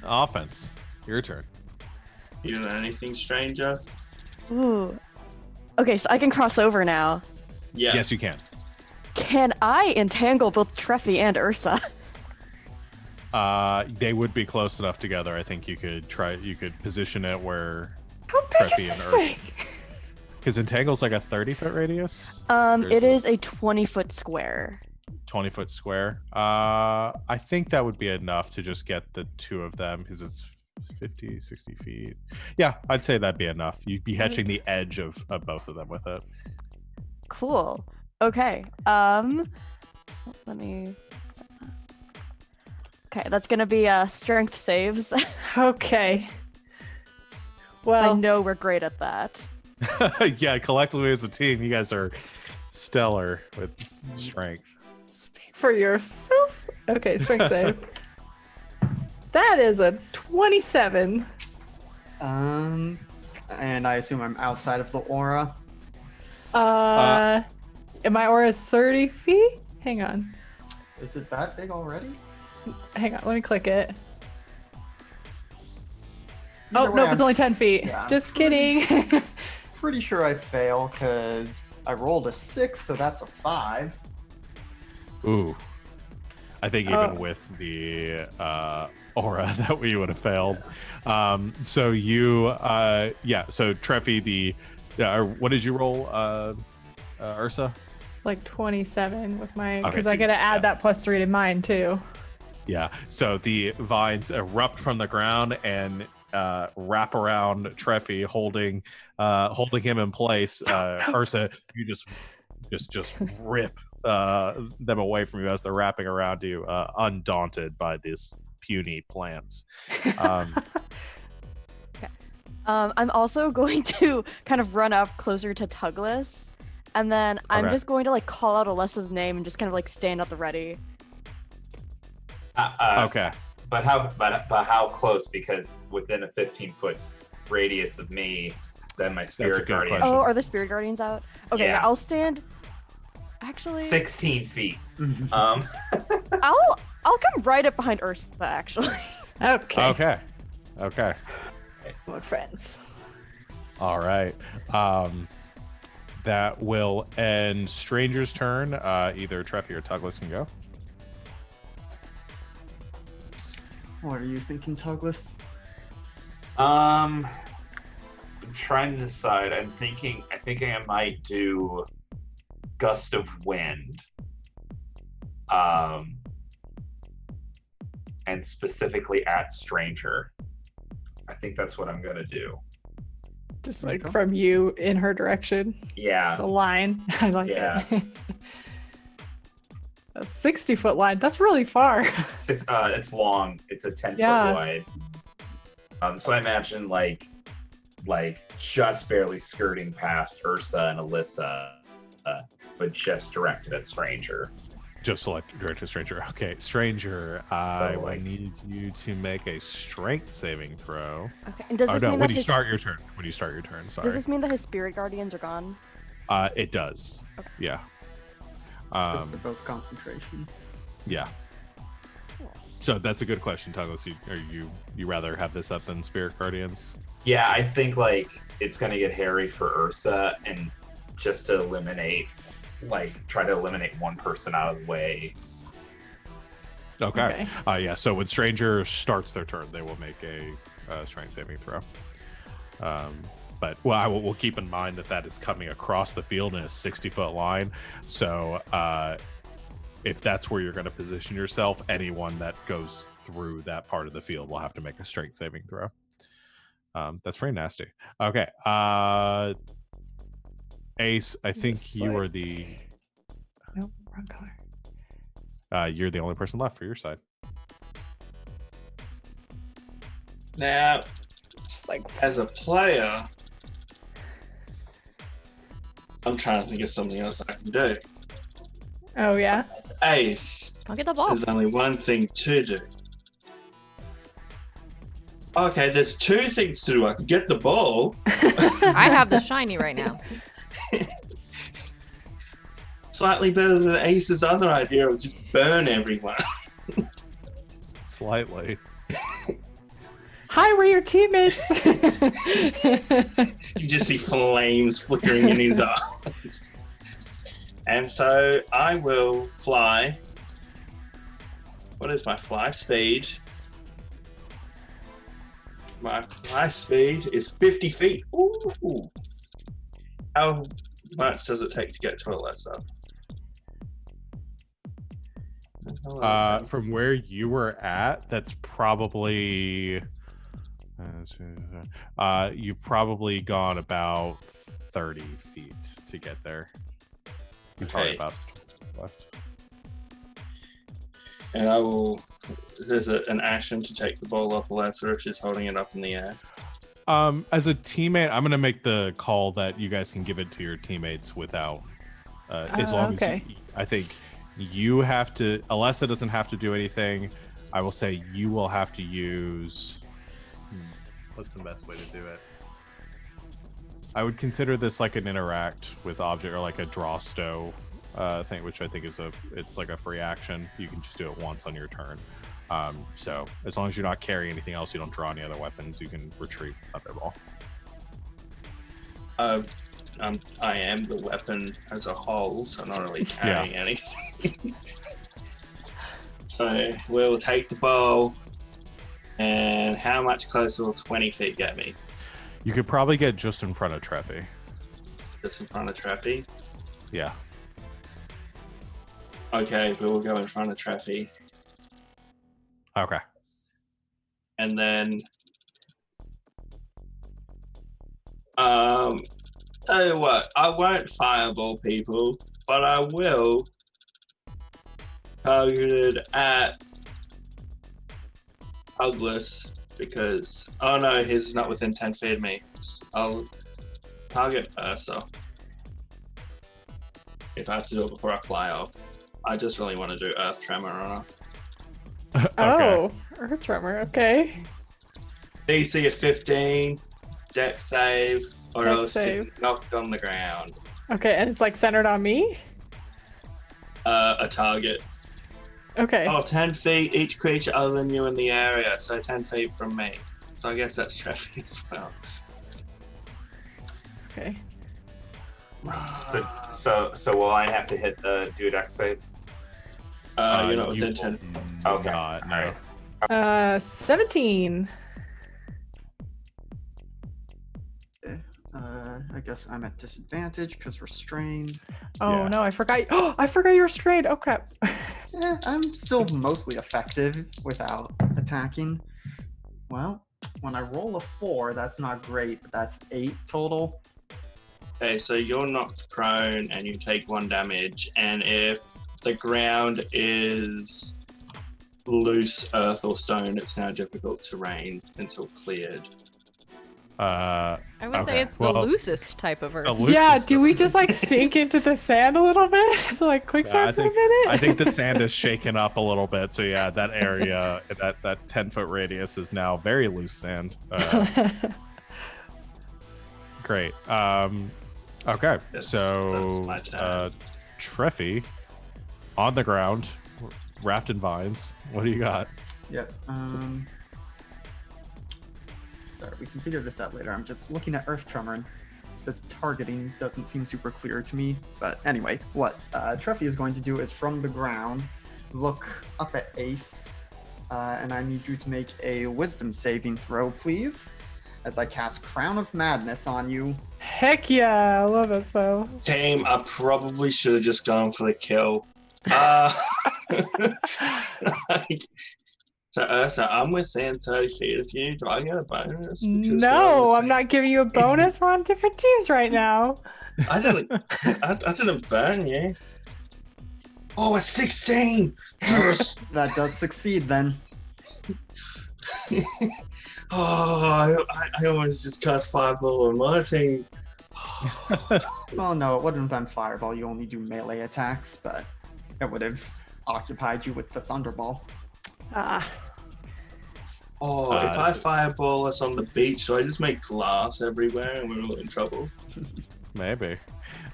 Offense. Your turn. You doing anything, stranger? Ooh. Okay, so I can cross over now. Yeah. Yes, you can. Can I entangle both Treffy and Ursa? They would be close enough together. I think you could position it where How big Treffy is this and Ursa. thing? Because Entangle's like a 30-foot radius. It is a 20-foot square. 20-foot square. I think that would be enough to just get the two of them because it's 50, 60 feet. Yeah, I'd say that'd be enough. You'd be hedging the edge of both of them with it. Cool. Okay. Let me. Okay, that's gonna be strength saves. Okay. 'Cause I Well, know we're great at that. Yeah, collectively as a team, you guys are stellar with strength. speak for yourself. Okay, strength save. That is a 27. And I assume I'm outside of the aura. And my aura is 30 feet? Hang on. Is it that big already? Hang on, let me click it. Either Oh, way, nope, I'm it's only 10 feet. yeah, I'm Just kidding. pretty sure I fail because I rolled a 6, so that's a 5. Ooh. I think even Oh. with the aura that we would have failed. So you, so Treffy, what did you roll, Ursa? Like 27 with my, Okay, because so I gotta yeah. add that +3 to mine too. Yeah. So the vines erupt from the ground and wrap around Treffy, holding him in place. Ursa, you just rip them away from you as they're wrapping around you, undaunted by these puny plants. I'm also going to kind of run up closer to Tugless, and then I'm Okay. just going to like call out Alessa's name and just kind of like stand at the ready. Okay. But how close? Because within a 15-foot radius of me, then my That's a Spirit good Guardian. question. Oh, are the spirit guardians out? Okay, Yeah. I'll stand. Actually, 16 feet. I'll come right up behind Ursula. Actually. Okay. Okay. We're friends. All right. That will end Stranger's turn. Either Treffy or Tuglas can go. What are you thinking, Tuglas? I'm trying to decide. I'm thinking I might do Gust of Wind. And specifically at Stranger. I think that's what I'm gonna do. Just There you like go. from you in her direction. Yeah. Just a line. I like Yeah. it. A 60-foot line. That's really far. It's long. It's a 10-foot Yeah. wide. So I imagine like just barely skirting past Ursa and Alyssa, but just directed at Stranger. Just select direct to Stranger. Okay, Stranger, I will like- need you to make a strength saving throw. Okay. And does Oh this no, mean when that you his start your turn. When you start your turn, sorry. does this mean that his spirit guardians are gone? It does. Okay. Yeah. Those are both concentration. Yeah. So that's a good question, Tuglas. You rather have this up than Spirit Guardians? Yeah, I think like it's gonna get hairy for Ursa, and just to try to eliminate one person out of the way. Okay. Yeah. So when Stranger starts their turn, they will make a strength saving throw. But we'll keep in mind that is coming across the field in a 60-foot line. So if that's where you're going to position yourself, anyone that goes through that part of the field will have to make a strength saving throw. That's pretty nasty. Okay. Ace, I think Just you like- are the Nope, wrong color. you're the only person left for your side. Now, Just like as a player, I'm trying to think of something else I can do. oh yeah. Ace, I'll get the ball. there's only one thing to do. Okay, there's two things to do. I can get the ball. I have the shiny right now. Slightly better than Ace's other idea of just burn everyone. Slightly. Hi, we're your teammates. You just see flames flickering in his eyes. And so I will fly. What is my fly speed? My fly speed is 50 feet. Ooh. How much does it take to get to Alyssa? From where you were at, that's probably you've probably gone about 30 feet to get there. You've probably Okay. about left. And I will. There's an action to take the ball off Alyssa if she's holding it up in the air. As a teammate, I'm gonna make the call that you guys can give it to your teammates without as long okay. as I think you have to. Alyssa doesn't have to do anything. I will say you will have to use. What's the best way to do it? I would consider this like an interact with object or like a draw stow thing, which I think is it's like a free action. You can just do it once on your turn. So as long as you're not carrying anything else, you don't draw any other weapons, you can retreat Thunderball. I am the weapon as a whole, so I'm not really carrying anything. So we'll take the bow. And how much closer will 20 feet get me? You could probably get just in front of Treffy. Just in front of Traffy? Yeah. Okay, we'll go in front of Traffy. Okay. And then tell you what, I won't fireball people, but I will target it at Douglas because no, his is not within 10 feet of me. I'll target Ursa if I have to do it before I fly off. I just really want to do Earth Tremor on her. Okay. Oh, Earth Tremor. Okay. DC of 15, deck save, or Dex else save. you're knocked on the ground. Okay, and it's like centered on me? A target. Okay. Oh, 10 feet, each creature other than you in the area, so 10 feet from me. So I guess that's traffic as well. Okay. So will I have to hit the do a deck save? You're not You within will 10. Okay. not, no. Alright. 17. I guess I'm at disadvantage because restrained. Oh Yeah. no, I forgot. Oh, I forgot you were restrained. Oh crap. I'm still mostly effective without attacking. Well, when I roll a 4, that's not great, but that's 8 total. Okay, so you're knocked prone and you take 1 damage, and if the ground is loose earth or stone, it's now difficult terrain until cleared. I would say Okay, it's the well, loosest type of earth. the loose- Yeah, is do the- we just like sink into the sand a little bit? So like quicksand for a minute? I think the sand is shaken up a little bit. So yeah, that area, that 10-foot radius is now very loose sand. Great. Okay, That's so my turn. Treffy on the ground, wrapped in vines. What do you got? Yep. Sorry, we can figure this out later. I'm just looking at Earth Tremor and the targeting doesn't seem super clear to me. But anyway, what Treffy is going to do is from the ground, look up at Ace, and I need you to make a wisdom saving throw, please, as I cast Crown of Madness on you. Heck yeah, I love it, spell. Team, I probably should have just gone for the kill. Like, so Ursa, I'm within 30 feet of you. Do I get a bonus? Because we're on the No, I'm same- not giving you a bonus. We're on different teams right now. I didn't burn you. Oh, a 16! That does succeed then. Oh, I almost just cast Fireball on my team. Well, no, it wouldn't have been Fireball. You only do melee attacks, but it would have occupied you with the Thunderball. Ah, Oh, if I that's- Fireball us on the beach, so I just make glass everywhere and we're all in trouble. Maybe.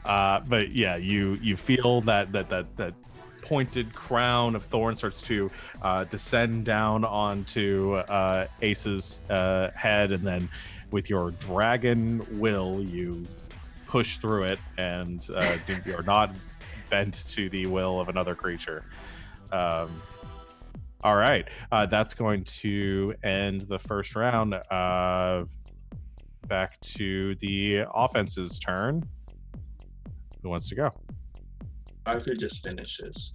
But yeah, you feel that pointed crown of thorns starts to descend down onto Ace's head, and then with your dragon will, you push through it, and you're not bent to the will of another creature. All right, that's going to end the first round. Back to the offense's turn. Who wants to go? I could just finish this.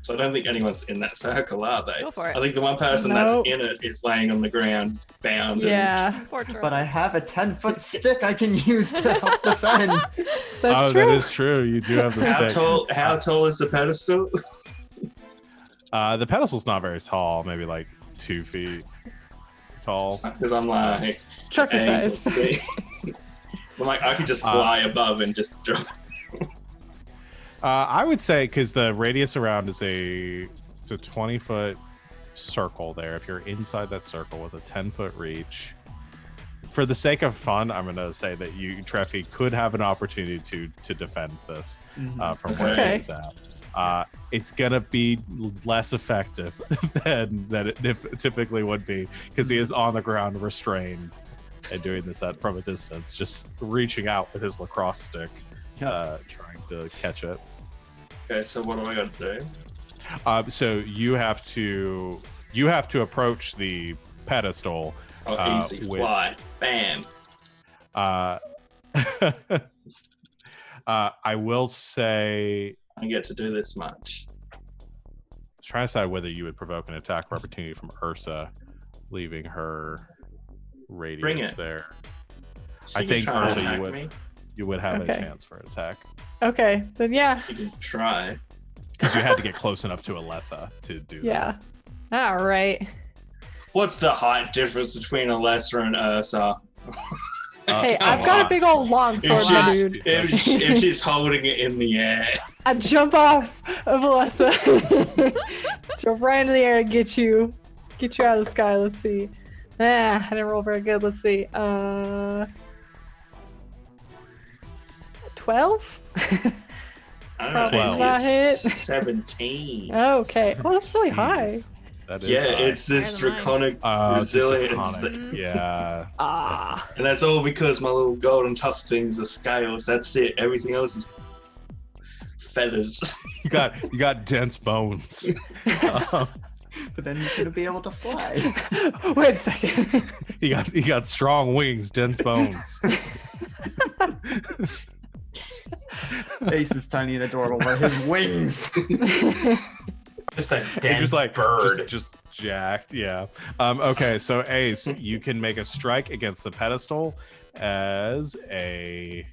So I don't think anyone's in that circle, are they? Go for it. I think the one person Nope. that's in it is laying on the ground, bound. yeah, Fortress. But I have a 10-foot stick I can use to help defend. that's true. That is true. You do have the And stick. how tall is the pedestal? The pedestal's not very tall, maybe like 2 feet tall. Because I'm like, Trucker ankle size. deep. I'm like, I could just fly above and just drop. I would say because the radius around is it's a 20-foot circle there. If you're inside that circle with a 10-foot reach, for the sake of fun, I'm going to say that you, Treffy, could have an opportunity to defend this from where Okay. it's at. It's gonna be less effective than it typically would be because he is on the ground restrained and doing this from a distance, just reaching out with his lacrosse stick, trying to catch it. Okay, so what do I got to do? So you have to approach the pedestal. Oh, easy. which- Fly. Bam. I will say, I get to do this much. I was trying to decide whether you would provoke an attack of opportunity from Ursa, leaving her Bring radius it. there. She I can think try and Ursa, attack you me. would have Okay. a chance for an attack Okay, then yeah, You can try. because you had to get close enough to Alessa to do yeah. All right. What's the height difference between Alessa and Ursa? that. Hey, Come I've got on. a big old long sword, If my she's, dude. if she's holding it in the air. I jump off of Alessa. Jump right into the air and get you out of the sky. Let's see. I didn't roll very good. Let's see. 12? I don't Probably know. not hit. 17. Okay. Oh, that's really high. That is Yeah, high. it's this Higher than draconic It's resilience. draconic. that- Yeah. Ah. And that's all because my little golden tough things are scales. That's it. Everything else is feathers. You got dense bones. But then he's gonna be able to fly. Wait a second. you got strong wings, dense bones. Ace is tiny and adorable, but his wings. Just a You're dense just like bird. just jacked. Yeah. Okay, so Ace, you can make a strike against the pedestal as a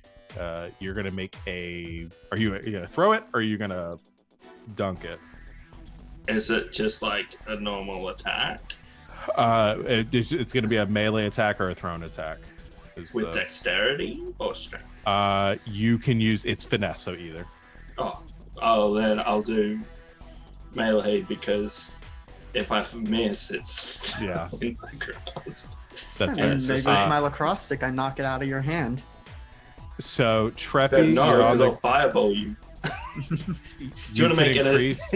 you're gonna make a are you gonna throw it or are you gonna dunk it? Is it just like a normal attack It's gonna be a melee attack or a thrown attack. is with the- dexterity or strength? You can use it's finesse, so either. Oh, then I'll do melee because if I miss, it's Yeah. in my grasp. That's And fair. maybe with my lacrosse stick, I knock it out of your hand. So Then Treffy, no, you're on because I'll the fireball you. you wanna can make it a- increase.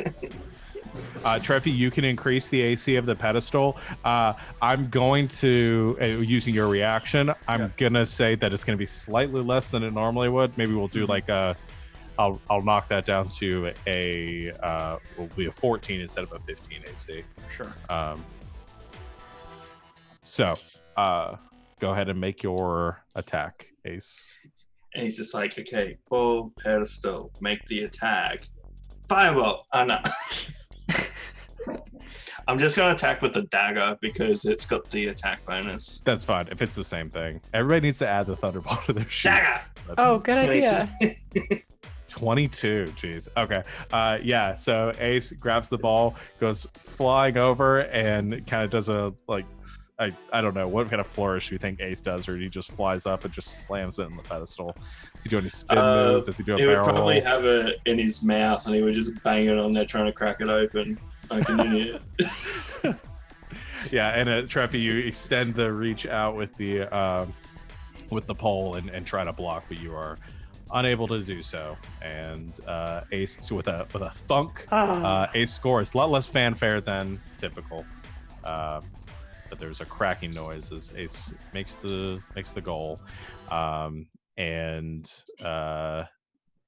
Treffy, you can increase the AC of the pedestal. I'm going to, using your reaction, I'm gonna say that it's gonna be slightly less than it normally would. Maybe we'll do like a, I'll knock that down to will be a 14 instead of a 15 AC. Sure. So go ahead and make your attack, Ace. And he's just like, okay, full pedestal, make the attack. Fireball! Oh no. I'm just gonna attack with the dagger because it's got the attack bonus. That's fine. If it's the same thing, everybody needs to add the Thunderball to their sheet. Dagger! Oh, good idea. 22. Jeez. Okay. Yeah. So Ace grabs the ball, goes flying over, and kind of does a I don't know what kind of flourish you think Ace does, or he just flies up and just slams it in the pedestal. Does he do any spin move? Does he do a He would barrel probably roll? have it in his mouth and he would just bang it on there trying to crack it open like an idiot. Yeah. And Treffy, you extend the reach out with the pole and try to block, but you are unable to do so. And Ace, so with a thunk, Ace scores a lot less fanfare than typical. But there's a cracking noise as Ace makes the goal, and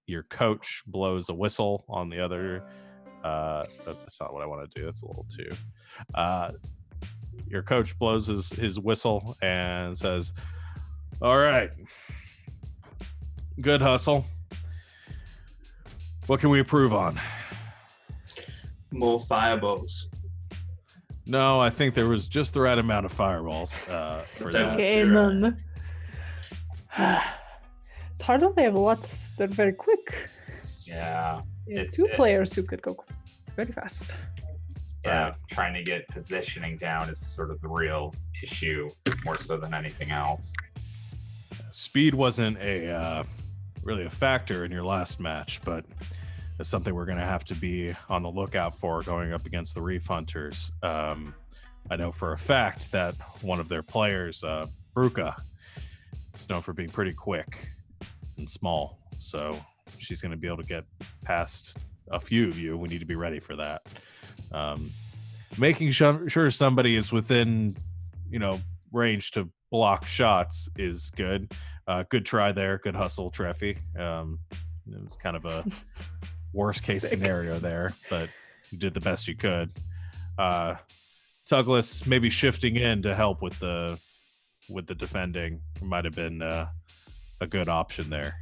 your coach blows a whistle on the other. That's not what I want to do. That's a little too. Your coach blows his whistle and says, "All right, good hustle. What can we improve on?" More fireballs. No, I think there was just the right amount of fireballs for that. Okay, and then it's hard when they have lots that are very quick. Yeah. Yeah, It's- two it- players who could go very fast. Yeah, Right. trying to get positioning down is sort of the real issue, more so than anything else. Speed wasn't really a factor in your last match, but it's something we're going to have to be on the lookout for going up against the Reef Hunters. I know for a fact that one of their players, Bruca, is known for being pretty quick and small, so she's going to be able to get past a few of you. We need to be ready for that. Making sure somebody is within, range to block shots is good. Good try there. Good hustle, Treffy. It was kind of a worst case Sick. scenario there, but you did the best you could. Tuglas maybe shifting in to help with the defending might have been a good option there.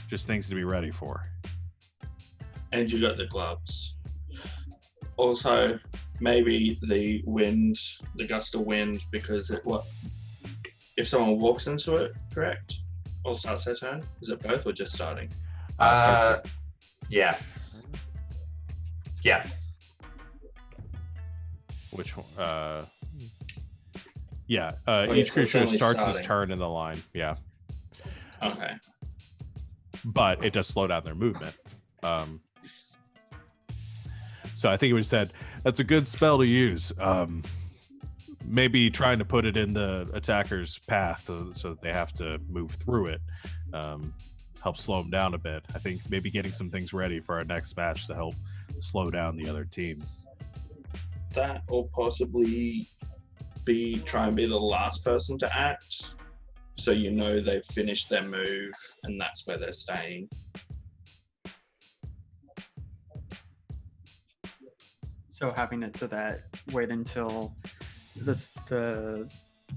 Just things to be ready for. And you got the gloves. Also, maybe the wind, the gust of wind, because if someone walks into it, correct? Or starts their turn? Is it both or just starting? Yes. Yes. Which one? Yeah. yeah, Each so it's creature only starts its starting. turn in the line. Yeah. Okay. but it does slow down their movement. So I think we said that's a good spell to use. Maybe trying to put it in the attacker's path so that they have to move through it helps slow them down a bit. I think maybe getting some things ready for our next match to help slow down the other team. That or possibly try and be the last person to act, so you know they've finished their move and that's where they're staying. So having it so that wait until the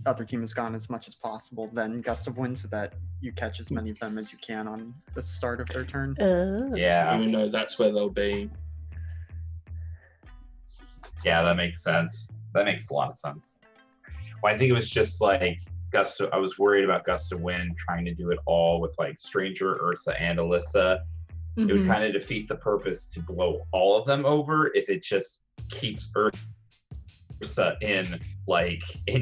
other team is gone as much as possible, then Gust of Wind, so that you catch as many of them as you can on the start of their turn. Yeah. You know that's where they'll be. Yeah, that makes sense. That makes a lot of sense. Well, I think it was just like I was worried about Gust of Wind trying to do it all with like Stranger, Ursa, and Alyssa. It would kind of defeat the purpose to blow all of them over if it just keeps Ursa in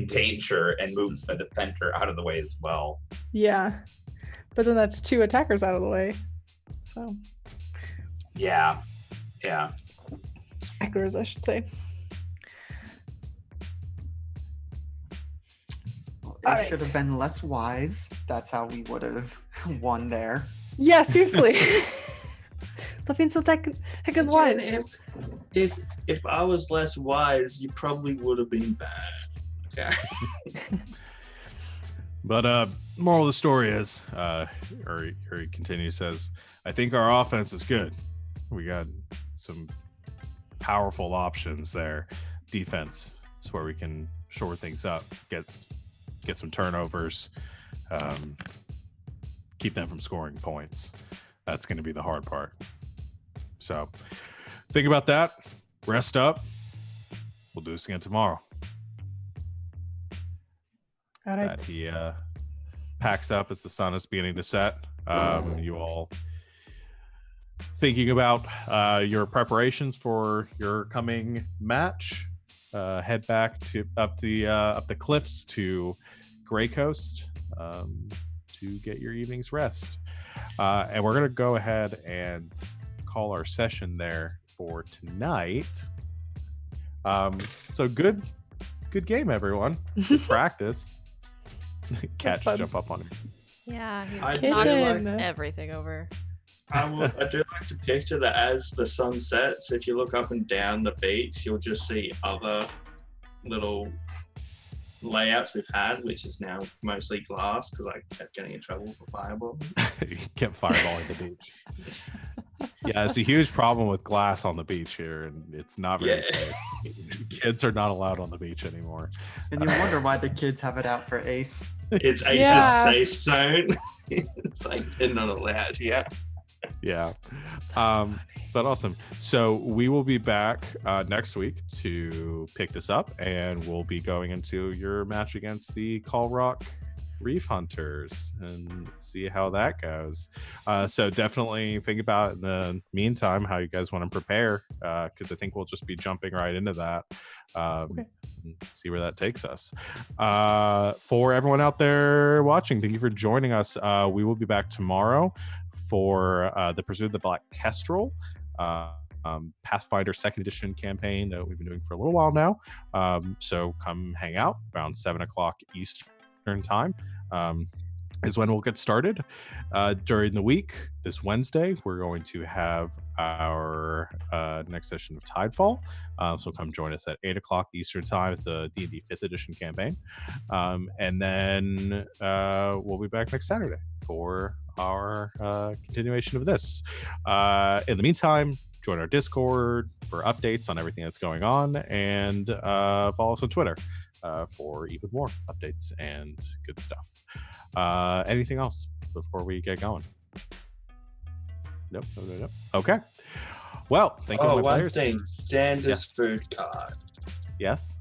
danger and moves a defender out of the way as well. Yeah. But then that's 2 attackers out of the way. So Yeah. attackers, I should say. Well, All it right. should have been less wise. That's how we would have won there. Yeah, seriously. Stop being so heckin' wise. If I was less wise, you probably would have been bad. Okay. But moral of the story is, Uri continues, says, I think our offense is good. We got some powerful options there. Defense is where we can shore things up, get some turnovers, keep them from scoring points. That's going to be the hard part. So think about that. Rest up. We'll do this again tomorrow. All right. That he packs up as the sun is beginning to set. You all thinking about your preparations for your coming match. Head back up the cliffs to Grey Coast to get your evening's rest. And we're gonna go ahead and call our session there for tonight. So good game, everyone. Good practice. Catch jump up on it. Yeah, I he do knocks like- everything over. I do like to picture that as the sun sets, if you look up and down the beach, you'll just see other little layouts we've had, which is now mostly glass because I kept getting in trouble for fireballing. You kept fireballing the beach. Yeah, it's a huge problem with glass on the beach here, and it's not very safe. Kids are not allowed on the beach anymore. And you wonder why the kids have it out for Ace. It's Ace's Yeah. safe zone. It's like they're not allowed here. Yeah. But awesome. So we will be back next week to pick this up, and we'll be going into your match against the Call Rock Reef Hunters and see how that goes. So definitely think about in the meantime how you guys want to prepare, because I think we'll just be jumping right into that. Okay. And see where that takes us. For everyone out there watching, thank you for joining us. We will be back tomorrow for the Pursuit of the Black Kestrel Pathfinder 2nd edition campaign that we've been doing for a little while now. So come hang out around 7 o'clock Eastern time. Is when we'll get started. During the week, this Wednesday, we're going to have our next session of Tidefall. So come join us at 8 o'clock Eastern time. It's a D&D 5th edition campaign. And then we'll be back next Saturday for our continuation of this. In the meantime, join our Discord for updates on everything that's going on, and follow us on Twitter for even more updates and good stuff. Anything else before we get going? Nope. Okay. Well, thank you to my one players. thing, Xander's Yes. food card. Yes.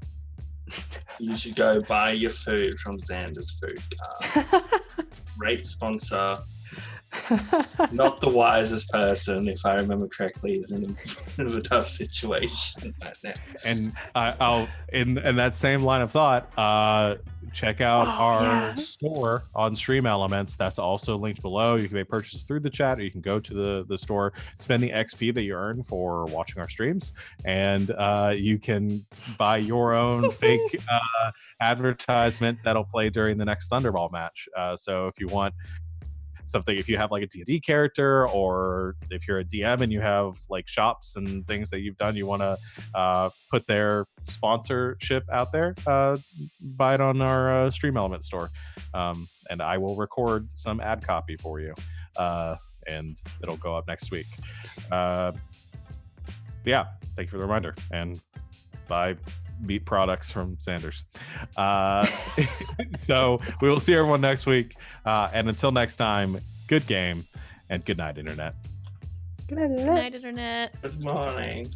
You should go buy your food from Xander's food card. Great sponsor. Not the wisest person, if I remember correctly, is in a tough situation right now. And I'll in that same line of thought, check out our yeah. store on Stream Elements. That's also linked below. You can make purchases through the chat, or you can go to the store, spend the XP that you earn for watching our streams, and you can buy your own fake advertisement that'll play during the next Thunderball match. So if you want something, if you have like a D&D character, or if you're a DM and you have like shops and things that you've done, you want to put their sponsorship out there, buy it on our Stream Element store, and I will record some ad copy for you, and it'll go up next week. Yeah, thank you for the reminder, and buy meat products from Sanders. So we will see everyone next week, and until next time, good game and good night, internet. Good night, Good Internet. night, internet. Good morning.